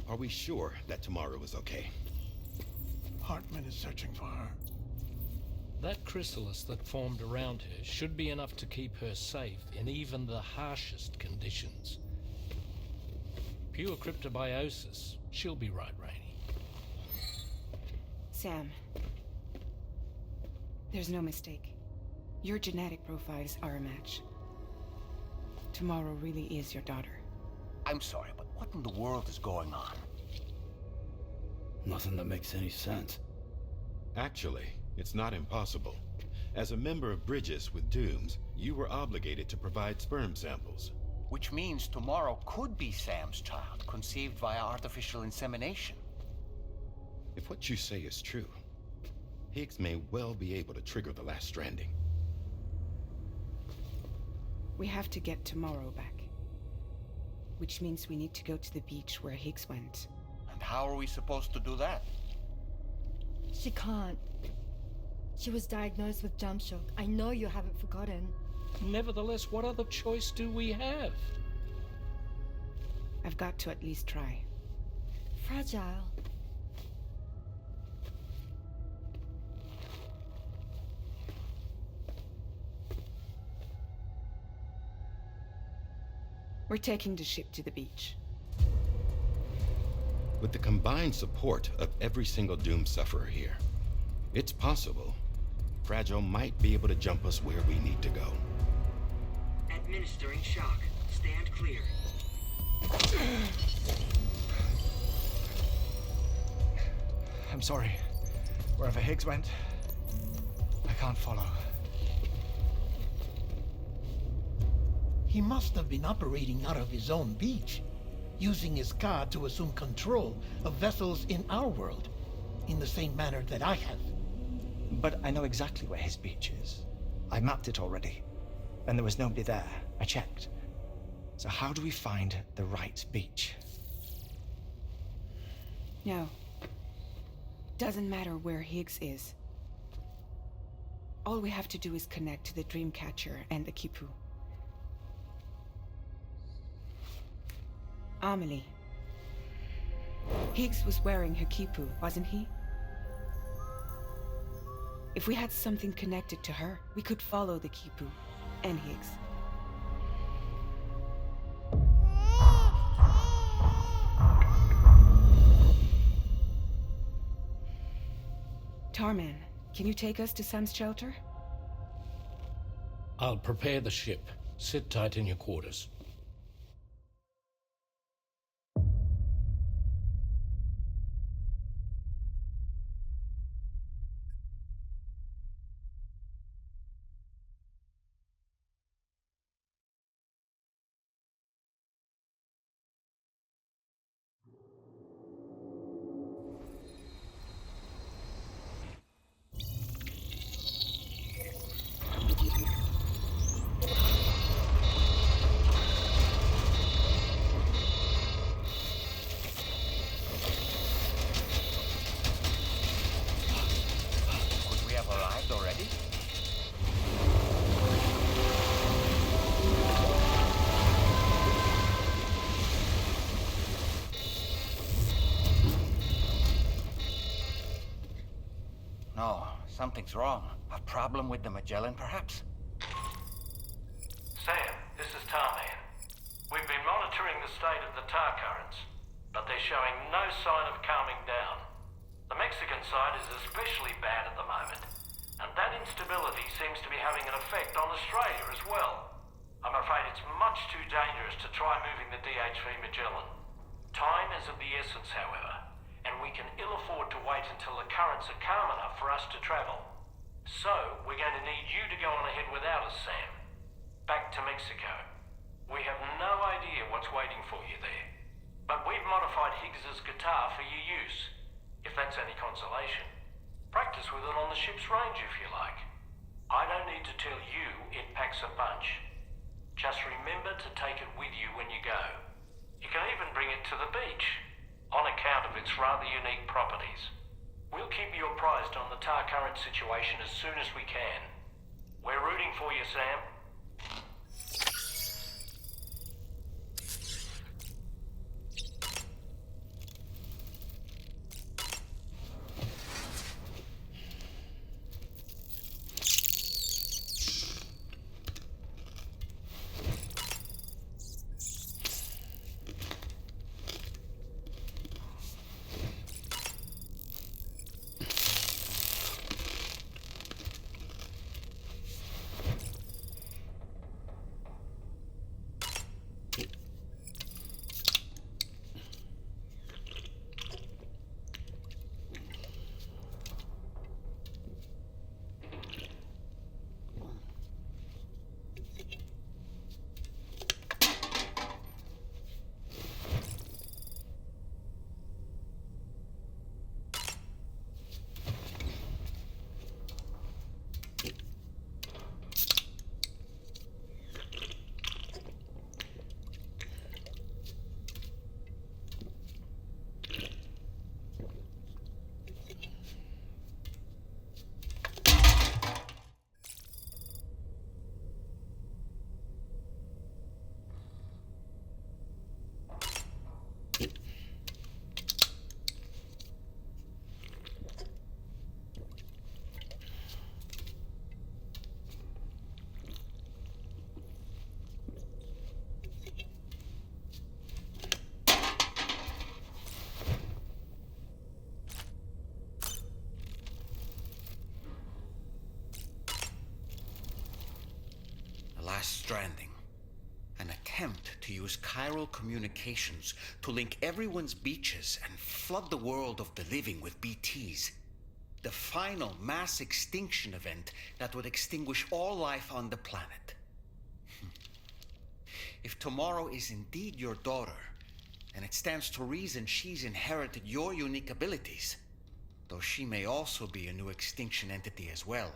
Are we sure that tomorrow is okay? Hartman is searching for her. That chrysalis that formed around her should be enough to keep her safe in even the harshest conditions. Pure cryptobiosis. She'll be right, Rainey. Sam. There's no mistake. Your genetic profiles are a match. Tomorrow really is your daughter. I'm sorry, but what in the world is going on? Nothing that makes any sense. Actually, it's not impossible. As a member of Bridges with Dooms, you were obligated to provide sperm samples. Which means tomorrow could be Sam's child, conceived via artificial insemination. If what you say is true, Higgs may well be able to trigger the last stranding. We have to get tomorrow back. Which means we need to go to the beach where Higgs went. And how are we supposed to do that? She can't. She was diagnosed with jump shock. I know you haven't forgotten. Nevertheless, what other choice do we have? I've got to at least try. Fragile. We're taking the ship to the beach. With the combined support of every single Doom sufferer here, it's possible Fragile might be able to jump us where we need to go. Administering shock. Stand clear. I'm sorry. Wherever Higgs went, I can't follow. He must have been operating out of his own beach, using his car to assume control of vessels in our world, in the same manner that I have. But I know exactly where his beach is. I mapped it already. And there was nobody there. I checked. So how do we find the right beach? No. Doesn't matter where Higgs is. All we have to do is connect to the Dreamcatcher and the Kipu. Amelie. Higgs was wearing her Kipu, wasn't he? If we had something connected to her, we could follow the Kipu and Higgs. Tarman, can you take us to Sam's shelter? I'll prepare the ship. Sit tight in your quarters. Could we have arrived already? No, something's wrong. A problem with the Magellan, perhaps? Sam, this is Tarman. We've been monitoring the state of the tar currents, but they're showing no sign of calming down. The Mexican side is especially bad at the moment, and that instability seems to be having an effect on Australia as well. I'm afraid it's much too dangerous to try moving the DHV Magellan. Time is of the essence, however, and we can ill afford to wait until the currents are calm enough for us to travel. So, we're going to need you to go on ahead without us, Sam. Back to Mexico. We have no idea what's waiting for you there. But we've modified Higgs's guitar for your use, if that's any consolation. Practice with it on the ship's range if you like. I don't need to tell you it packs a punch. Just remember to take it with you when you go. You can even bring it to the beach, on account of its rather unique properties. We'll keep you apprised on the tar current situation as soon as we can. We're rooting for you, Sam. Stranding. An attempt to use chiral communications to link everyone's beaches and flood the world of the living with BTs. The final mass extinction event that would extinguish all life on the planet. If tomorrow is indeed your daughter, then it stands to reason she's inherited your unique abilities, though she may also be a new extinction entity as well.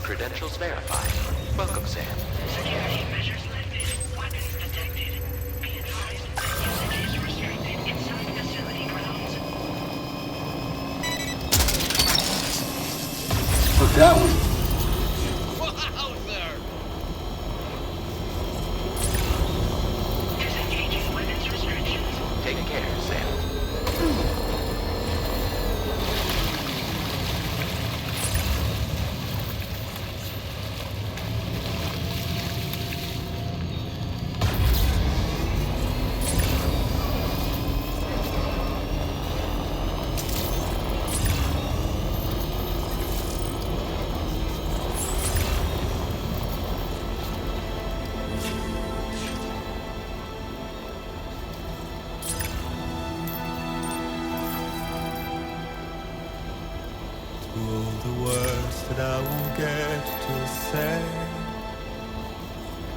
Credentials verified. Welcome, Sam. Security measures lifted. Weapons detected. Be advised that usage is restricted inside facility grounds. Look that one. Disengaging weapons restrictions. Take care, Sam. All the words that I won't get to say,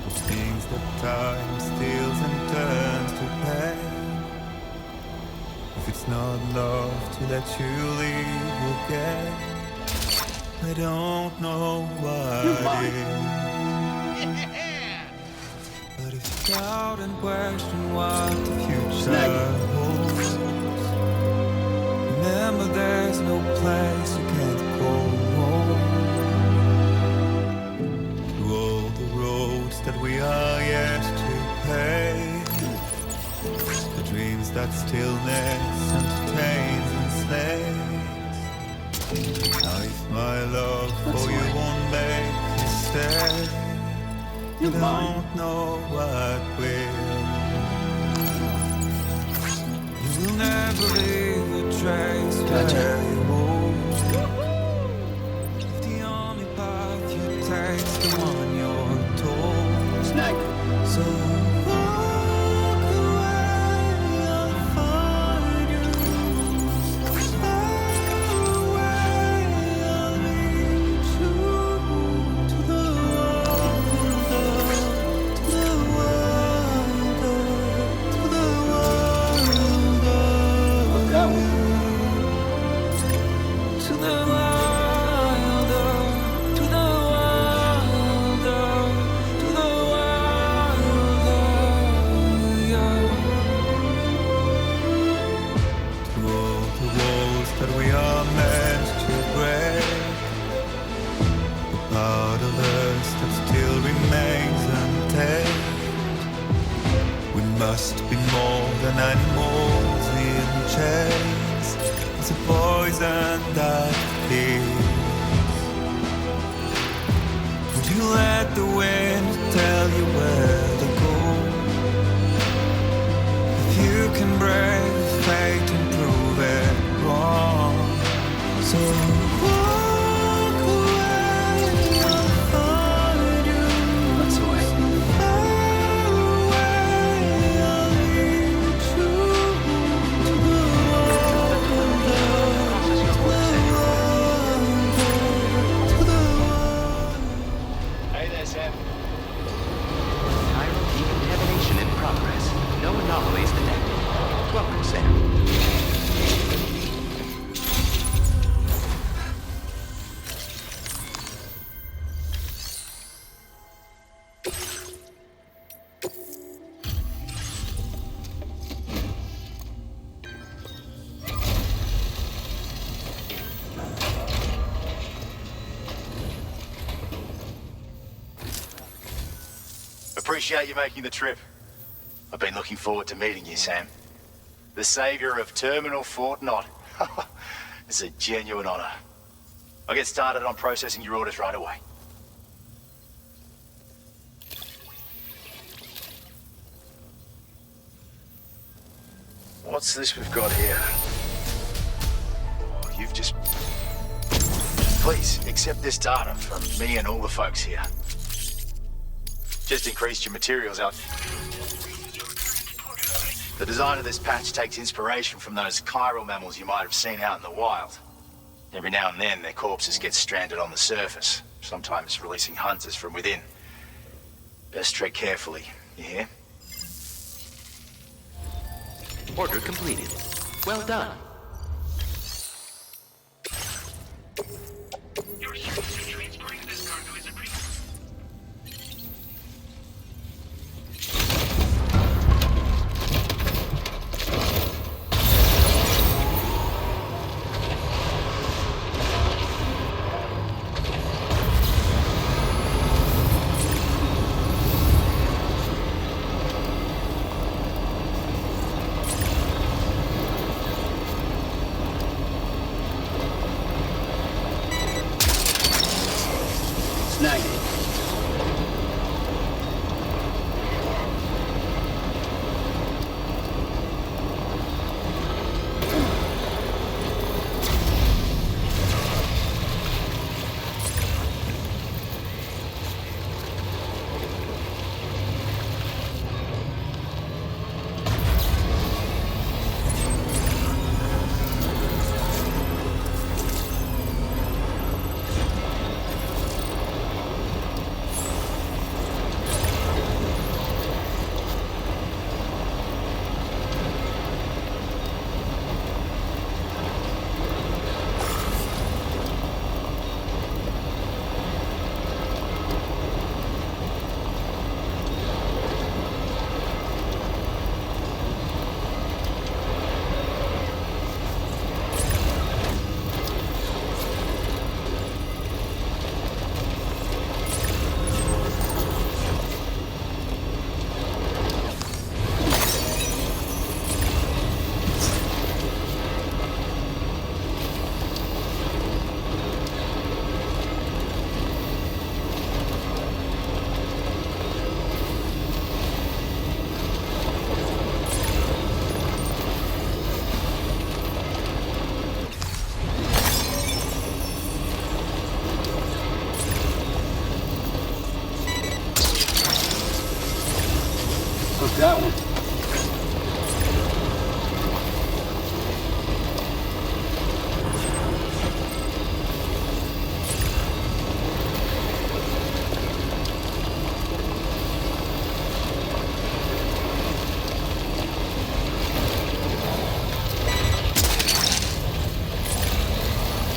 the things that time steals and turns to pain. If it's not love to let you leave, you'll get I don't know what is. But if you doubt and question what the future holds, remember there's no place you can't go home. Through all the roads that we are yet to pave, the dreams that stillness entertains and slays. Now if my love for you won't make you stay, you don't know what will. You will never leave a trace where you moved. If the only path you take's the one you're told. So walk away, I'll find you. Far away, I'll lead you to the that we are meant to break, the part of us that still remains untamed. We must be more than animals in chains. It's a poison that kills. Would you let the wind tell you where to go? If you can brave fate and prove it wrong, so walk away, I'll find you. That's the way. Far away, I'll lead you to the Hey there, Sam. Chiral decontamination in progress. No anomalies detected. Welcome, Sam. Appreciate you making the trip. I've been looking forward to meeting you, Sam. The savior of Terminal Fort Knot. It's a genuine honor. I'll get started on processing your orders right away. What's this we've got here? Oh, you've just... Please, accept this data from me and all the folks here. Just increased your materials out. The design of this patch takes inspiration from those chiral mammals you might have seen out in the wild. Every now and then, their corpses get stranded on the surface, sometimes releasing hunters from within. Best tread carefully, you hear? Order completed. Well done. Your service in transporting this cargo is appreciated.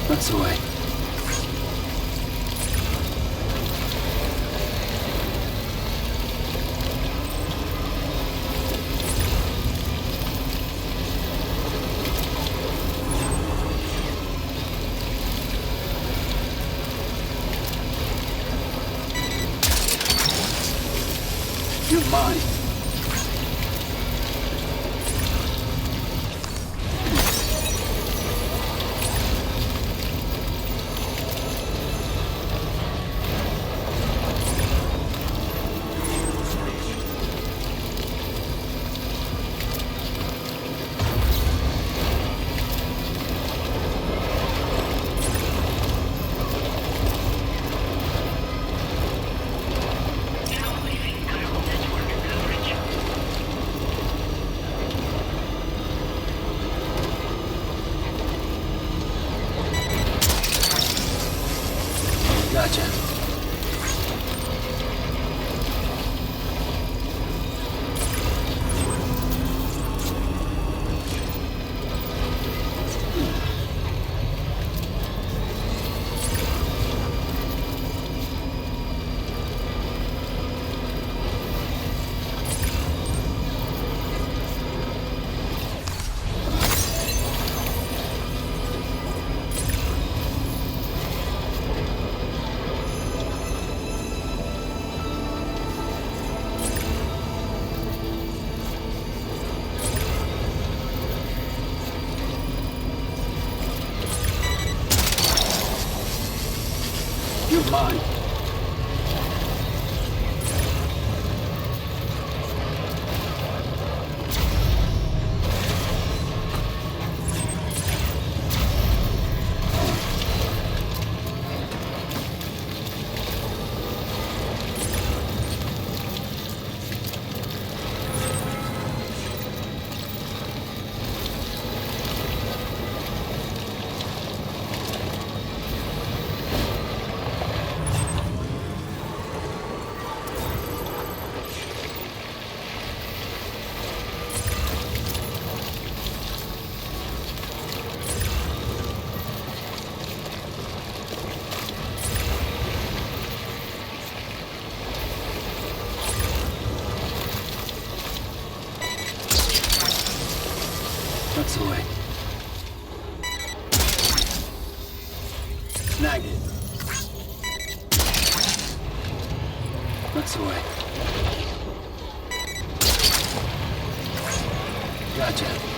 That's the way. You're mine. Gotcha. You're mine. That's the way. Snagged it. That's the way. Gotcha.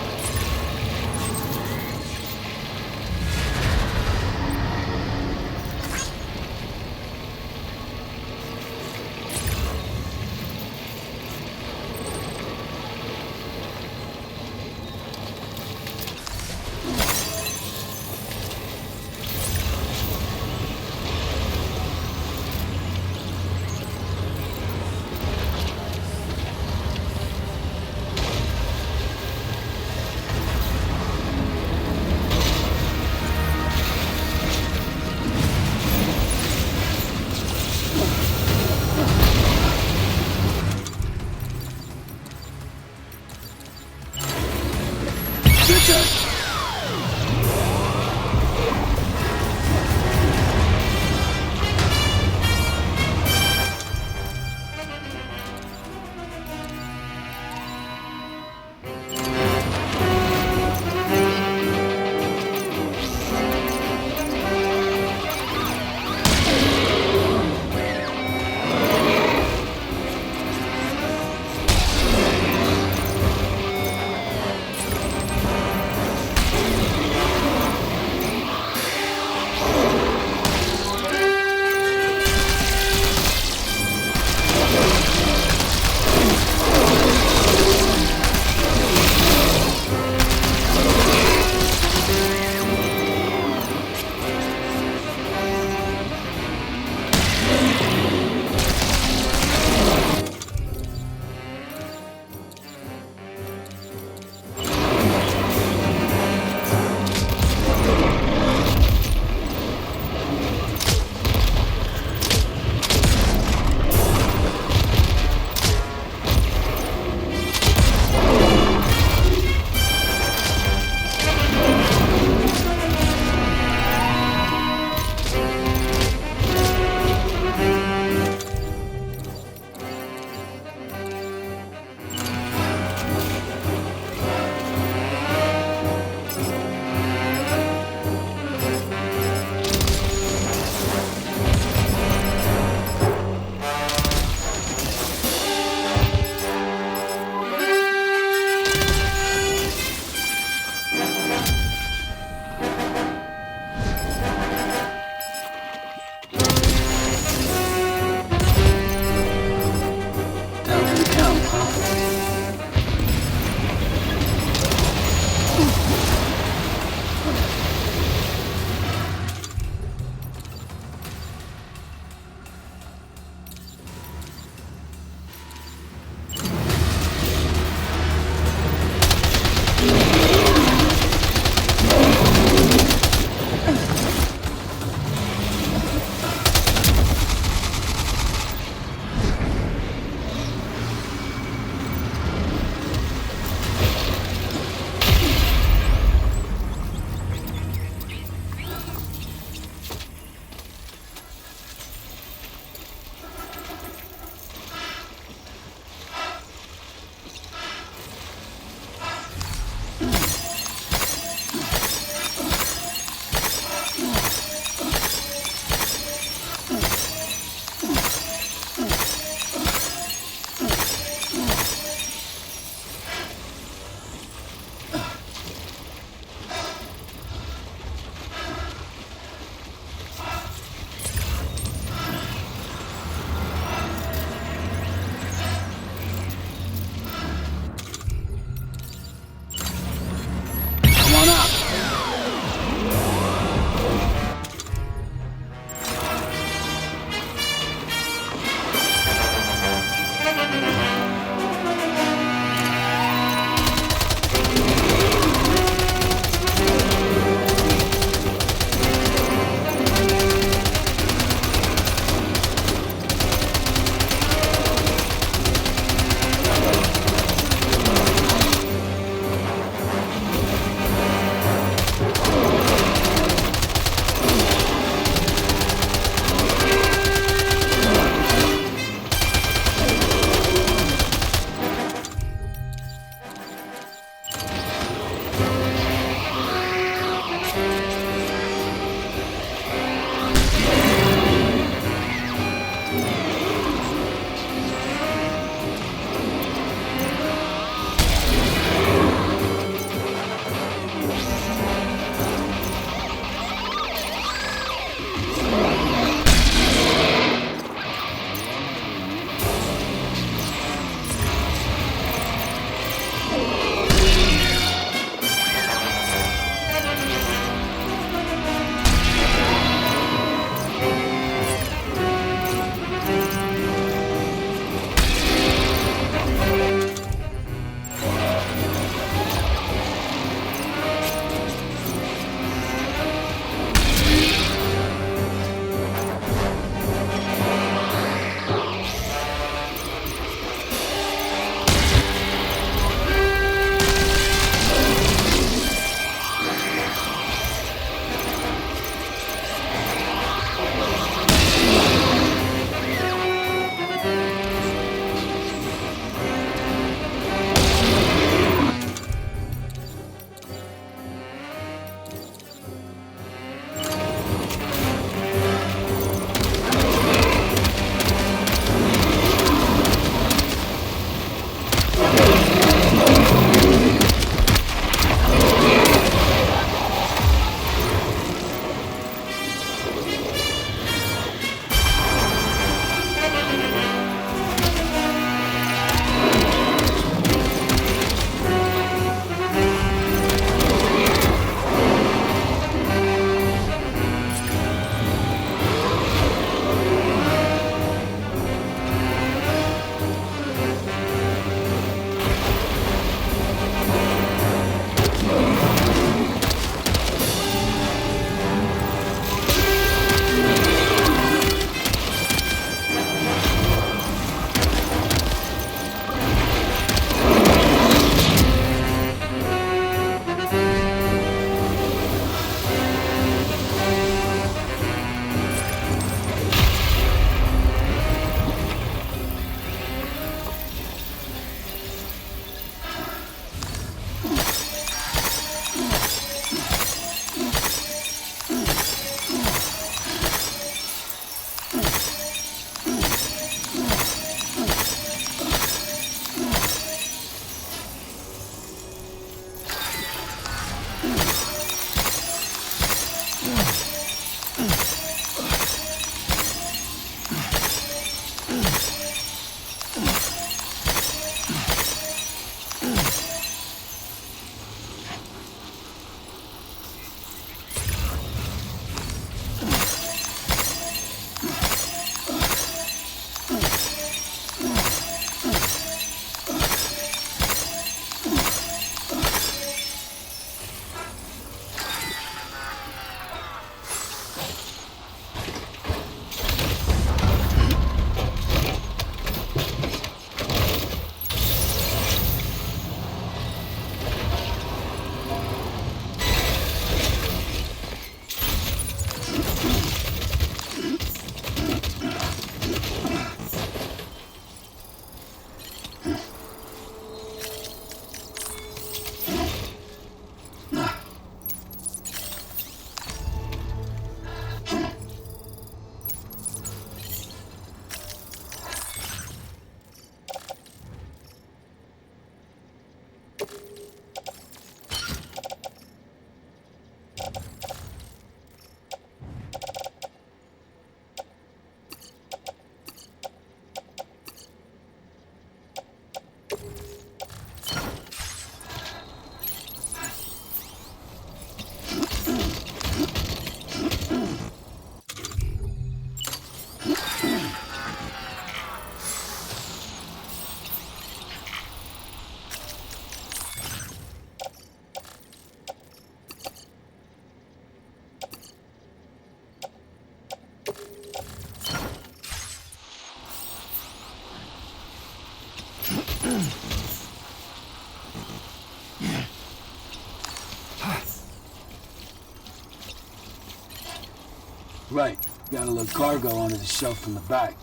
Right. Gotta load cargo onto the shelf from the back.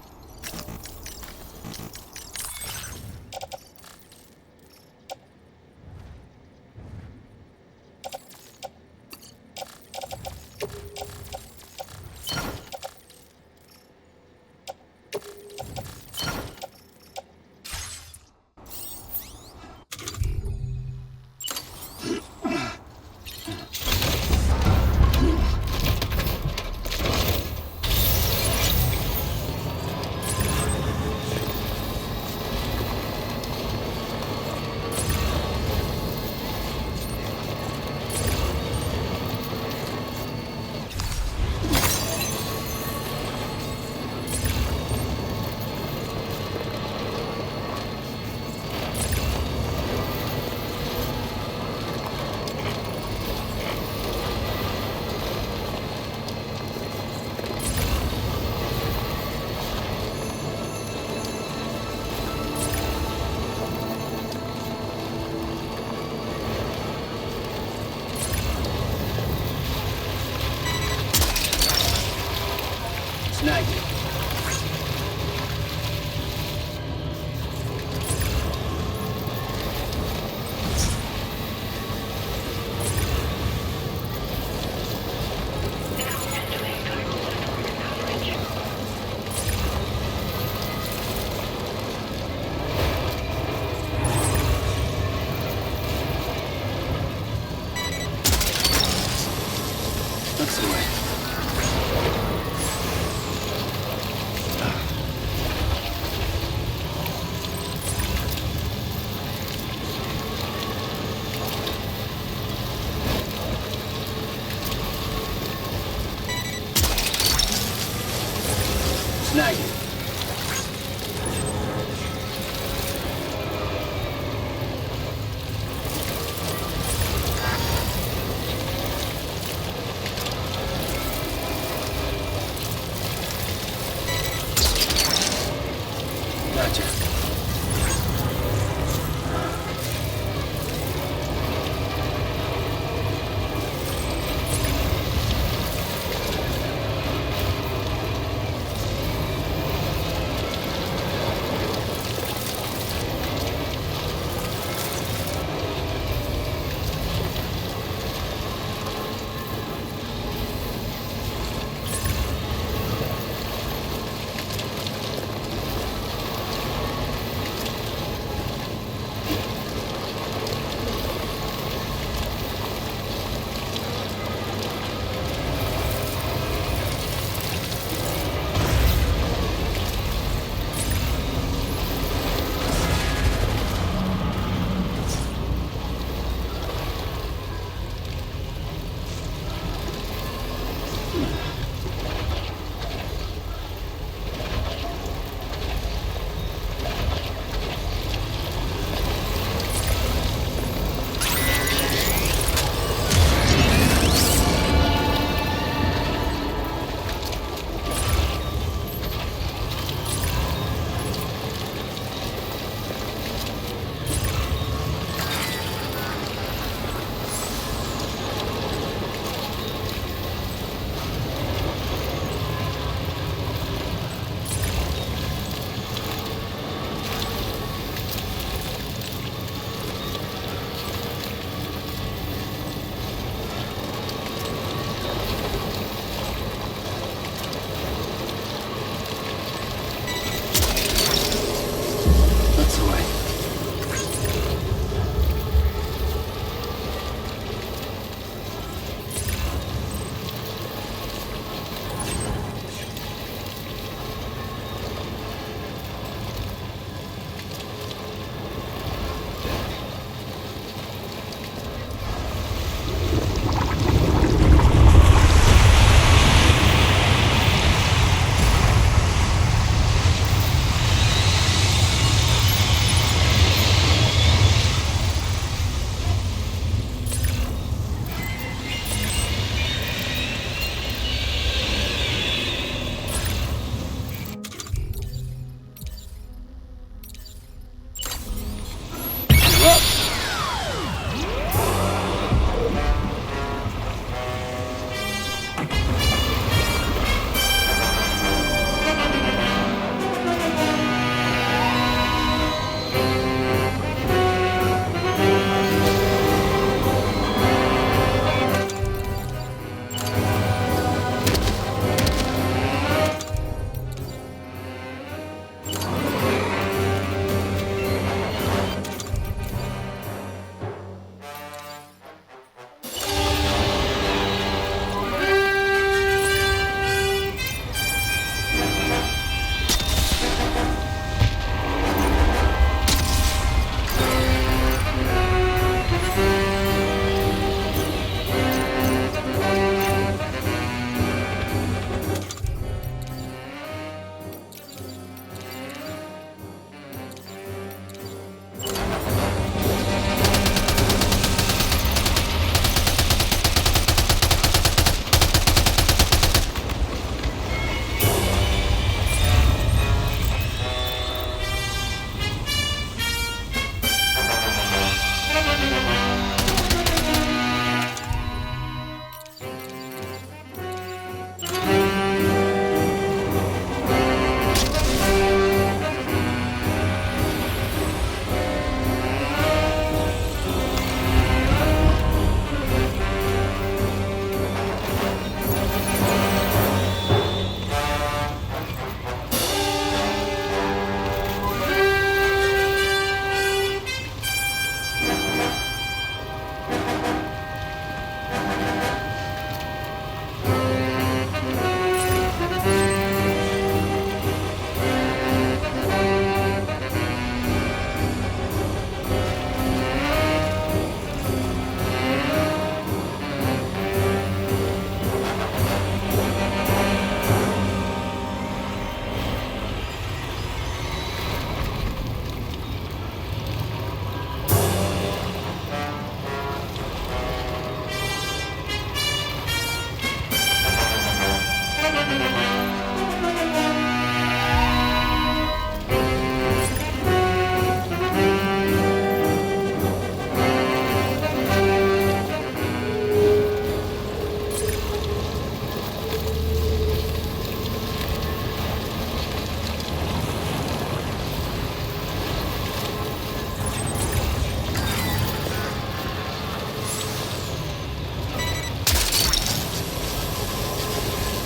Snag it. That's the way. Snag it. Gotcha.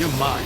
You're mine.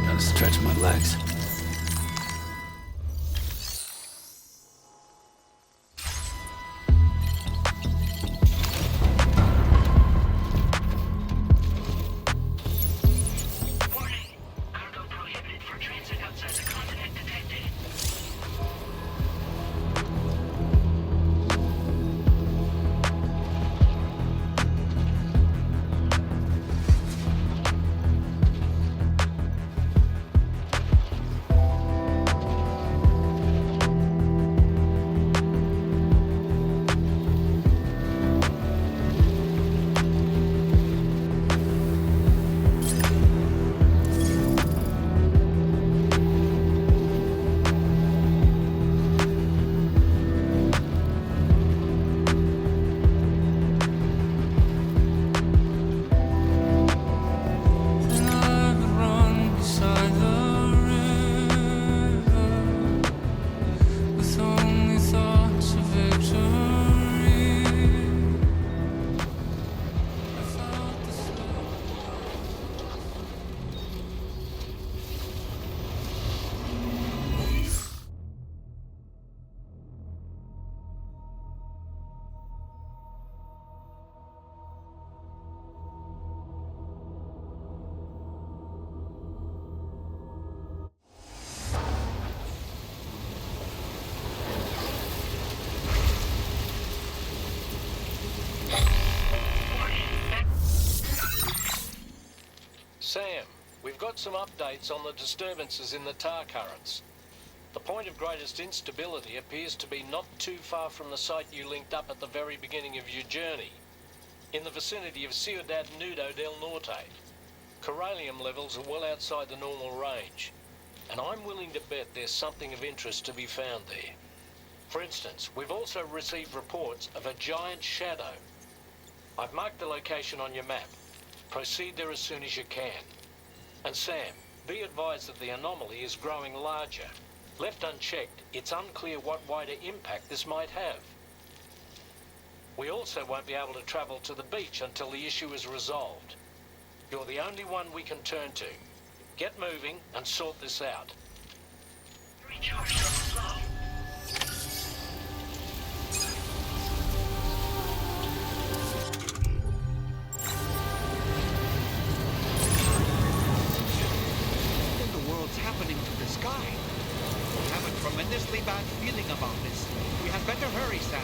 Gotta stretch my legs. Cargo prohibited for transit outside the continent detected. Sam, we've got some updates on the disturbances in the tar currents. The point of greatest instability appears to be not too far from the site you linked up at the very beginning of your journey, in the vicinity of Ciudad Nudo del Norte. Corallium levels are well outside the normal range, and I'm willing to bet there's something of interest to be found there. For instance, we've also received reports of a giant shadow. I've marked the location on your map. Proceed there as soon as you can. And Sam, be advised that the anomaly is growing larger. Left unchecked, it's unclear what wider impact this might have. We also won't be able to travel to the beach until the issue is resolved. You're the only one we can turn to. Get moving and sort this out. Recharge slow. What in the world's happening to the sky? I have a tremendously bad feeling about this. We had better hurry, Sam.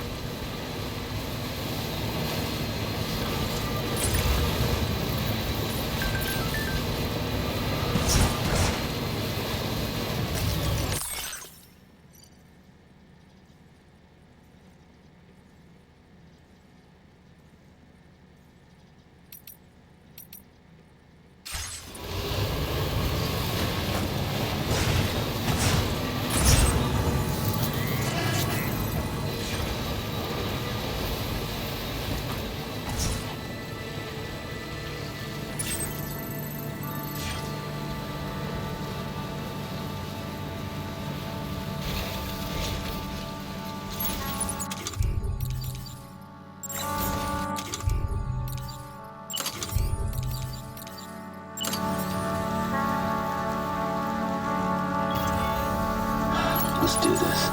Let's do this.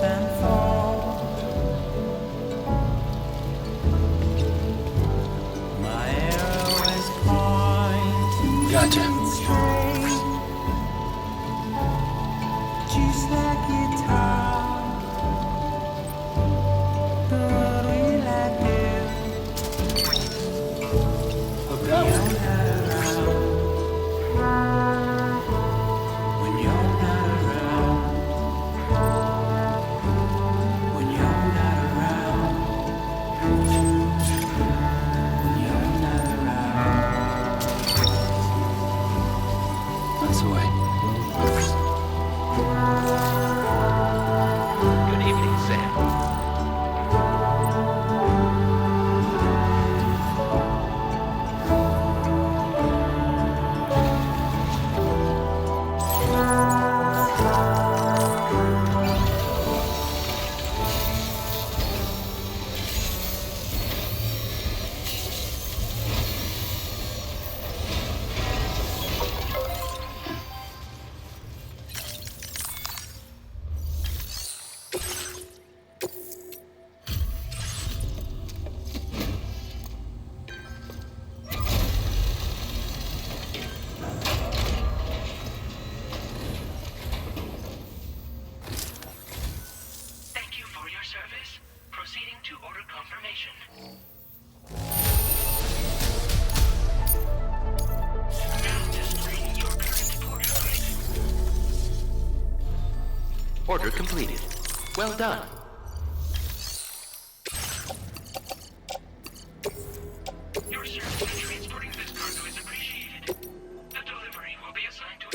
rise and fall. My arrow is pointing Gotcha. straight, just like guitar. But will I do? Hope you're not around. When you're not around. When you're not around. When you're not around. That's the way. Good evening, Sam. Thank you for your service. Proceeding to order confirmation. Now display your current order height. Order completed. Well done. Your service in transporting this cargo is appreciated. The delivery will be assigned to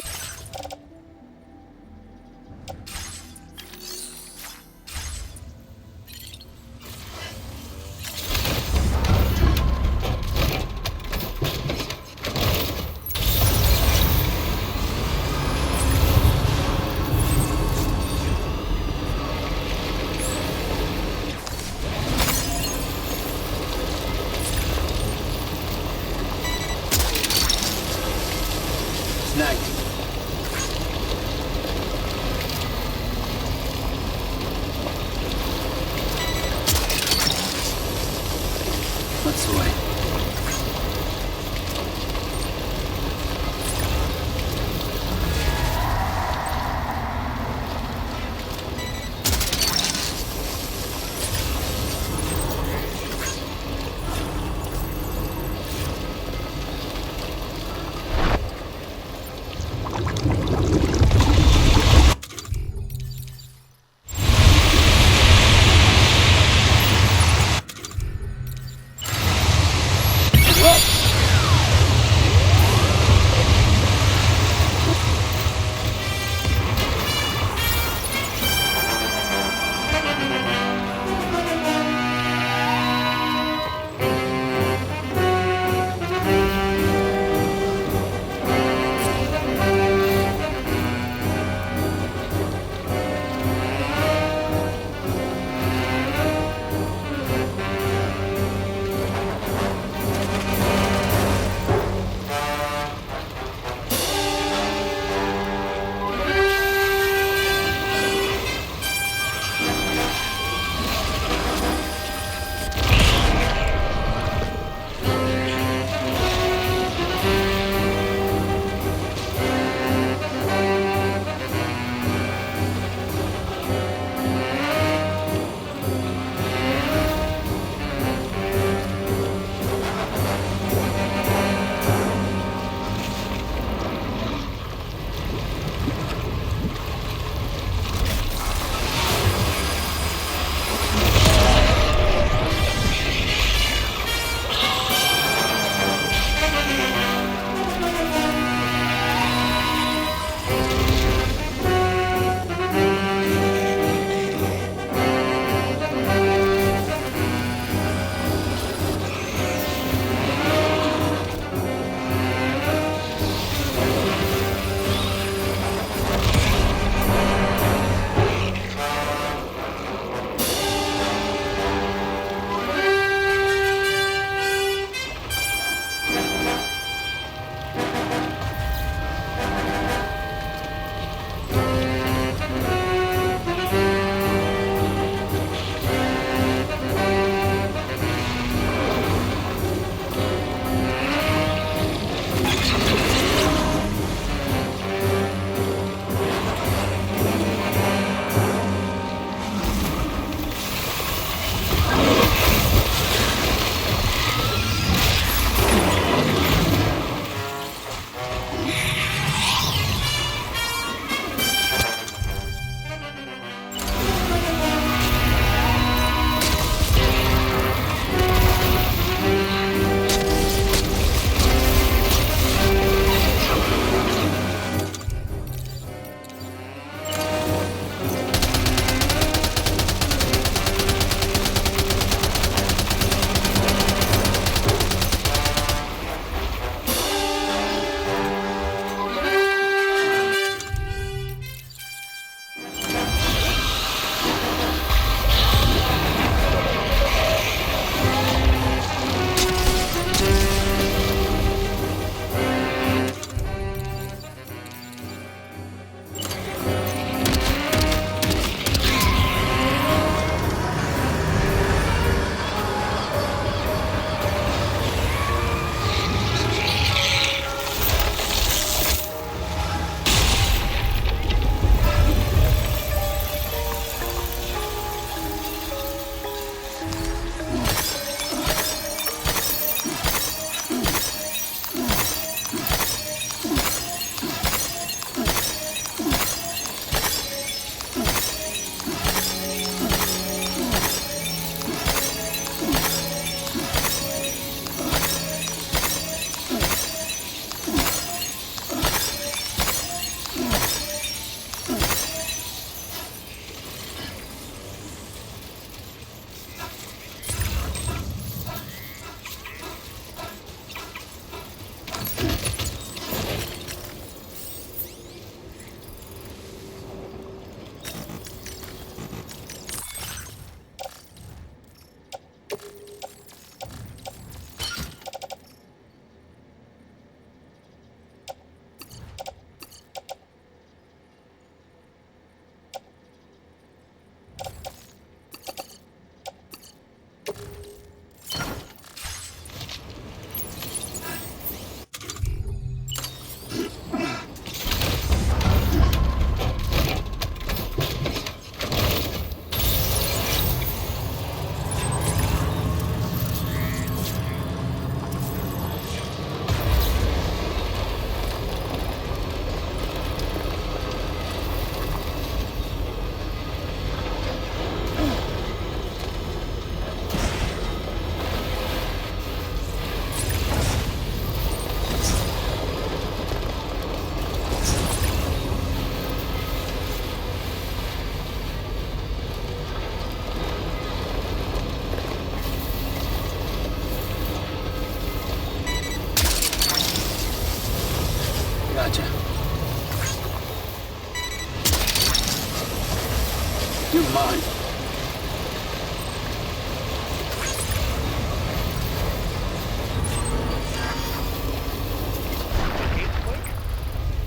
You're mine.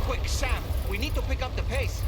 Quick, Sam! We need to pick up the pace.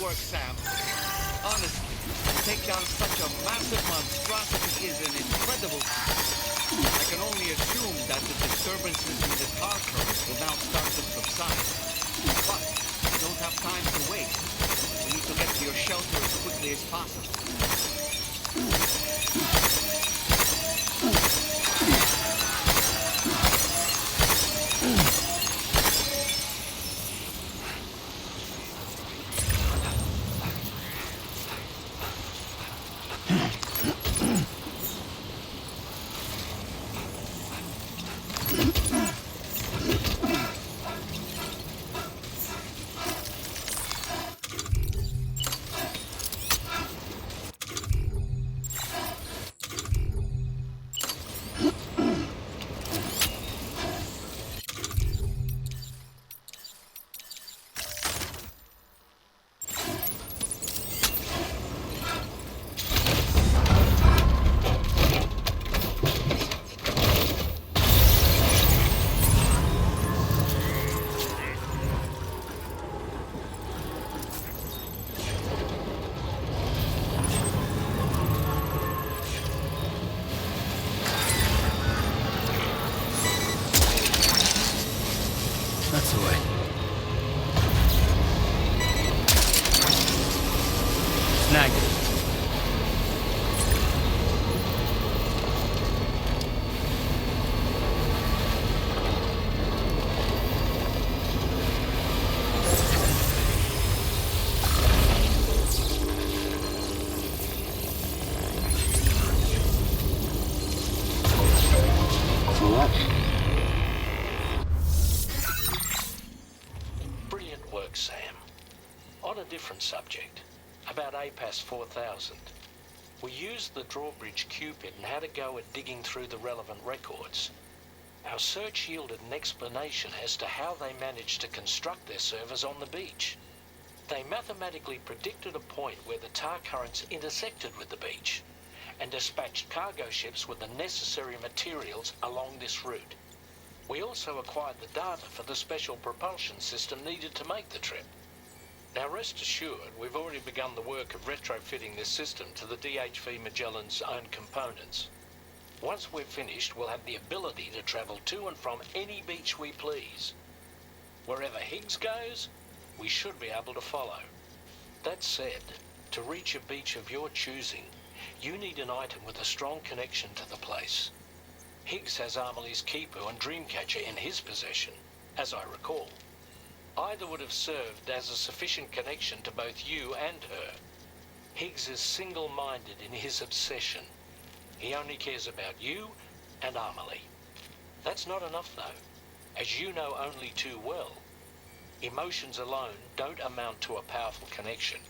work, Sam. Honestly, to take down such a massive monstrosity is an incredible feat. I can only assume that the disturbances in the tar current will now start to subside. But we don't have time to wait. We need to get to your shelter as quickly as possible. That's the way. Snag it. Brilliant work, Sam. On a different subject, about APAS 4000. We used the drawbridge Cupid and had a go at digging through the relevant records. Our search yielded an explanation as to how they managed to construct their servers on the beach. They mathematically predicted a point where the tar currents intersected with the beach and dispatched cargo ships with the necessary materials along this route. We also acquired the data for the special propulsion system needed to make the trip. Now rest assured, we've already begun the work of retrofitting this system to the DHV Magellan's own components. Once we're finished, we'll have the ability to travel to and from any beach we please. Wherever Higgs goes, we should be able to follow. That said, to reach a beach of your choosing, you need an item with a strong connection to the place. Higgs has Amelie's Kipu and Dreamcatcher in his possession, as I recall. Either would have served as a sufficient connection to both you and her. Higgs is single-minded in his obsession. He only cares about you and Amelie. That's not enough, though, as you know only too well. Emotions alone don't amount to a powerful connection.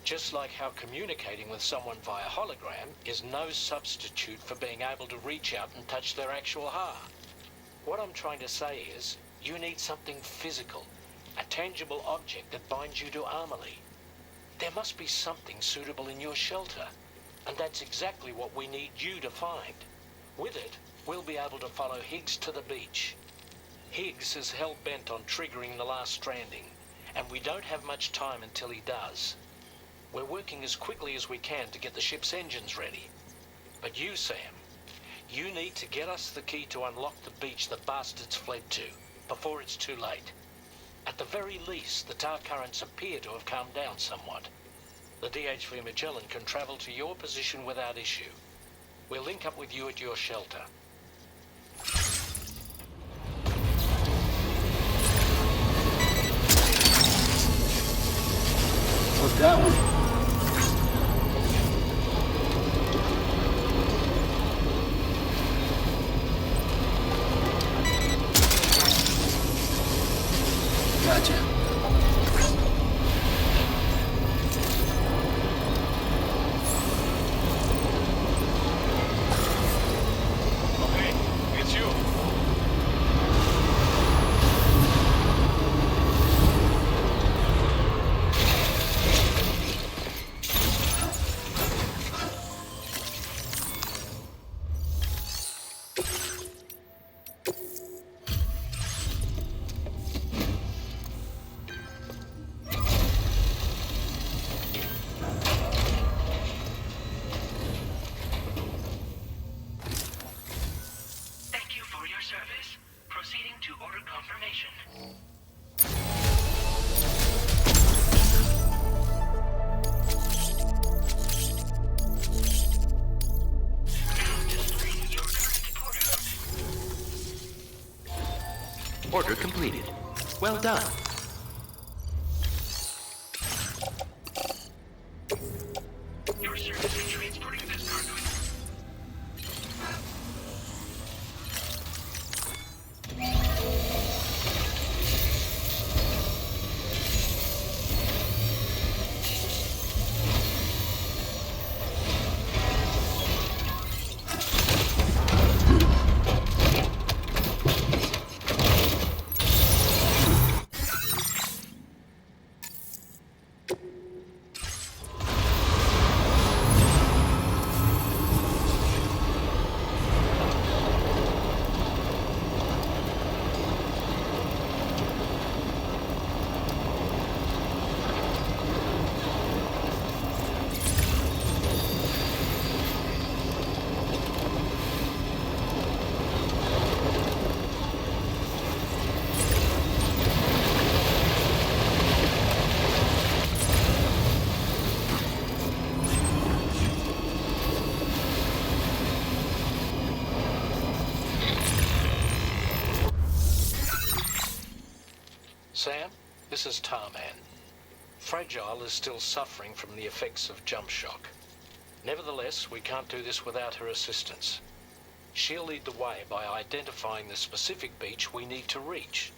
Just like how communicating with someone via hologram is no substitute for being able to reach out and touch their actual heart. What I'm trying to say is, you need something physical, a tangible object that binds you to Amelie. There must be something suitable in your shelter, and that's exactly what we need you to find. With it, we'll be able to follow Higgs to the beach. Higgs is hell-bent on triggering the last stranding, and we don't have much time until he does. We're working as quickly as we can to get the ship's engines ready. But you, Sam, you need to get us the key to unlock the beach the bastards fled to, before it's too late. At the very least, the tar currents appear to have calmed down somewhat. The DHV Magellan can travel to your position without issue. We'll link up with you at your shelter. What's that one? Gotcha. Okay, it's you. Order completed. Well done. Your service in transporting this cargo is... Sam, this is Tarman. Fragile is still suffering from the effects of jump shock. Nevertheless, we can't do this without her assistance. She'll lead the way by identifying the specific beach we need to reach.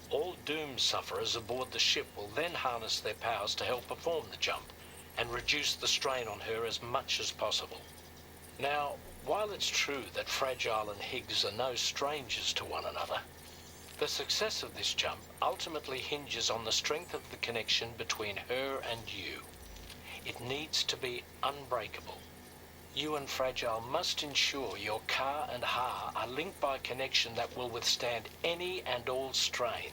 All Doom sufferers aboard the ship will then harness their powers to help perform the jump and reduce the strain on her as much as possible. Now, while it's true that Fragile and Higgs are no strangers to one another, the success of this jump ultimately hinges on the strength of the connection between her and you. It needs to be unbreakable. You and Fragile must ensure your Ka and Ha are linked by a connection that will withstand any and all strain.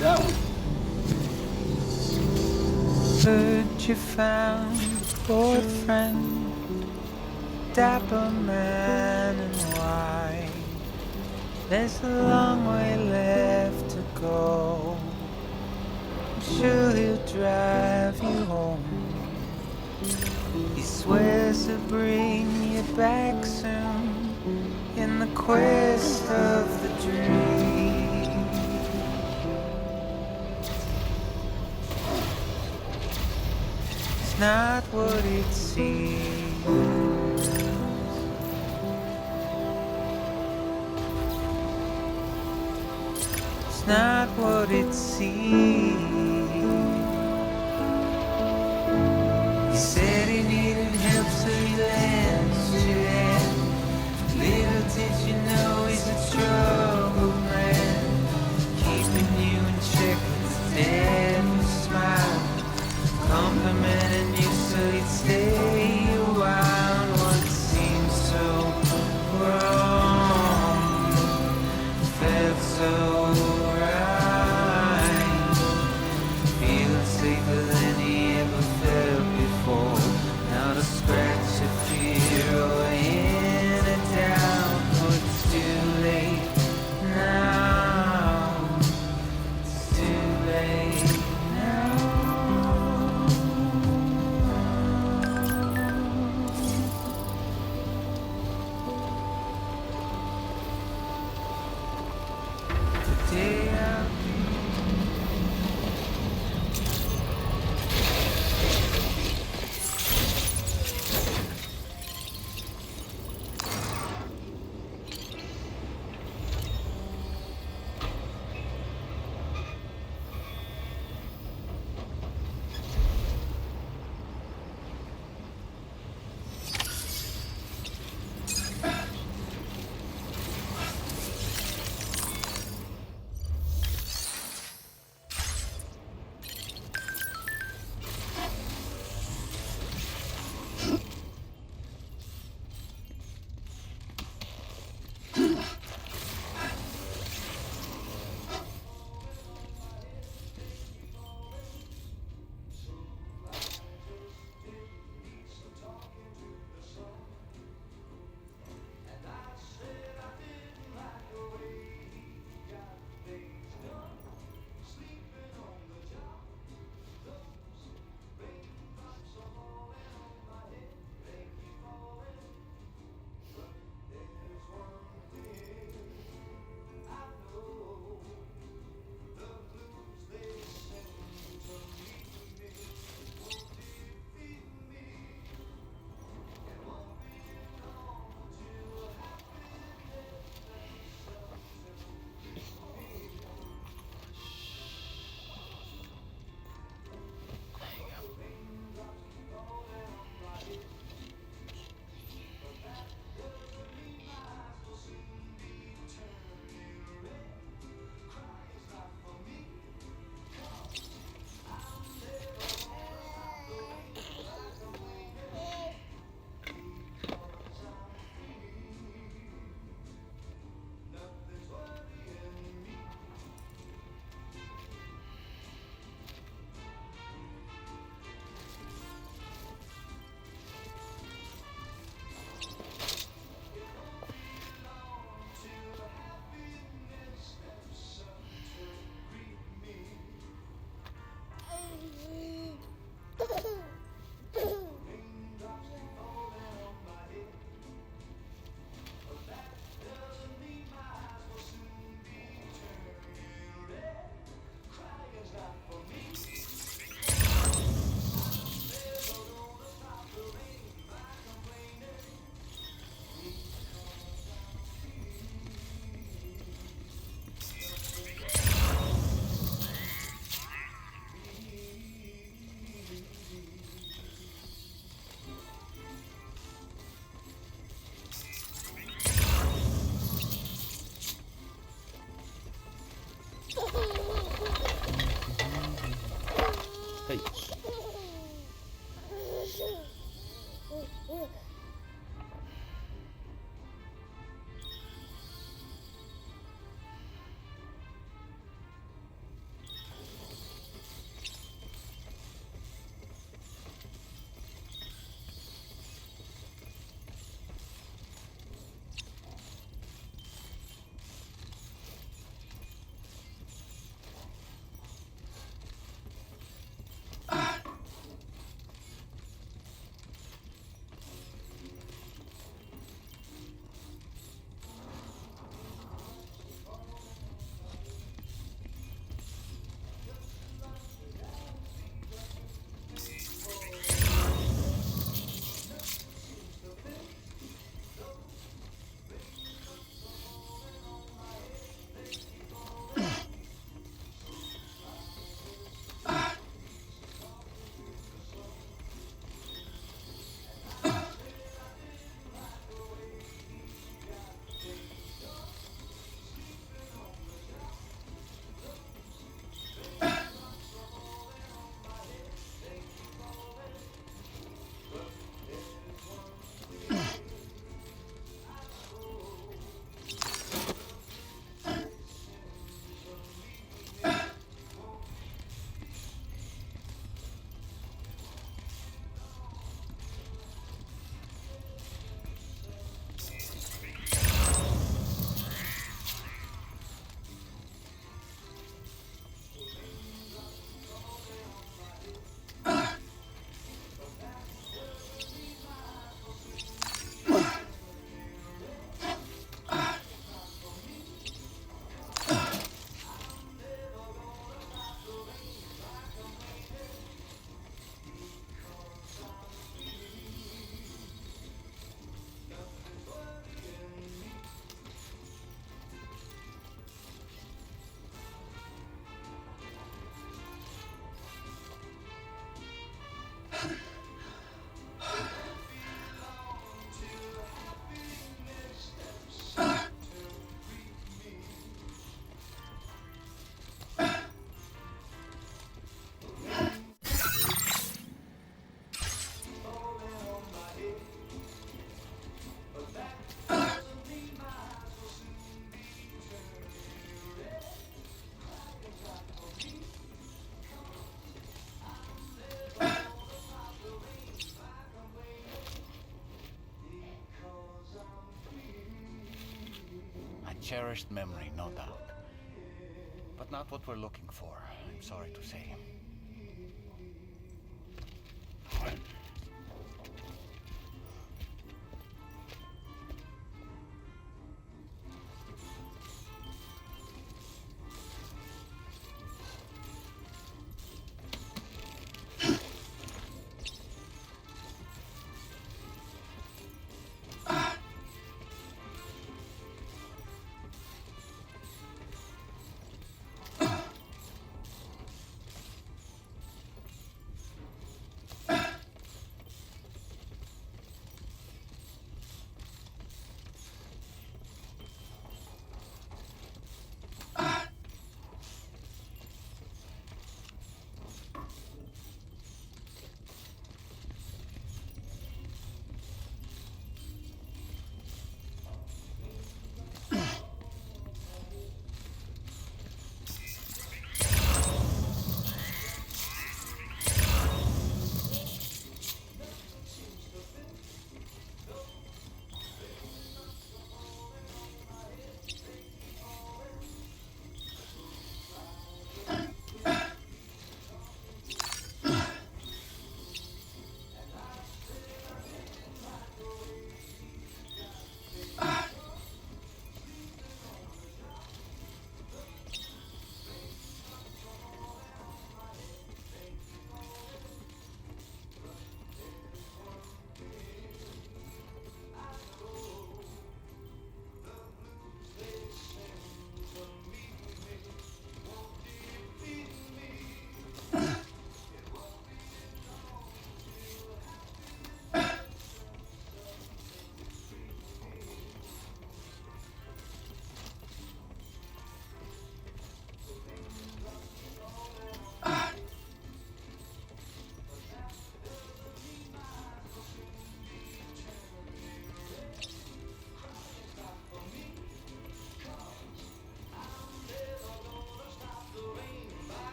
That one. Heard you found a boyfriend, dapper man and white. There's a long way left to go. I'm sure he'll drive you home. He swears to bring you back soon in the quest of the dream. It's not what it seems. It's not what it seems. He said he needed help, so he lent you hand. Little did you know he's a troubled man, keeping you in check with a deadly smile, complimenting you so you'd stay a while. What seems so wrong felt so right, feeling safer than he ever felt before. cherished memory, no doubt. But not what we're looking for, I'm sorry to say.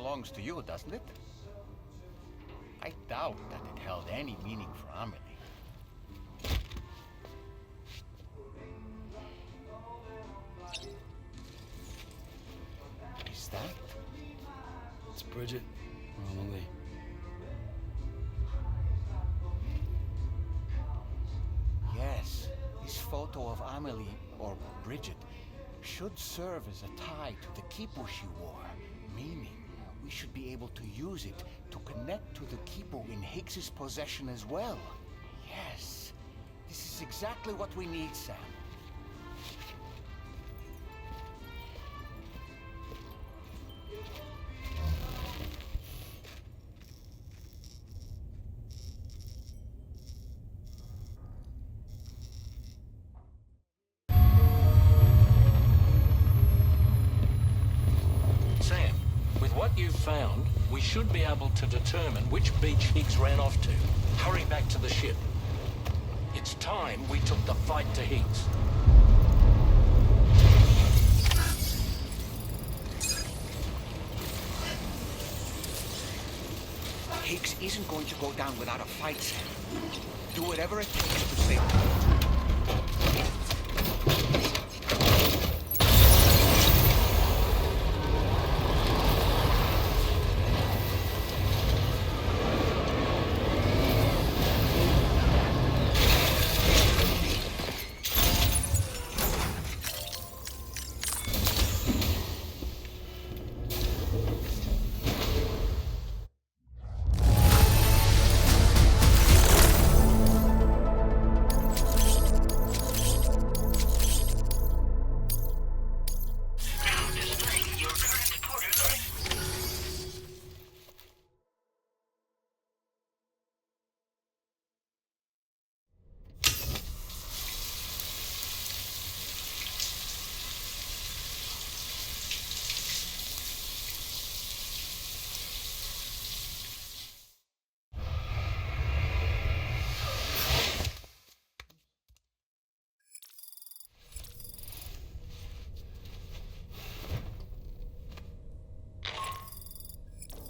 belongs to you, doesn't it? I doubt that it held any meaning for Amelie. Is that? It's Bridget. Amelie. Yes, this photo of Amelie, or Bridget, should serve as a tie to the kipu she wore, meaning we should be able to use it to connect to the kipu in Higgs's possession as well. Yes, this is exactly what we need, Sam. Sam, with what you've found, we should be able to determine which beach Higgs ran off to. Hurry back to the ship. It's time we took the fight to Higgs. Higgs isn't going to go down without a fight, Sam. Do whatever it takes to save him.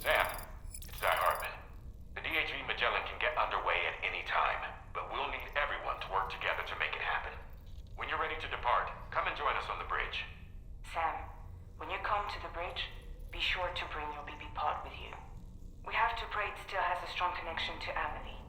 Sam, it's Doc Hartman. The DHV Magellan can get underway at any time, but we'll need everyone to work together to make it happen. When you're ready to depart, come and join us on the bridge. Sam, when you come to the bridge, be sure to bring your BB pod with you. We have to pray it still has a strong connection to Amelie.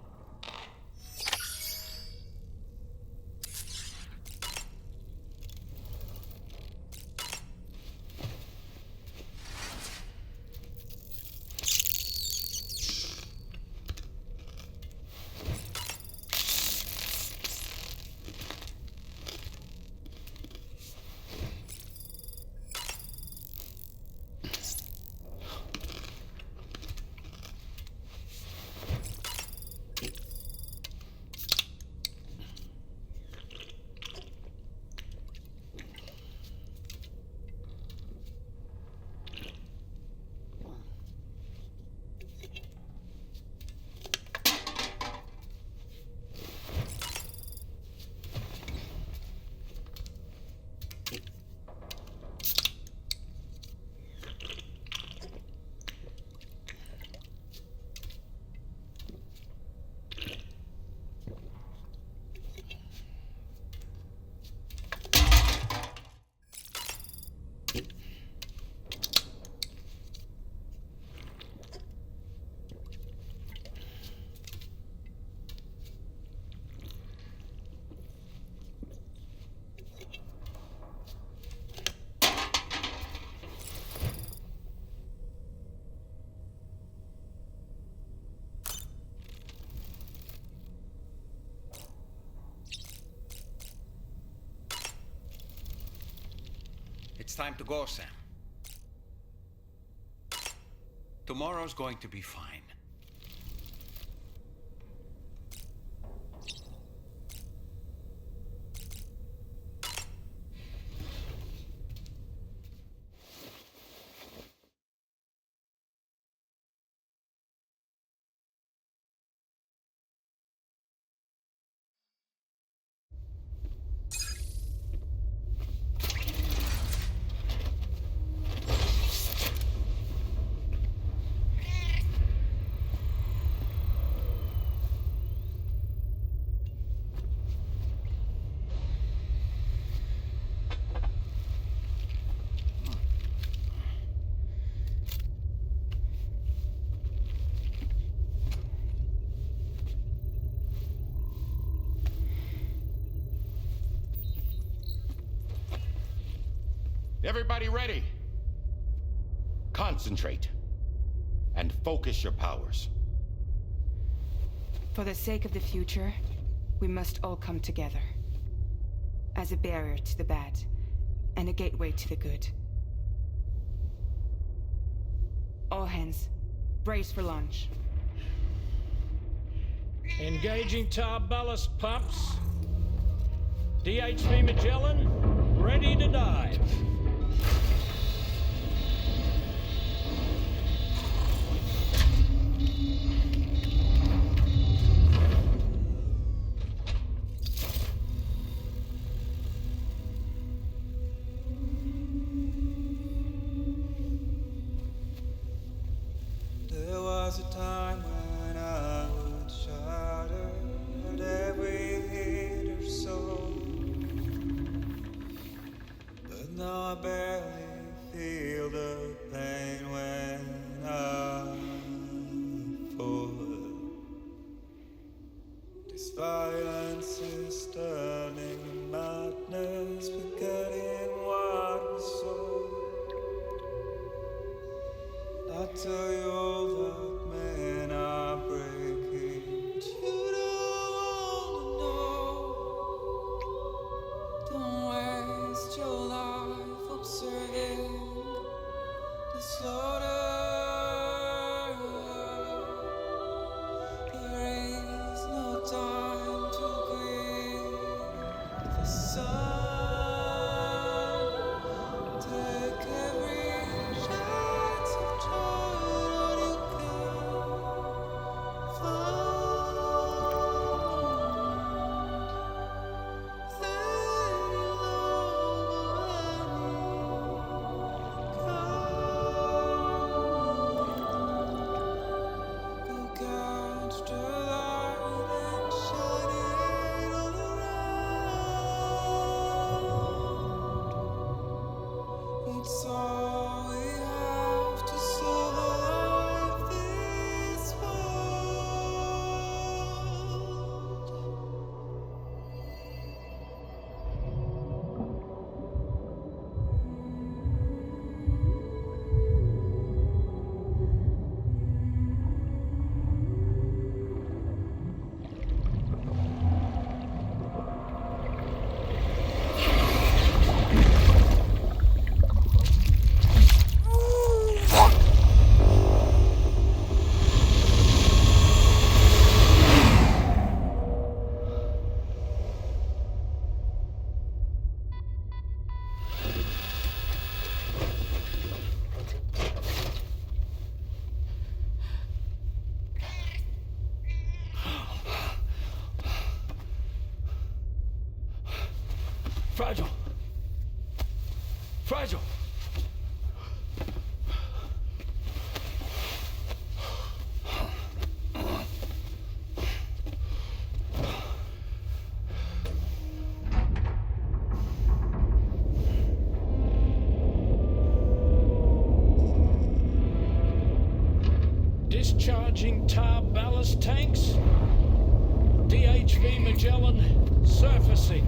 It's time to go, Sam. Tomorrow's going to be fine. Everybody ready? Concentrate. And focus your powers. For the sake of the future, we must all come together. As a barrier to the bad, and a gateway to the good. All hands, brace for launch. Engaging tar ballast pumps. DHV Magellan, ready to dive. There was a time when I would shatter at every hit or so, but now I barely feel the pain when I fall. This violence is turning madness, forgetting what was so. I tell you all that men are breaking, but you don't know. Don't waste your life observing the slaughter. There is no time to grieve the sun. Take every chance of joy you can find. Then you go catch the light and shine it all around. It's all we have to survive this world. Fragile. Fragile. Discharging tar ballast tanks. DHV Magellan surfacing.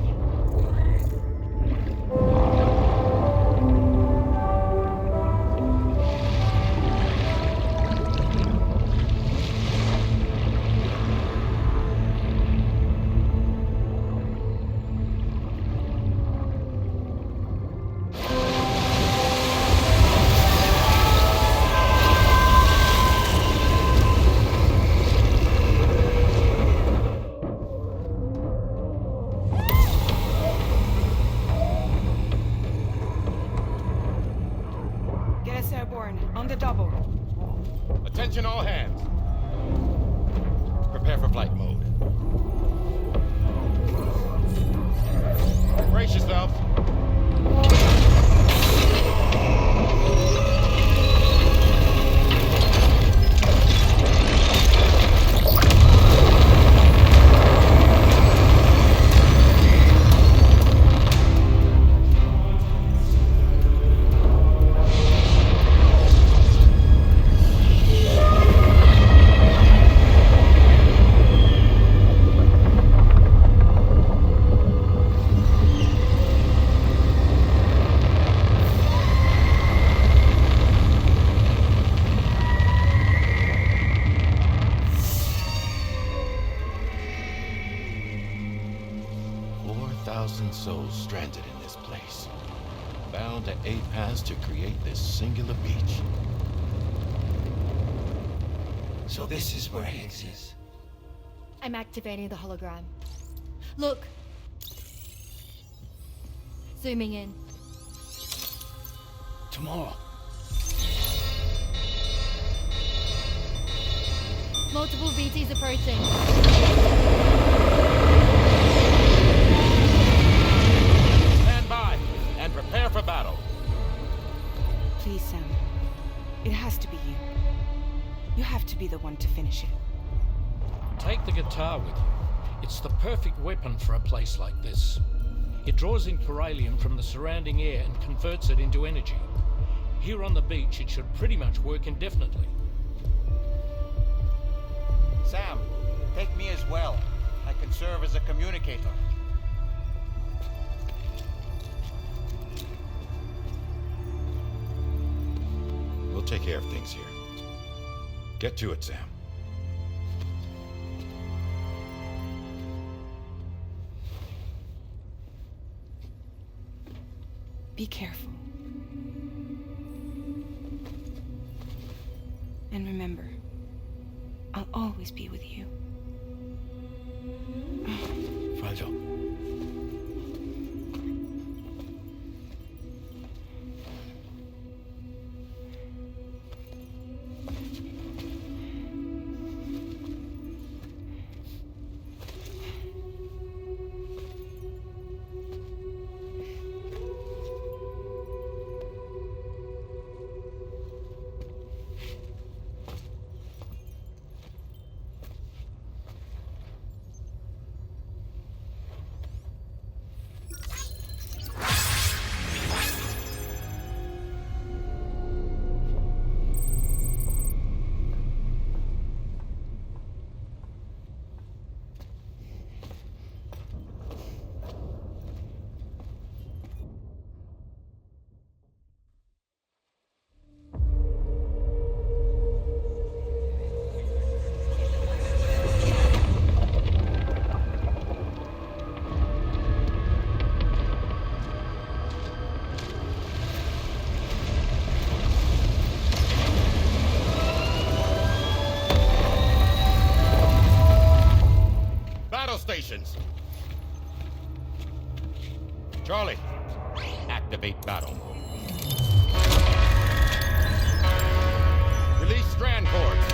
100,000 souls stranded in this place, bound to a paths to create this singular beach. So this is where Higgs is. I'm activating the hologram. Look! Zooming in. Tomorrow. Multiple VTs approaching. Stand by and prepare for battle. Please, Sam. It has to be you. You have to be the one to finish it. Take the guitar with you. It's the perfect weapon for a place like this. It draws in chiralium from the surrounding air and converts it into energy. Here on the beach, it should pretty much work indefinitely. Sam, take me as well. I can serve as a communicator. We'll take care of things here. Get to it, Sam. Be careful. And remember, I'll always be with you. Fragile. Stations. Charlie, activate battle. Release strand cords.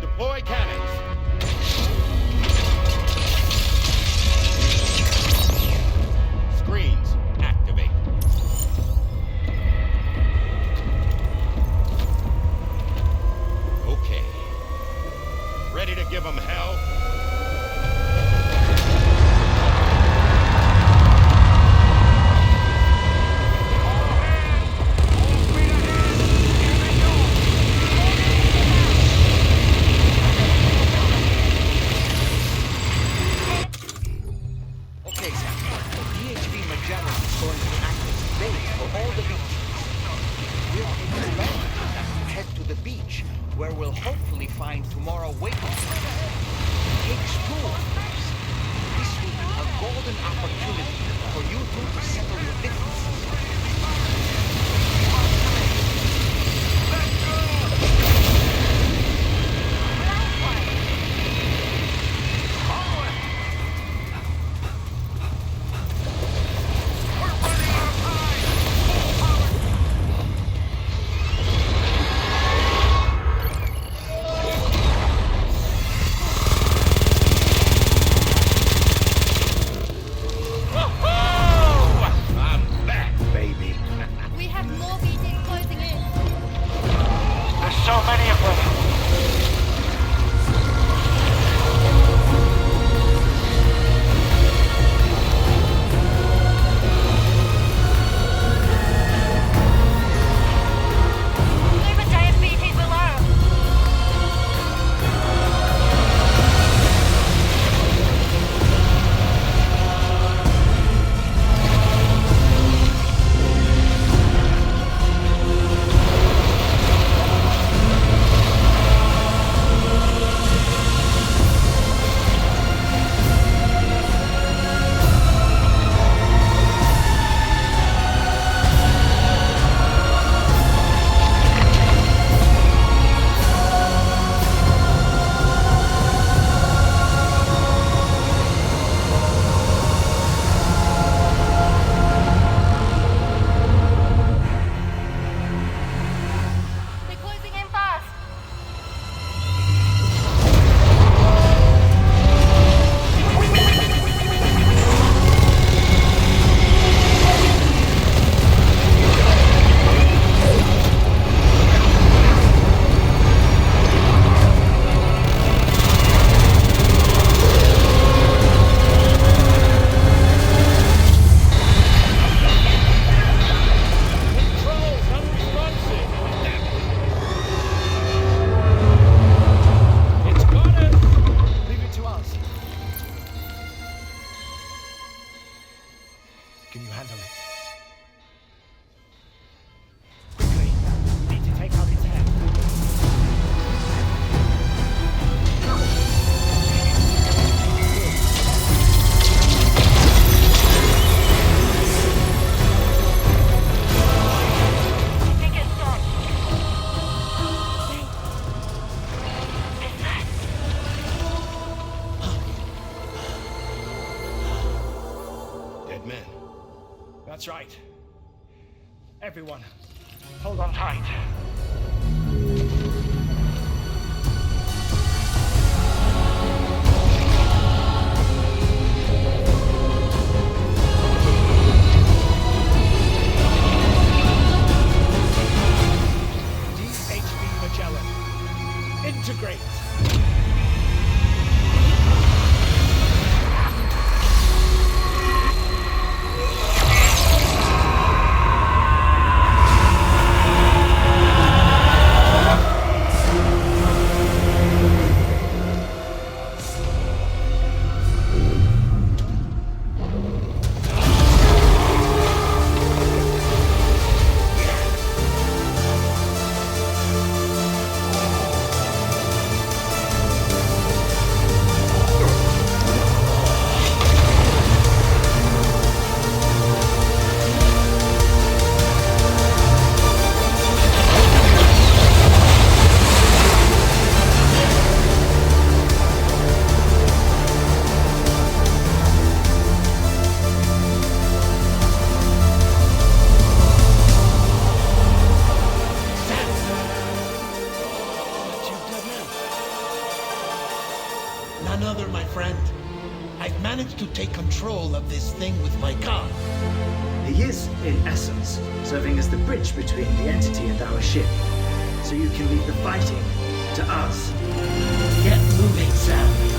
Deploy cannons. Screens, activate. Okay. Ready to give them hell? Okay, Sam. DHV Magellan is going to act as bait for all the beaches. We'll take the left and head to the beach, where we'll hopefully find tomorrow waiting. Explore. This will be a golden opportunity for you two to settle your differences. I'm That's right. Everyone, hold on tight. DHV Magellan, integrate. None other, my friend. I've managed to take control of this thing with my car. He is, in essence, serving as the bridge between the entity and our ship. So you can leave the fighting to us. Get moving, Sam.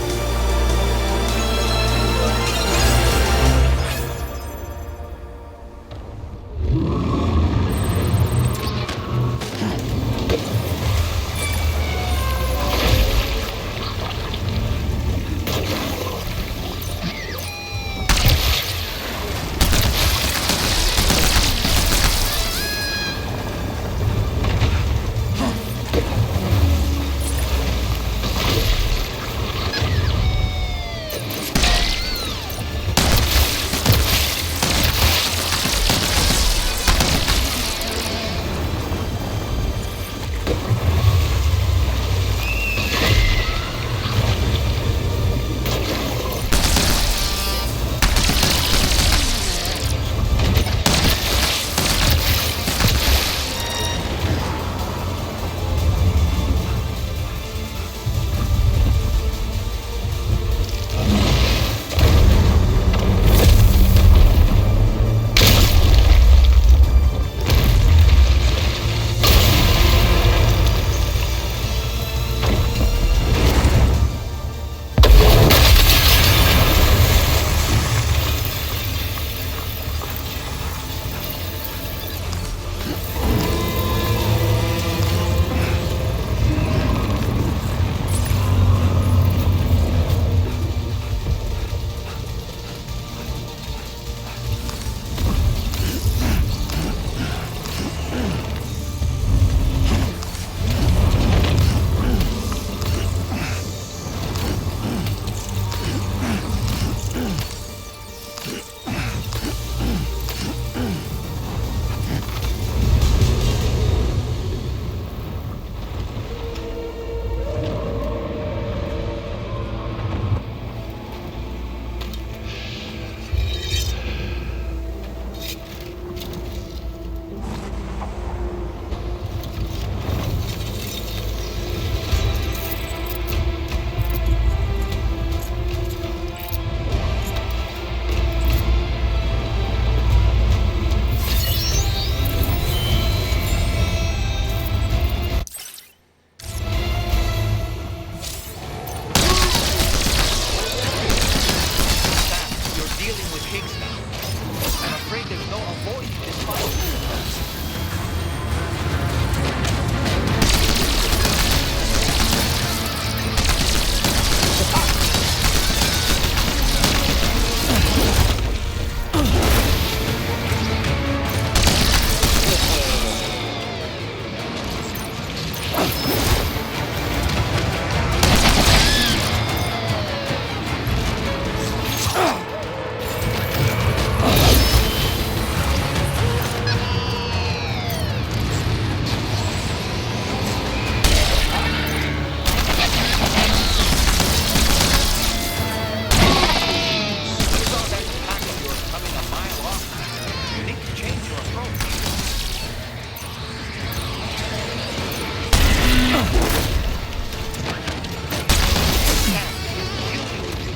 You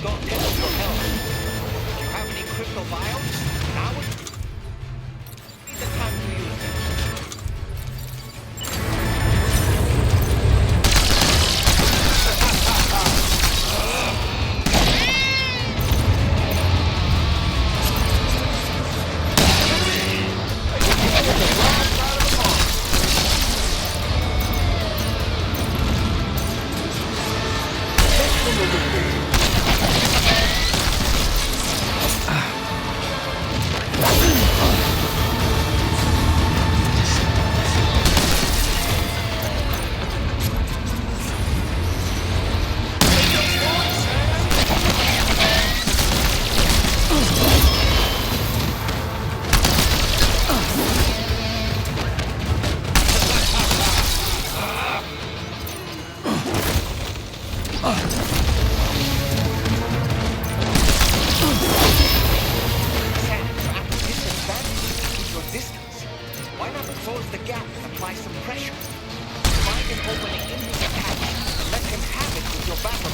don't get up your health. Do you have any crypto bios? Now would be the time to use them. Why not close the gap and apply some pressure? Find an opening in the attack. Let him have it with your battle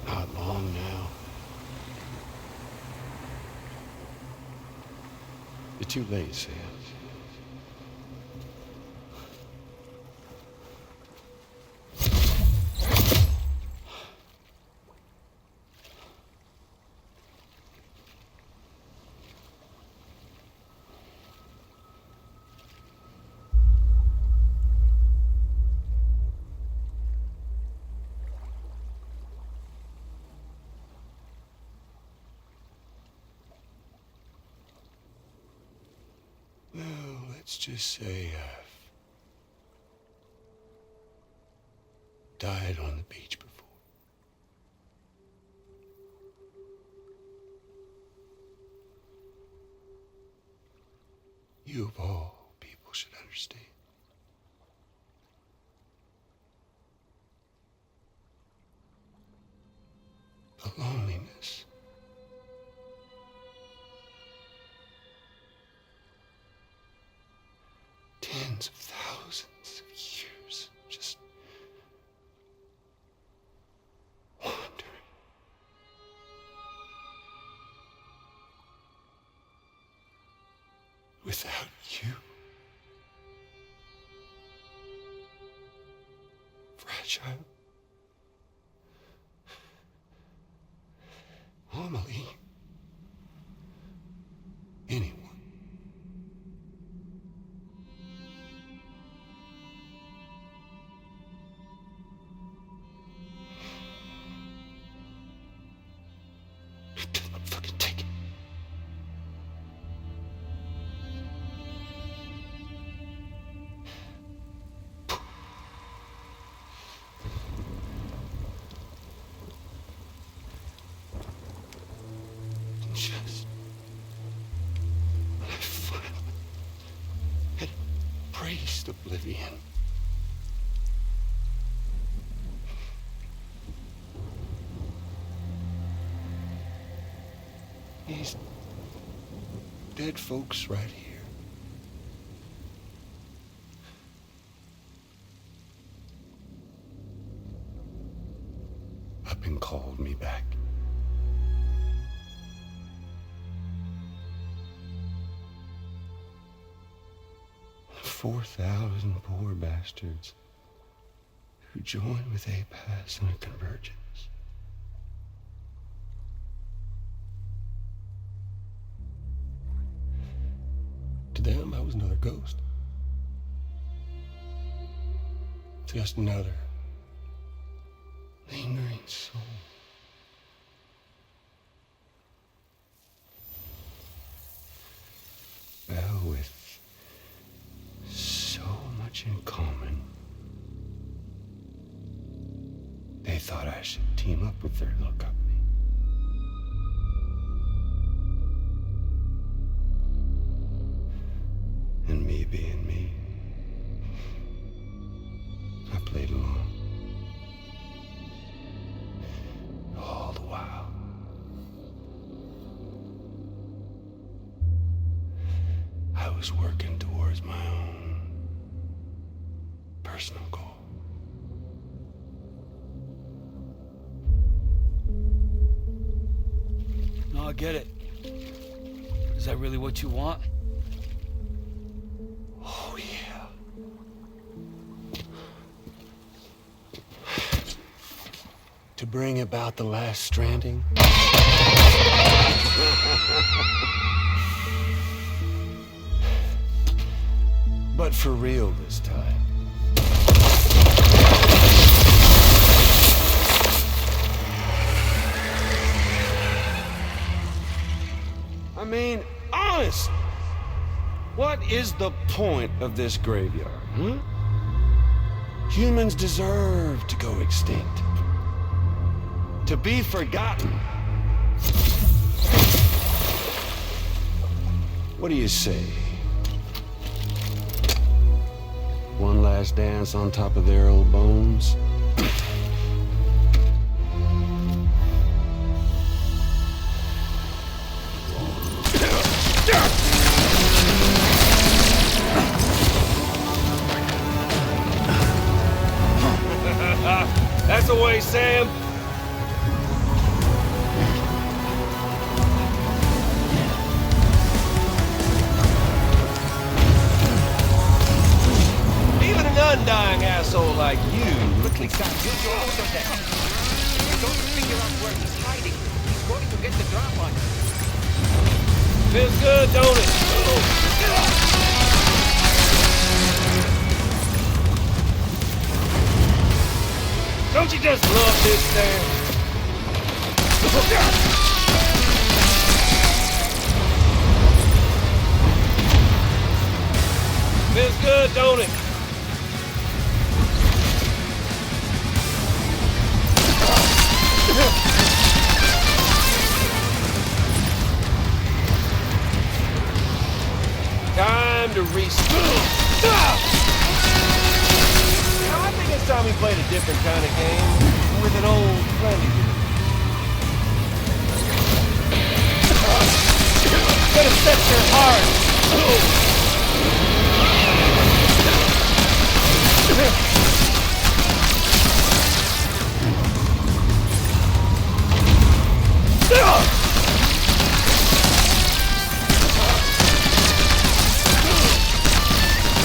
Not long now. You're too late, Sam. Well, let's just say I've died on the beach before. You of all people should understand. The loneliness. Tens of thousands of years just wandering. Without you. child. Amelie. Anyone. Fucking take it. Just I finally had praised oblivion. These dead folks right here. Up and called me back. 4,000 poor bastards who joined with APAS in a convergence. To them, I was another ghost. Just another lingering soul. Well, with so much in common, they thought I should team up with their little company. And me being me, I played along. All the while. I was working towards my own personal goal. No, I get it. Is that really what you want? Oh, yeah. To bring about the last stranding? But for real this time. I mean, honest. What is the point of this graveyard, huh? Humans deserve to go extinct. To be forgotten. What do you say? One last dance on top of their old bones? That's the way, Sam. Even an undying asshole like you quickly got You're also dead. You don't figure out where he's hiding. He's going to get the drop on you. Feels good, don't it? Don't you just love this thing? Feels good, don't it? Time to restart. I think it's time we played a different kind of game with an old friend of yours. Gonna set your heart.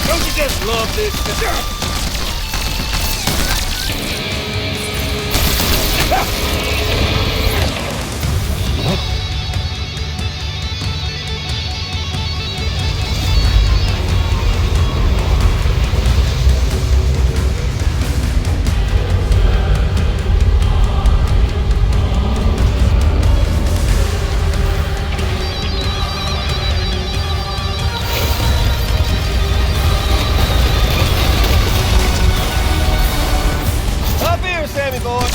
Don't you just love this? Up here, Sammy boy.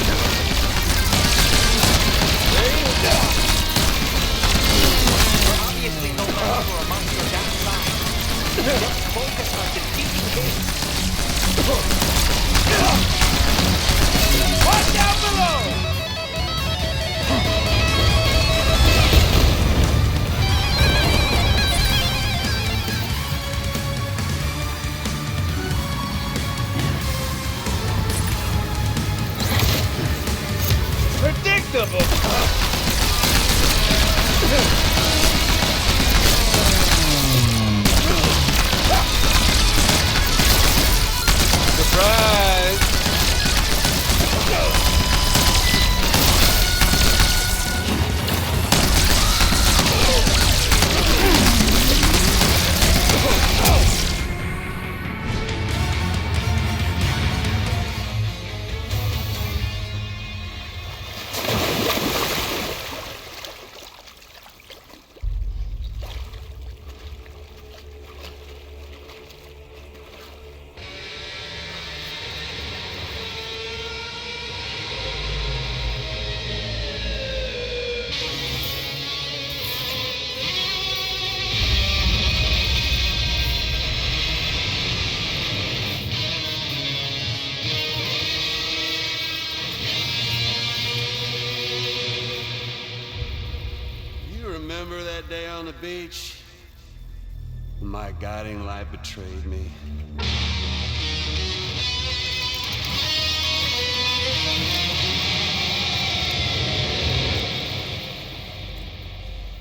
We're obviously no longer amongst your dark side. Just focus on defeating him. Watch out below! Predictable! Surprise! You remember that day on the beach? When my guiding light betrayed me.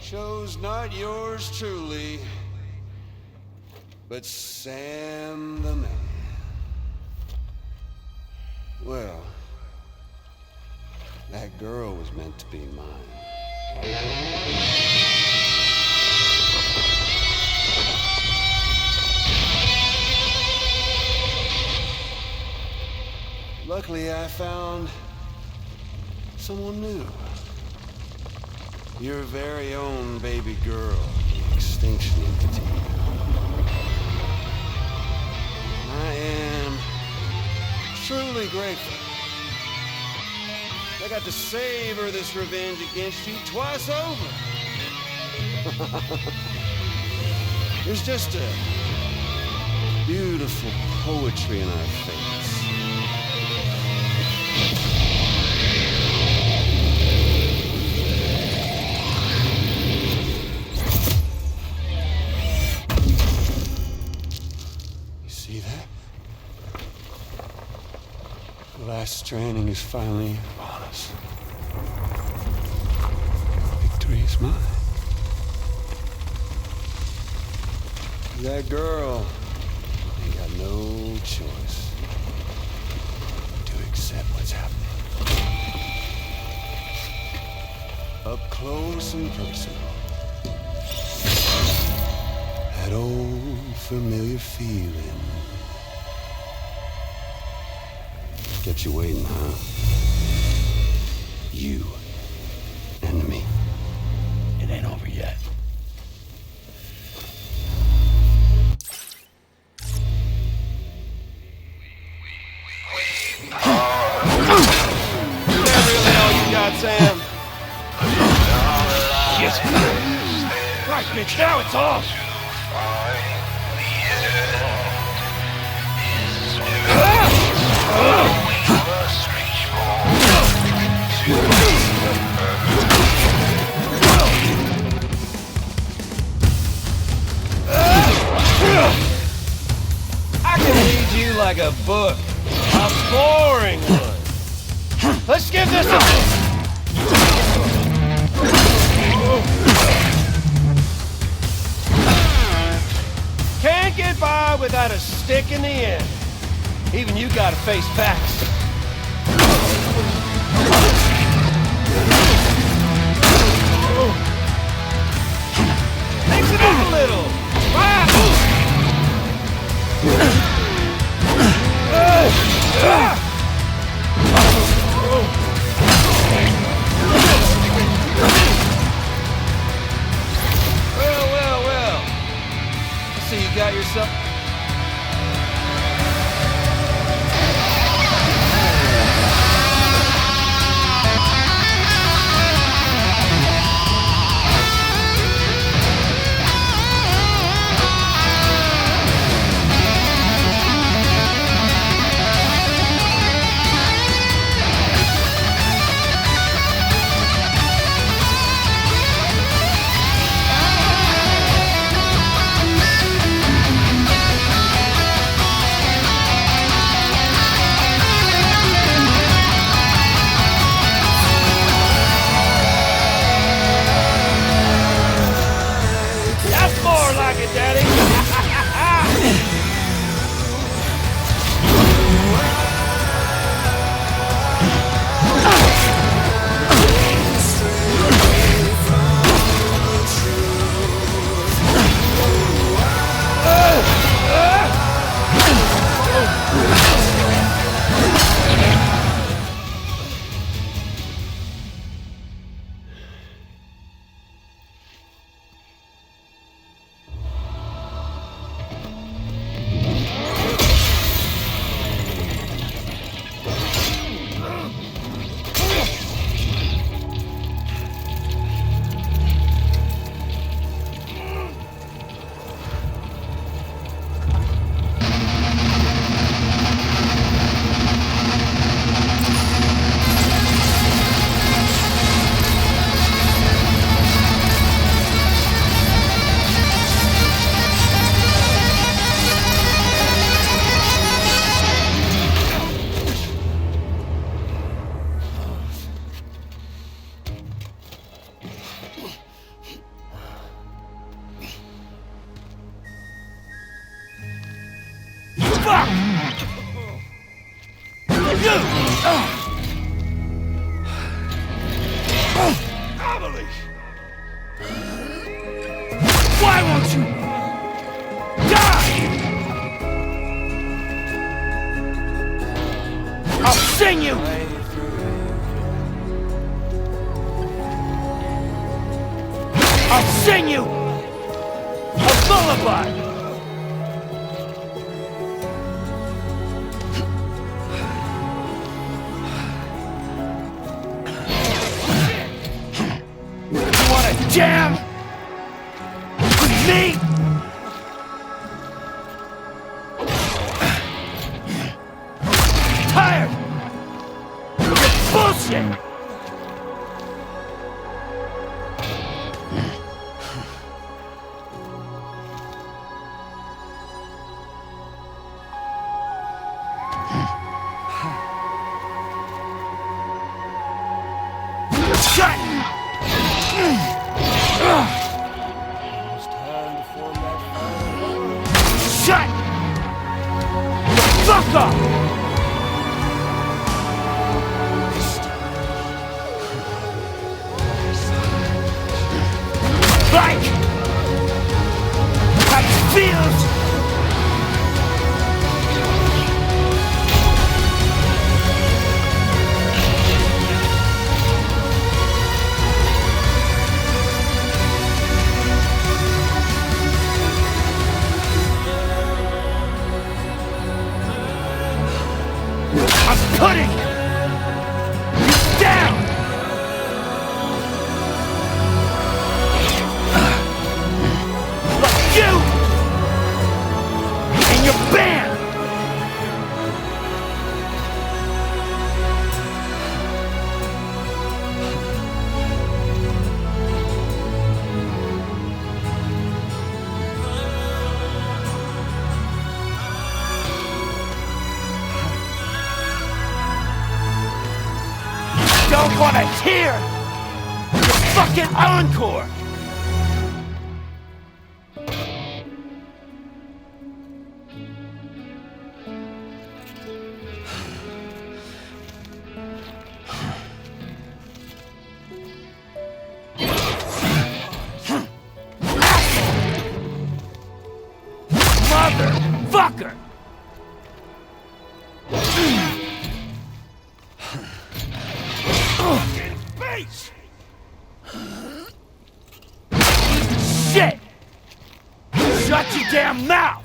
Chose not yours truly, but Sam the man. Well, that girl was meant to be mine. Luckily, I found someone new. Your very own baby girl, the Extinction Entity. I am truly grateful. I got to savor this revenge against you twice over. There's just a beautiful poetry in our fates. You see that? The last stranding is finally upon us. Victory is mine. That girl ain't got no choice to accept what's happening. Up close and personal. That old familiar feeling. Kept you waiting, huh? You and me. It ain't over yet. Is that really all you got, Sam? Yes. Right, bitch, now it's off! I can read you like a book. A boring one. Let's give this a... Can't get by without a stick in the end. Even you gotta face facts. Mix it up a little! Well. I see you got yourself... That's more like it, Daddy! Why won't you die? I'll sing you! I'll sing you a lullaby! You wanna jam with me? Tired of your bullshit! Shut! Shut the fuck up! Like how it feels. I'm putting you down! Like you and your band! Don't wanna hear your fucking encore! Asshole! face! Shit! Shut your damn mouth!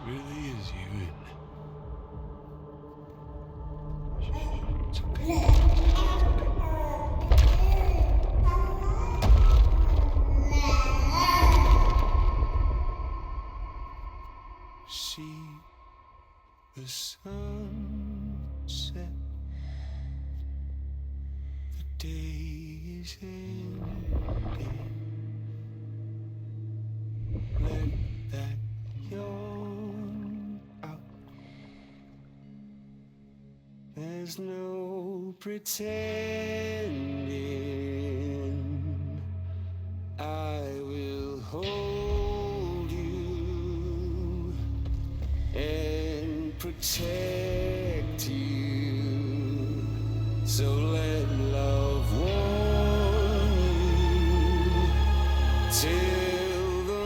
Really is you, see the sun set, the day is ending. Let that yawn out. There's no pretending. I will hold you and protect you. So let love warm you till the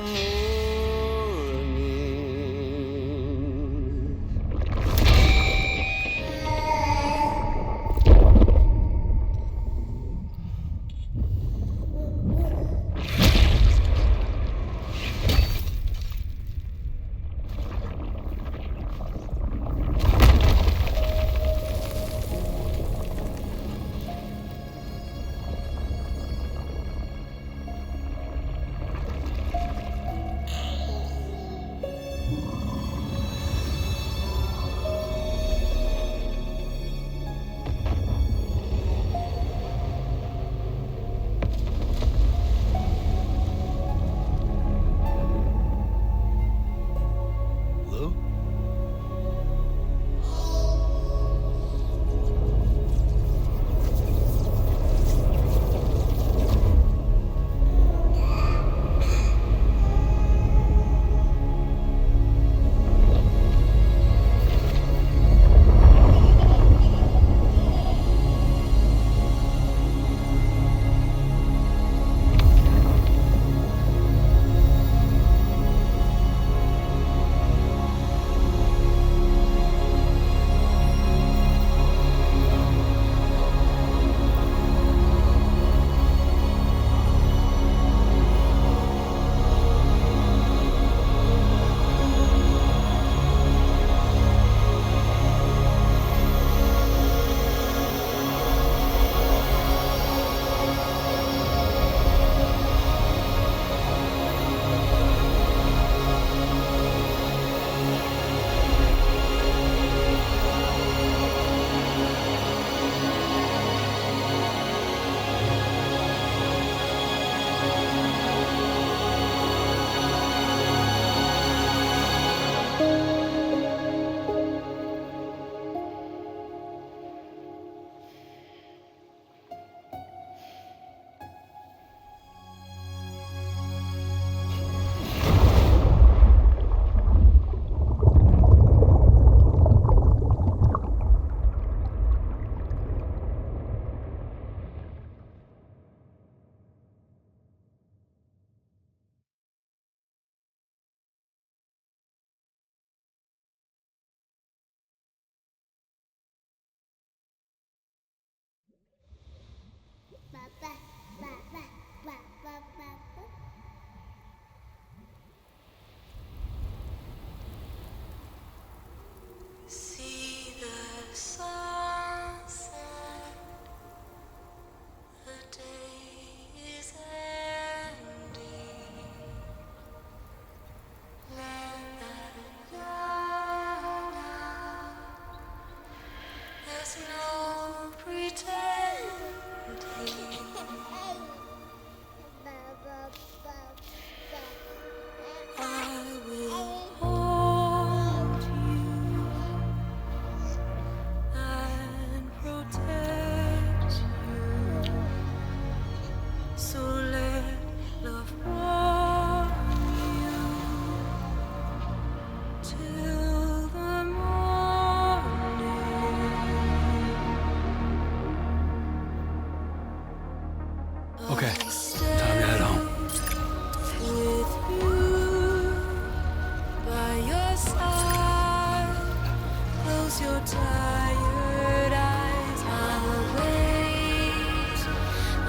tired eyes. I'll wait,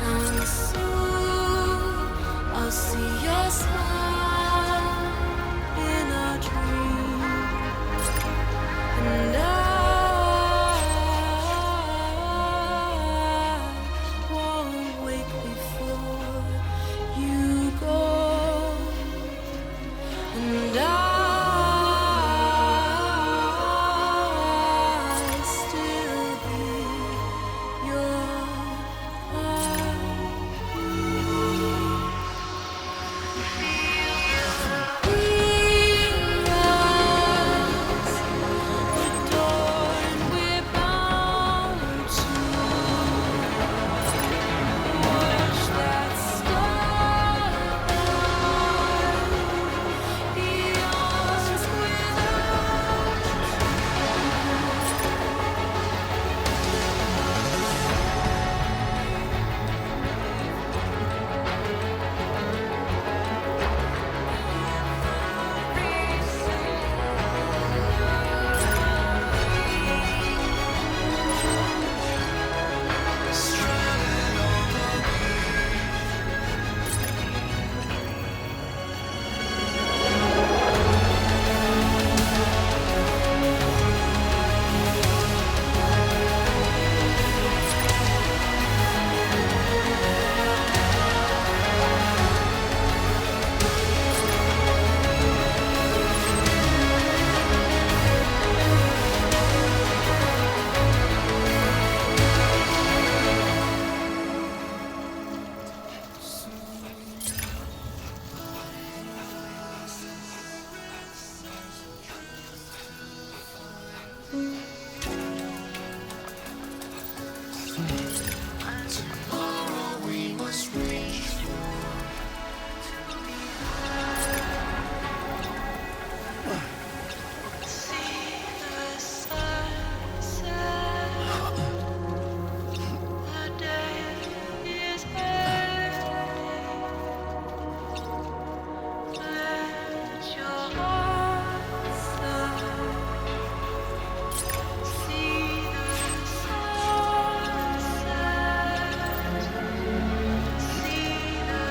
and soon I'll see your smile in a dream, and I won't wake before you go, and I'll still be your heroes, adored, we're bound to watch that starlight eons tomorrow we must reach see the sunset. The day is ending. Let your heart see the sunset. See the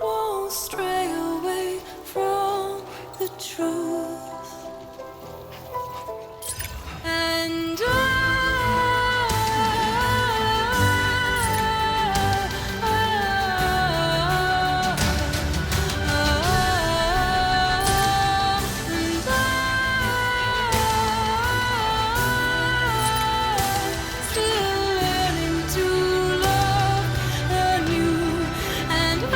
won't stray away from the truth, and still learning to love anew, and I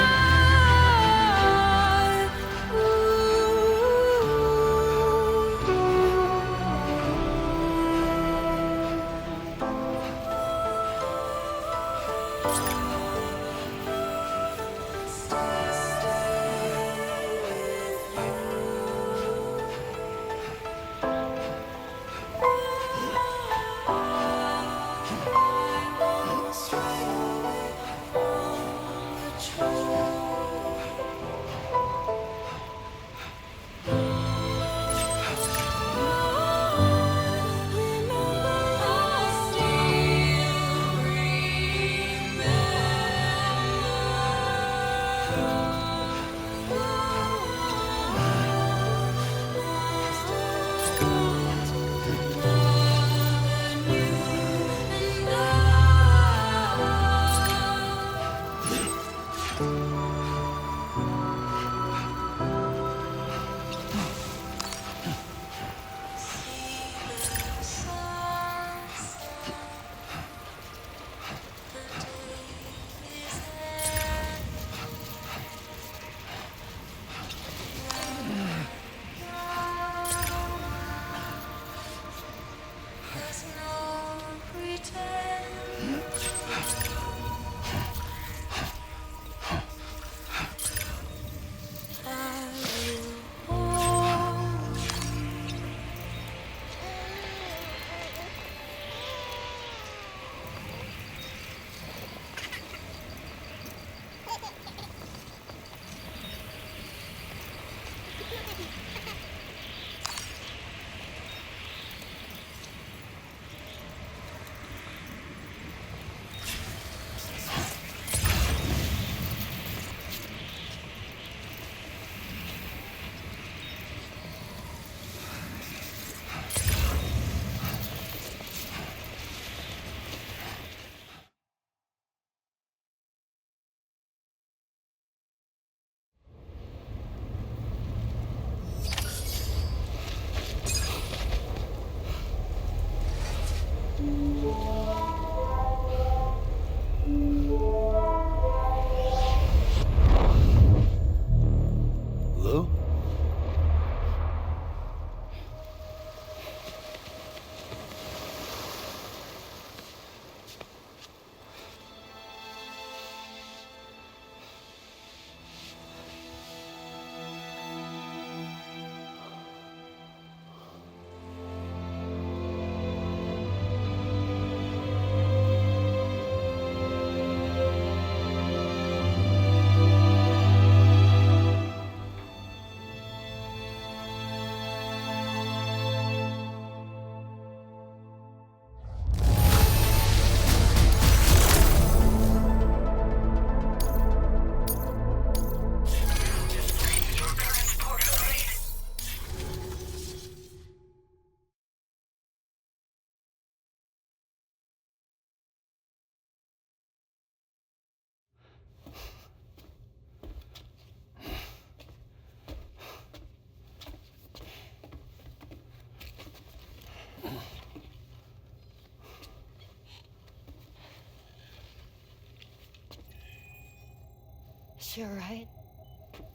She alright?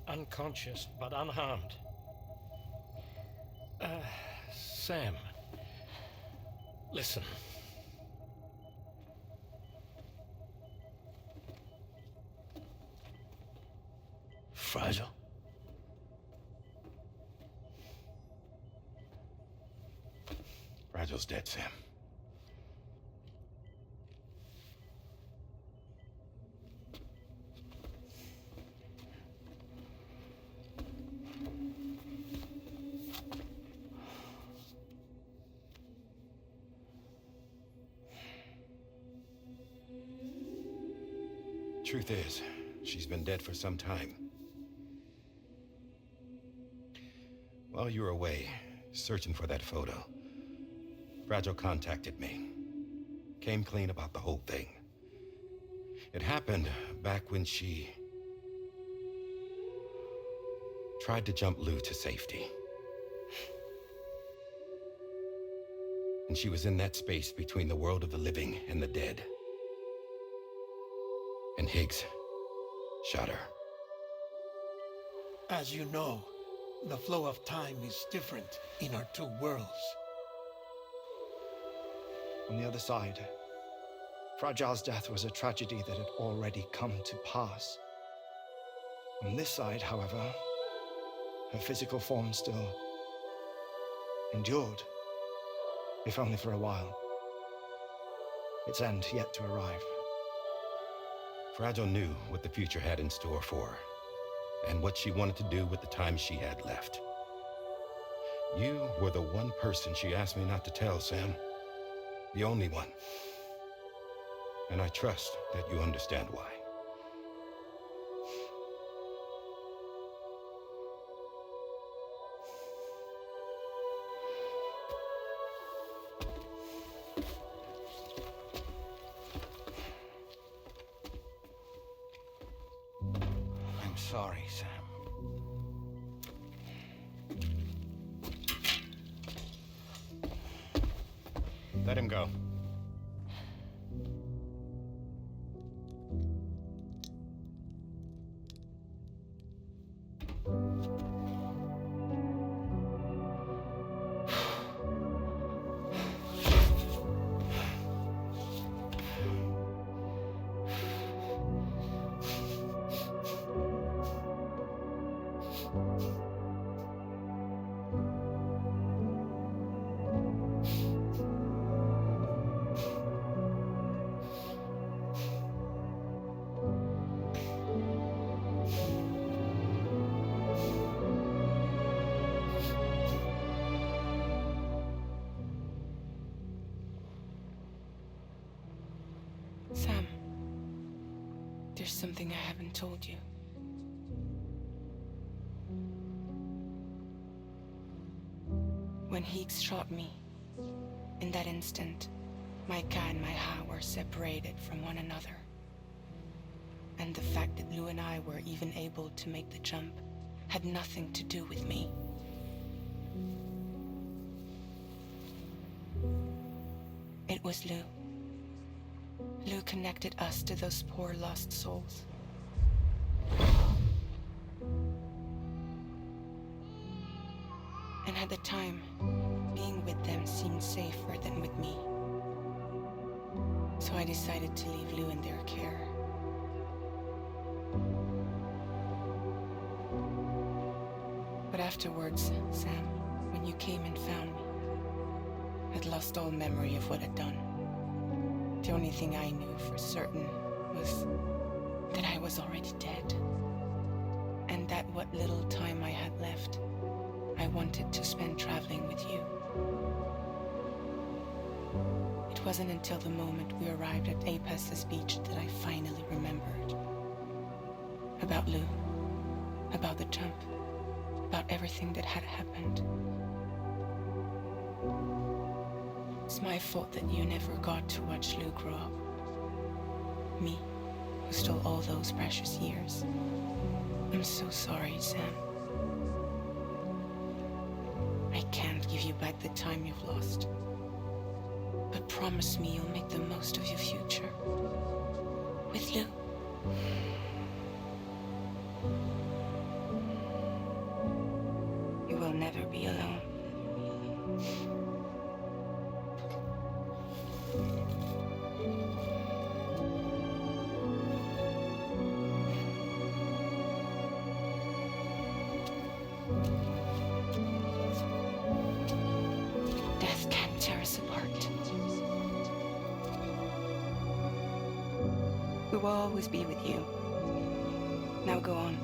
Unconscious, but unharmed. Sam. Listen. Fragile. Fragile's dead, Sam. Truth is, she's been dead for some time. While you were away, searching for that photo, Fragile contacted me. Came clean about the whole thing. It happened back when she tried to jump Lou to safety. And she was in that space between the world of the living and the dead. And Higgs shot her. As you know, the flow of time is different in our two worlds. On the other side, Fragile's death was a tragedy that had already come to pass. On this side, however, her physical form still endured, if only for a while. Its end yet to arrive. Fragile knew what the future had in store for her, and what she wanted to do with the time she had left. You were the one person she asked me not to tell, Sam. The only one. And I trust that you understand why. I'm sorry, Sam. Let him go. Sam, there's something I haven't told you. When Higgs shot me, in that instant, my Ka and my Ha were separated from one another. And the fact that Lou and I were even able to make the jump had nothing to do with me. It was Lou. Lou connected us to those poor lost souls. And at the time, being with them seemed safer than with me. So I decided to leave Lou in their care. But afterwards, Sam, when you came and found me, I'd lost all memory of what I'd done. The only thing I knew for certain was that I was already dead. And that what little time I had left, I wanted to spend traveling with you. It wasn't until the moment we arrived at Apas's beach that I finally remembered. About Lou, about the jump, about everything that had happened. It's my fault that you never got to watch Lou grow up. Me, who stole all those precious years. I'm so sorry, Sam. I can't give you back the time you've lost. But promise me you'll make the most of your future. With Lou. You will never be alone. Death can't tear us apart. We will always be with you. Now go on.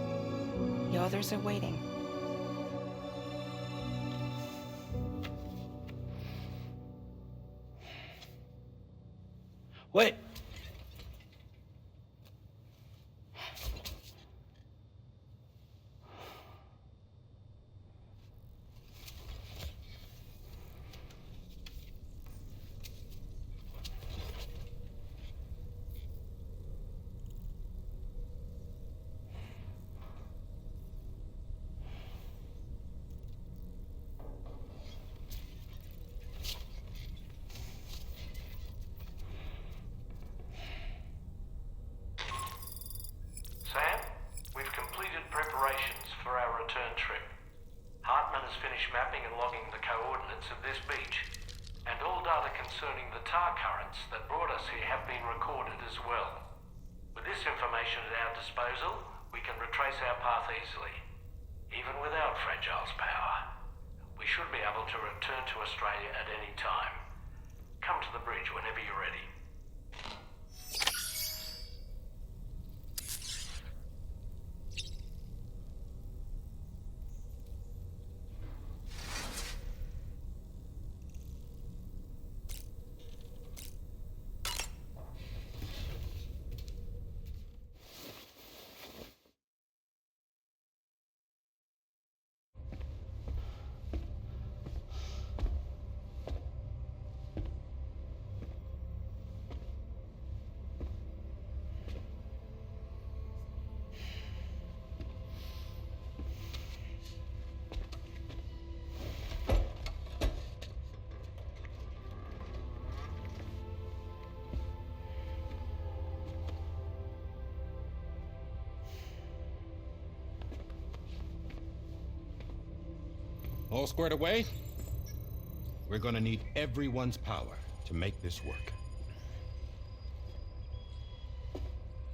The others are waiting. Wait! Sam, we've completed preparations for our return trip. Hartman has finished mapping and logging the coordinates of this beach, and all data concerning the tar currents that brought us here have been recorded as well. With this information at our disposal, we can retrace our path easily. Even without Fragile's power, we should be able to return to Australia at any time. Come to the bridge whenever you're ready. All squared away? We're gonna need everyone's power to make this work.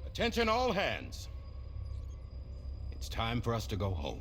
Attention all hands. It's time for us to go home.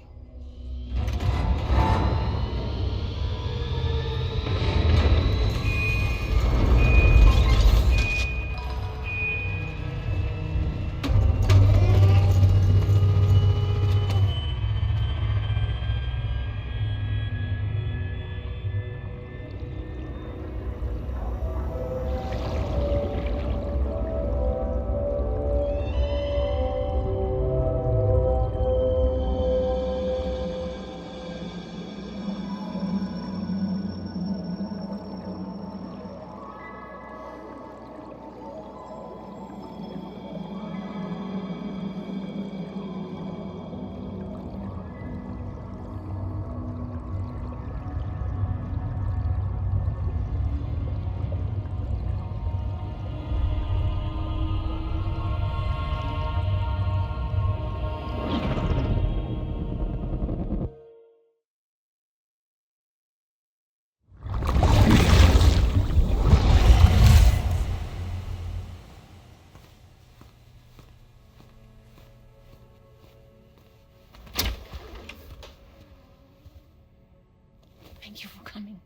Thank you for coming.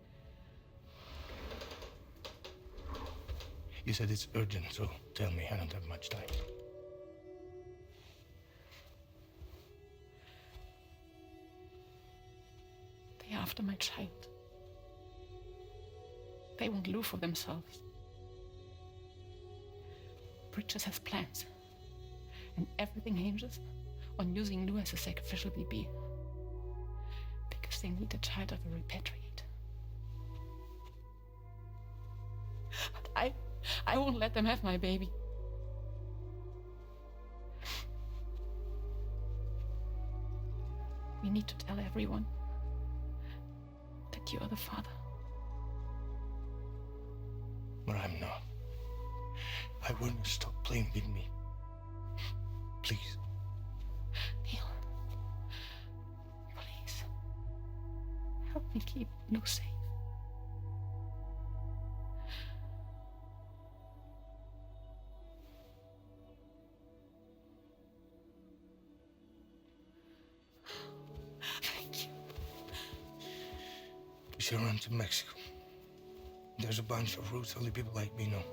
You said it's urgent, so tell me. I don't have much time. They're after my child. They want Lou for themselves. Bridges has plans, and everything hinges on using Lou as a sacrificial BB. Because they need the child of a repatriate. But I won't let them have my baby. We need to tell everyone that you are the father. But I'm not. I wouldn't stop playing with me. Please. Neil. and keep you safe. Thank you. We should run to Mexico. There's a bunch of routes only people like me know.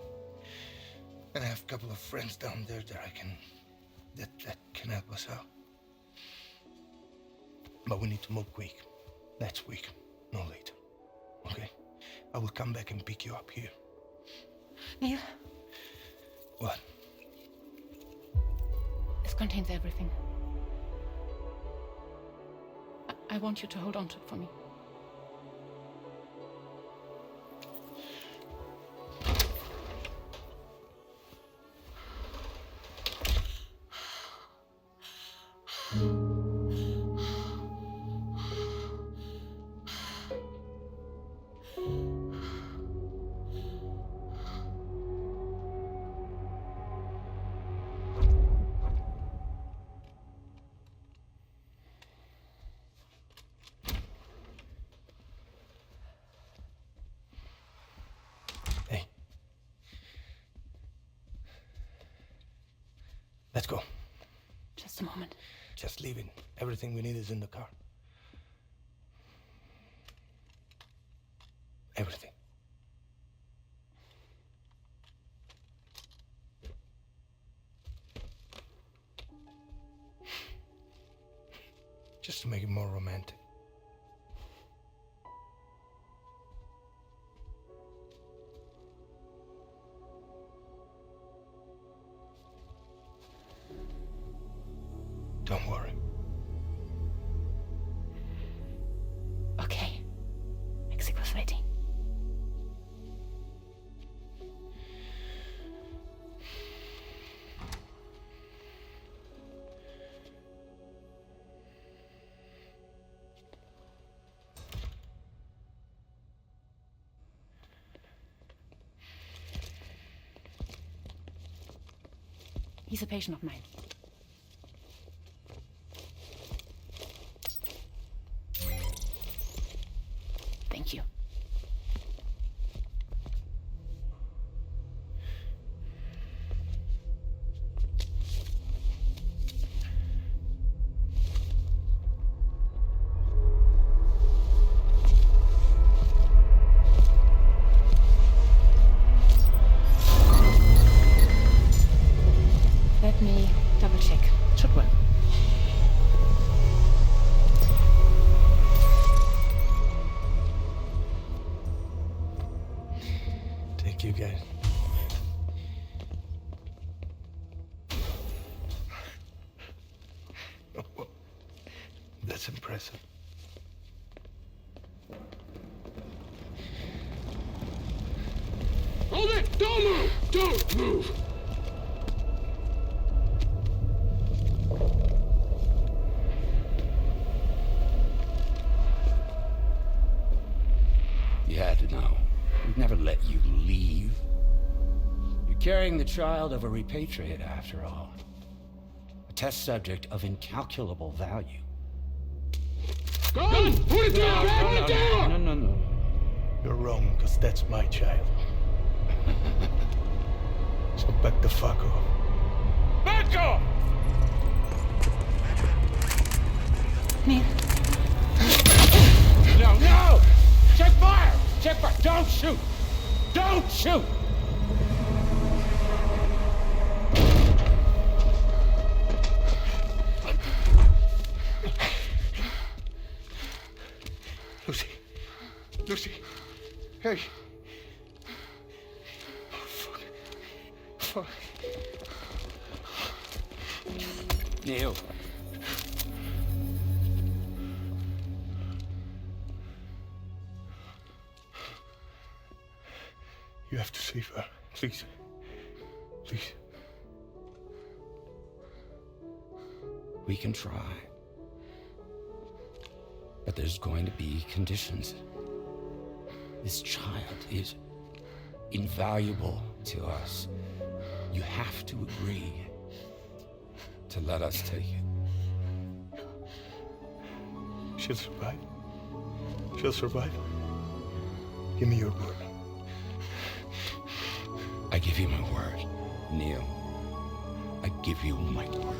And I have a couple of friends down there that can help us out. But we need to move quick. Next week, no later. Okay? I will come back and pick you up here. Neil, What? this contains everything. I want you to hold on to it for me. Let's go. Just a moment. Just leaving. Everything we need is in the car. Everything. Just to make it more romantic. Don't worry. Okay. Mexico's ready. He's a patient of mine. Thank you. Let me double check. Should work. Thank you, guys. Oh, well, that's impressive. Hold it! Don't move! Don't move! You had to know. We'd never let you leave. You're carrying the child of a repatriate, after all. A test subject of incalculable value. Gun! Put it down! Put it down! No. You're wrong, because that's my child. So back the fuck off. Back off! Neil. No, no! Check fire! Check fire! Don't shoot! Don't shoot! Lucy. Lucy. Hey. Oh, fuck. Neil. You have to save her. Please. Please. We can try. But there's going to be conditions. This child is invaluable to us. You have to agree to let us take it. She'll survive. She'll survive. Give me your word. I give you my word, Neil. I give you my word.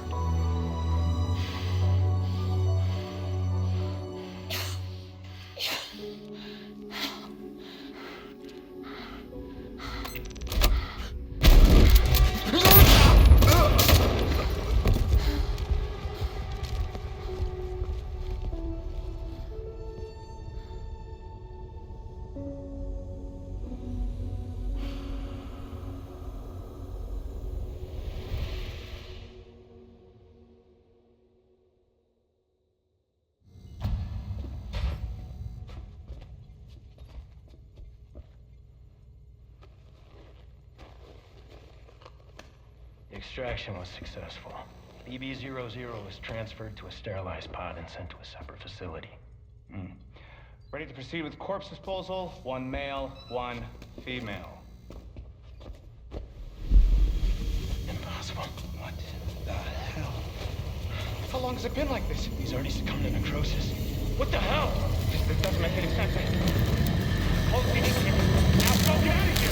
The extraction was successful. BB-00 was transferred to a sterilized pod and sent to a separate facility. Ready to proceed with corpse disposal. 1 male, 1 female. Impossible. What the hell? How long has it been like this? He's already succumbed to necrosis. What the hell? This doesn't make any sense. Close the innkeeper. Now go get out of here!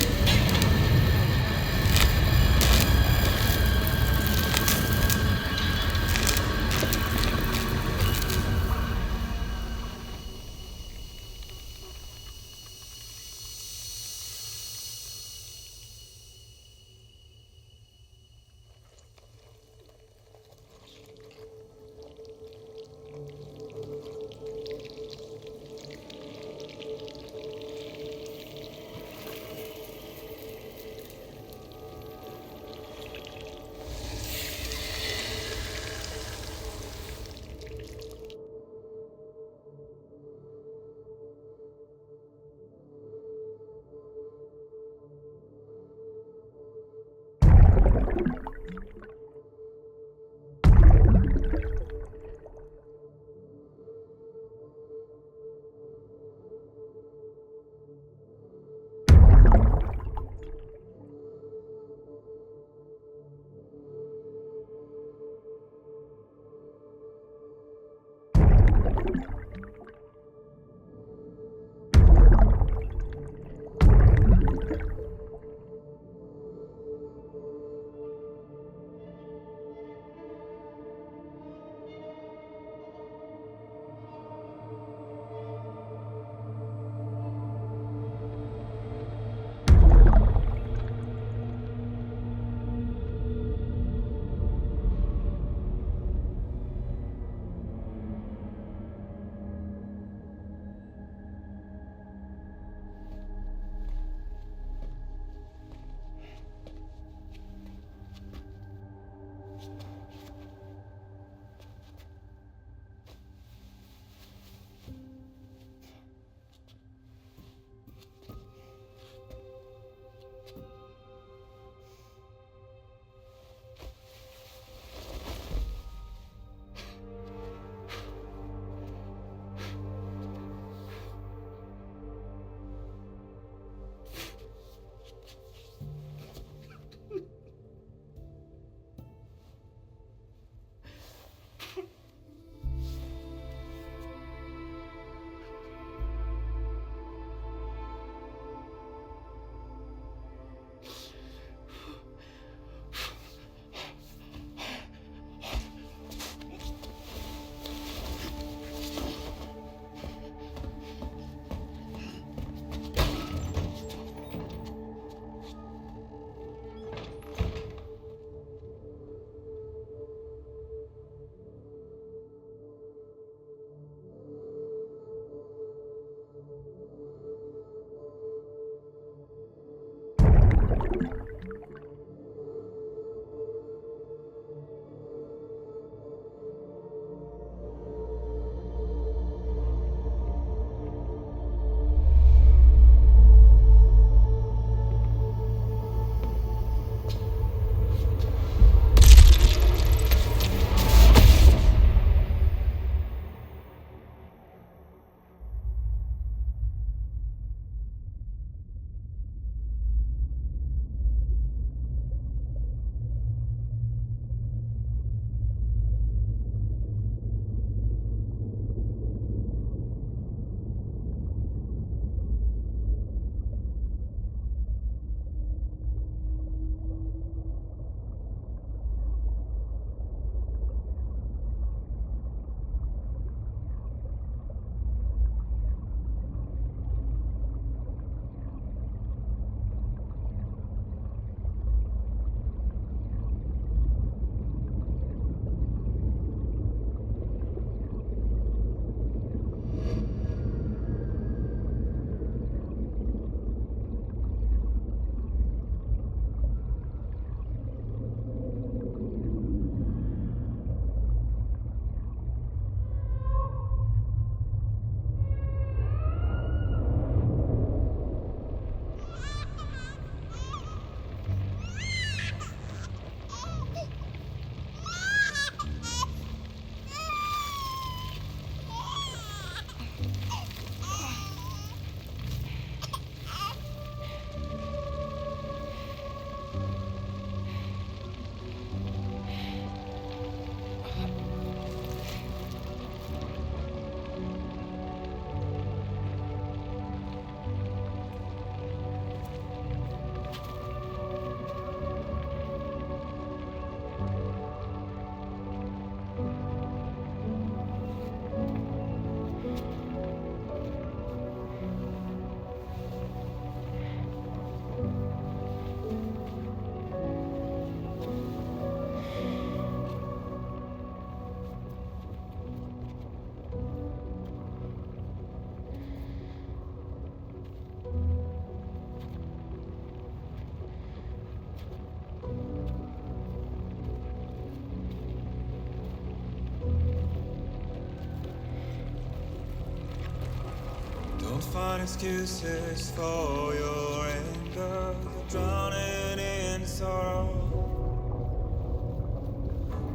Don't find excuses for your anger. You're drowning in sorrow.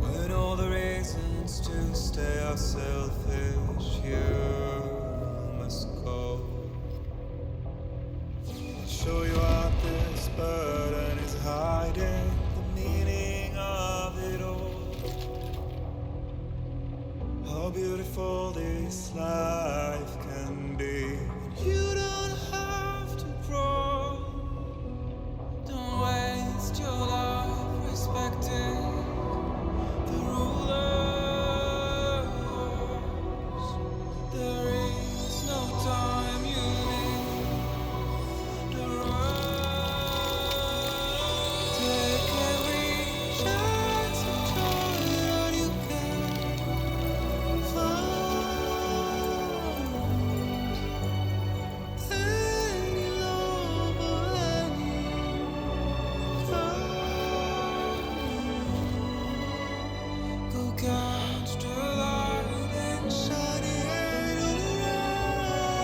When all the reasons to stay are selfish, you must go. I'll show you out this burden is hiding the meaning of it all. How beautiful this life can be. You don't have to grow. Don't waste your life respecting the rulers. There is no time you need to run. Take every chance of joy that you can find. Any love or any kind. Go catch the light and shine it all around.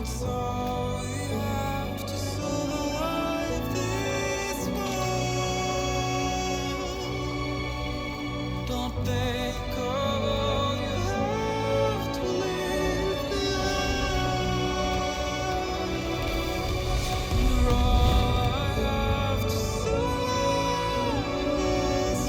It's all we have to survive this world. Don't think of all you have to leave behind. You're all I have to survive this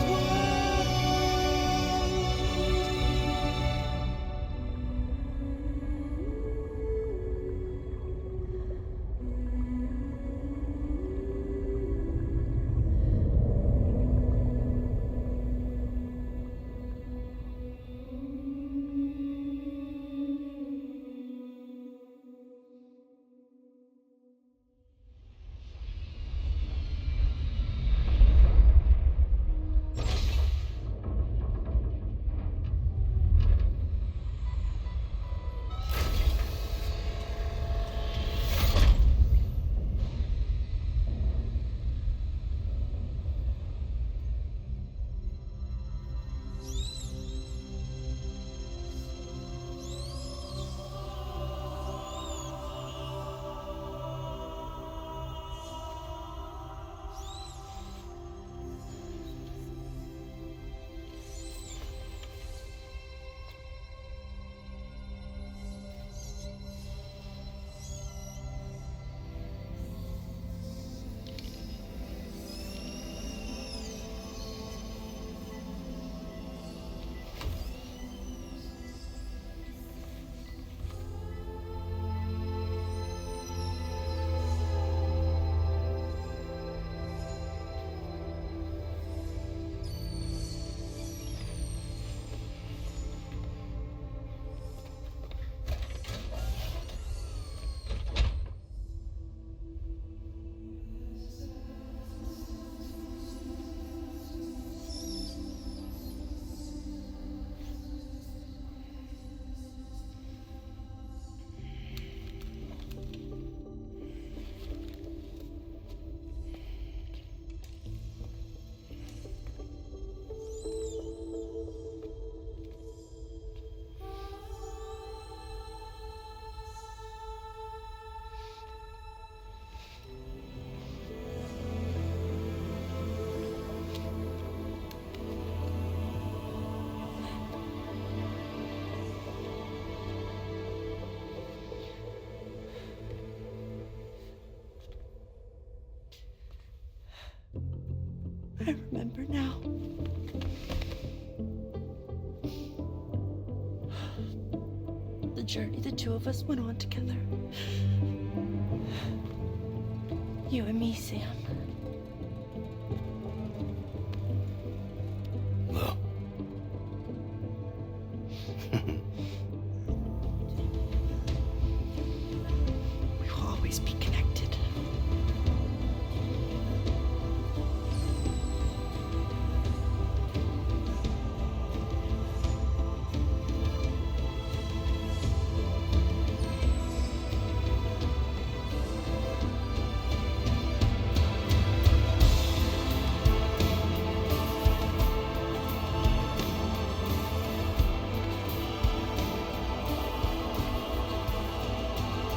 I remember now. The journey the two of us went on together. You and me, Sam. No. We will always be connected.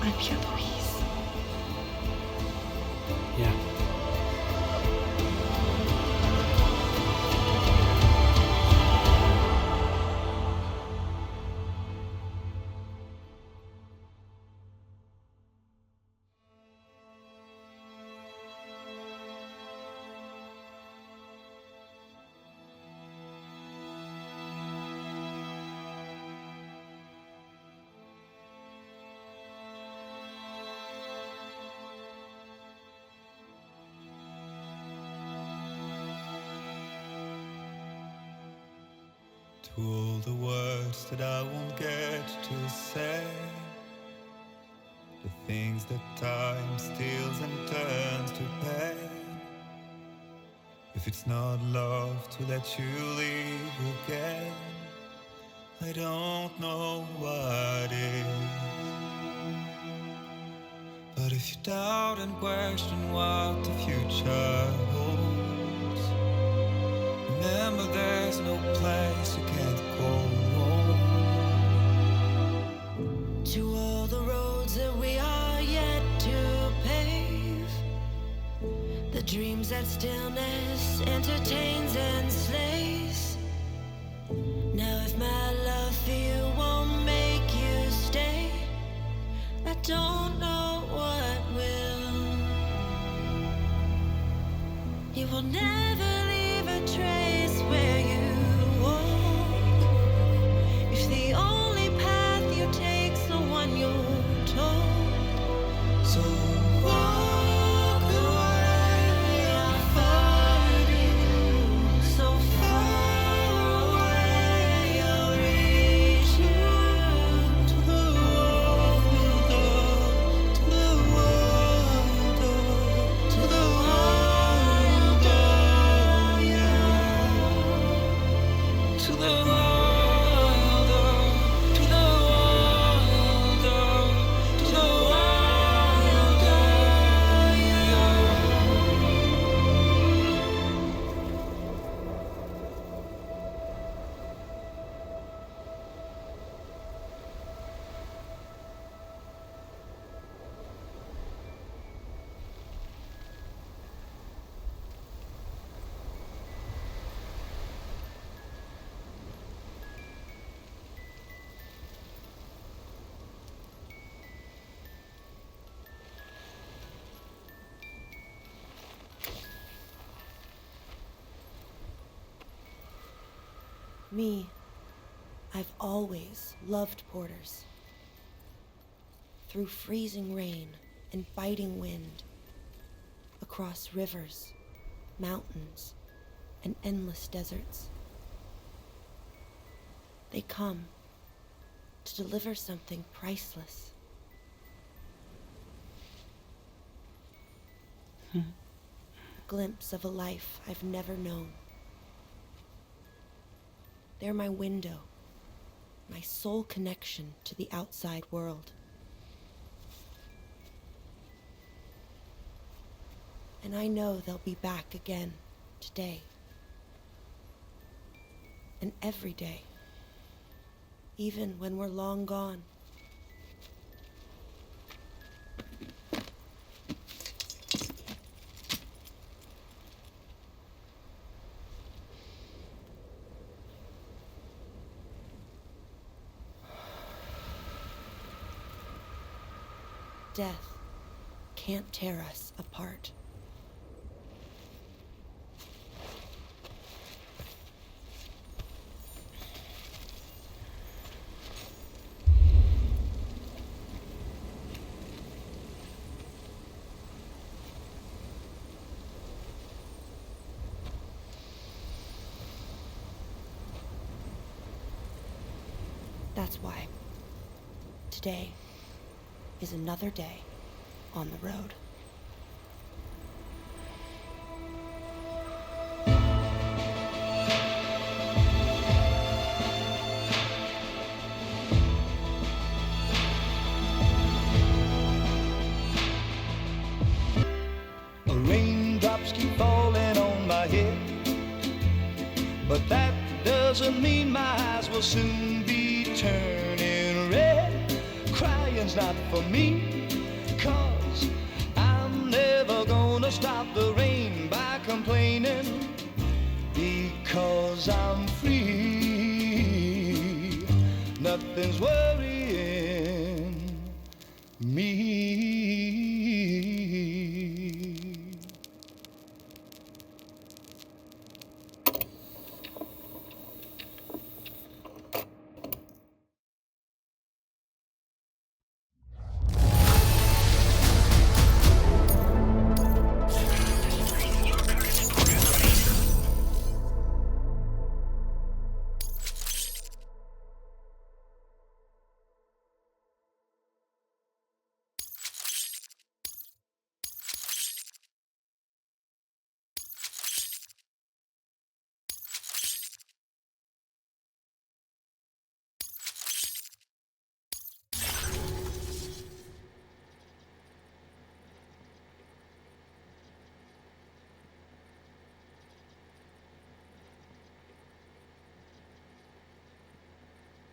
I'm here, Louise. Yeah. To all the words that I won't get to say, the things that time steals and turns to pain. If it's not love to let you leave again, I don't know what is. But if you doubt and question what the future holds, remember there's no place you can't go home. To all the roads that we are yet to pave, the dreams that stillness entertains and slays. Now if my love for you won't make you stay, I don't know what will. You will never leave a trace where you walk. If the only path you take's the one you're told, so walk away, I'll find you. So far away, I'll reach you. To the world, to the world, to the world, yeah. To the world, to the world, to the world, yeah. Me, I've always loved porters. Through freezing rain and biting wind, across rivers, mountains, and endless deserts. They come to deliver something priceless. A glimpse of a life I've never known. They're my window, my sole connection to the outside world. And I know they'll be back again today. And every day, even when we're long gone. Death can't tear us apart. That's why today is another day on the road. Raindrops keep falling on my head, but that doesn't mean my eyes will soon be turning red. Crying rain's not for me, 'cause I'm never gonna stop the rain by complaining, because I'm free. Nothing's worrying me.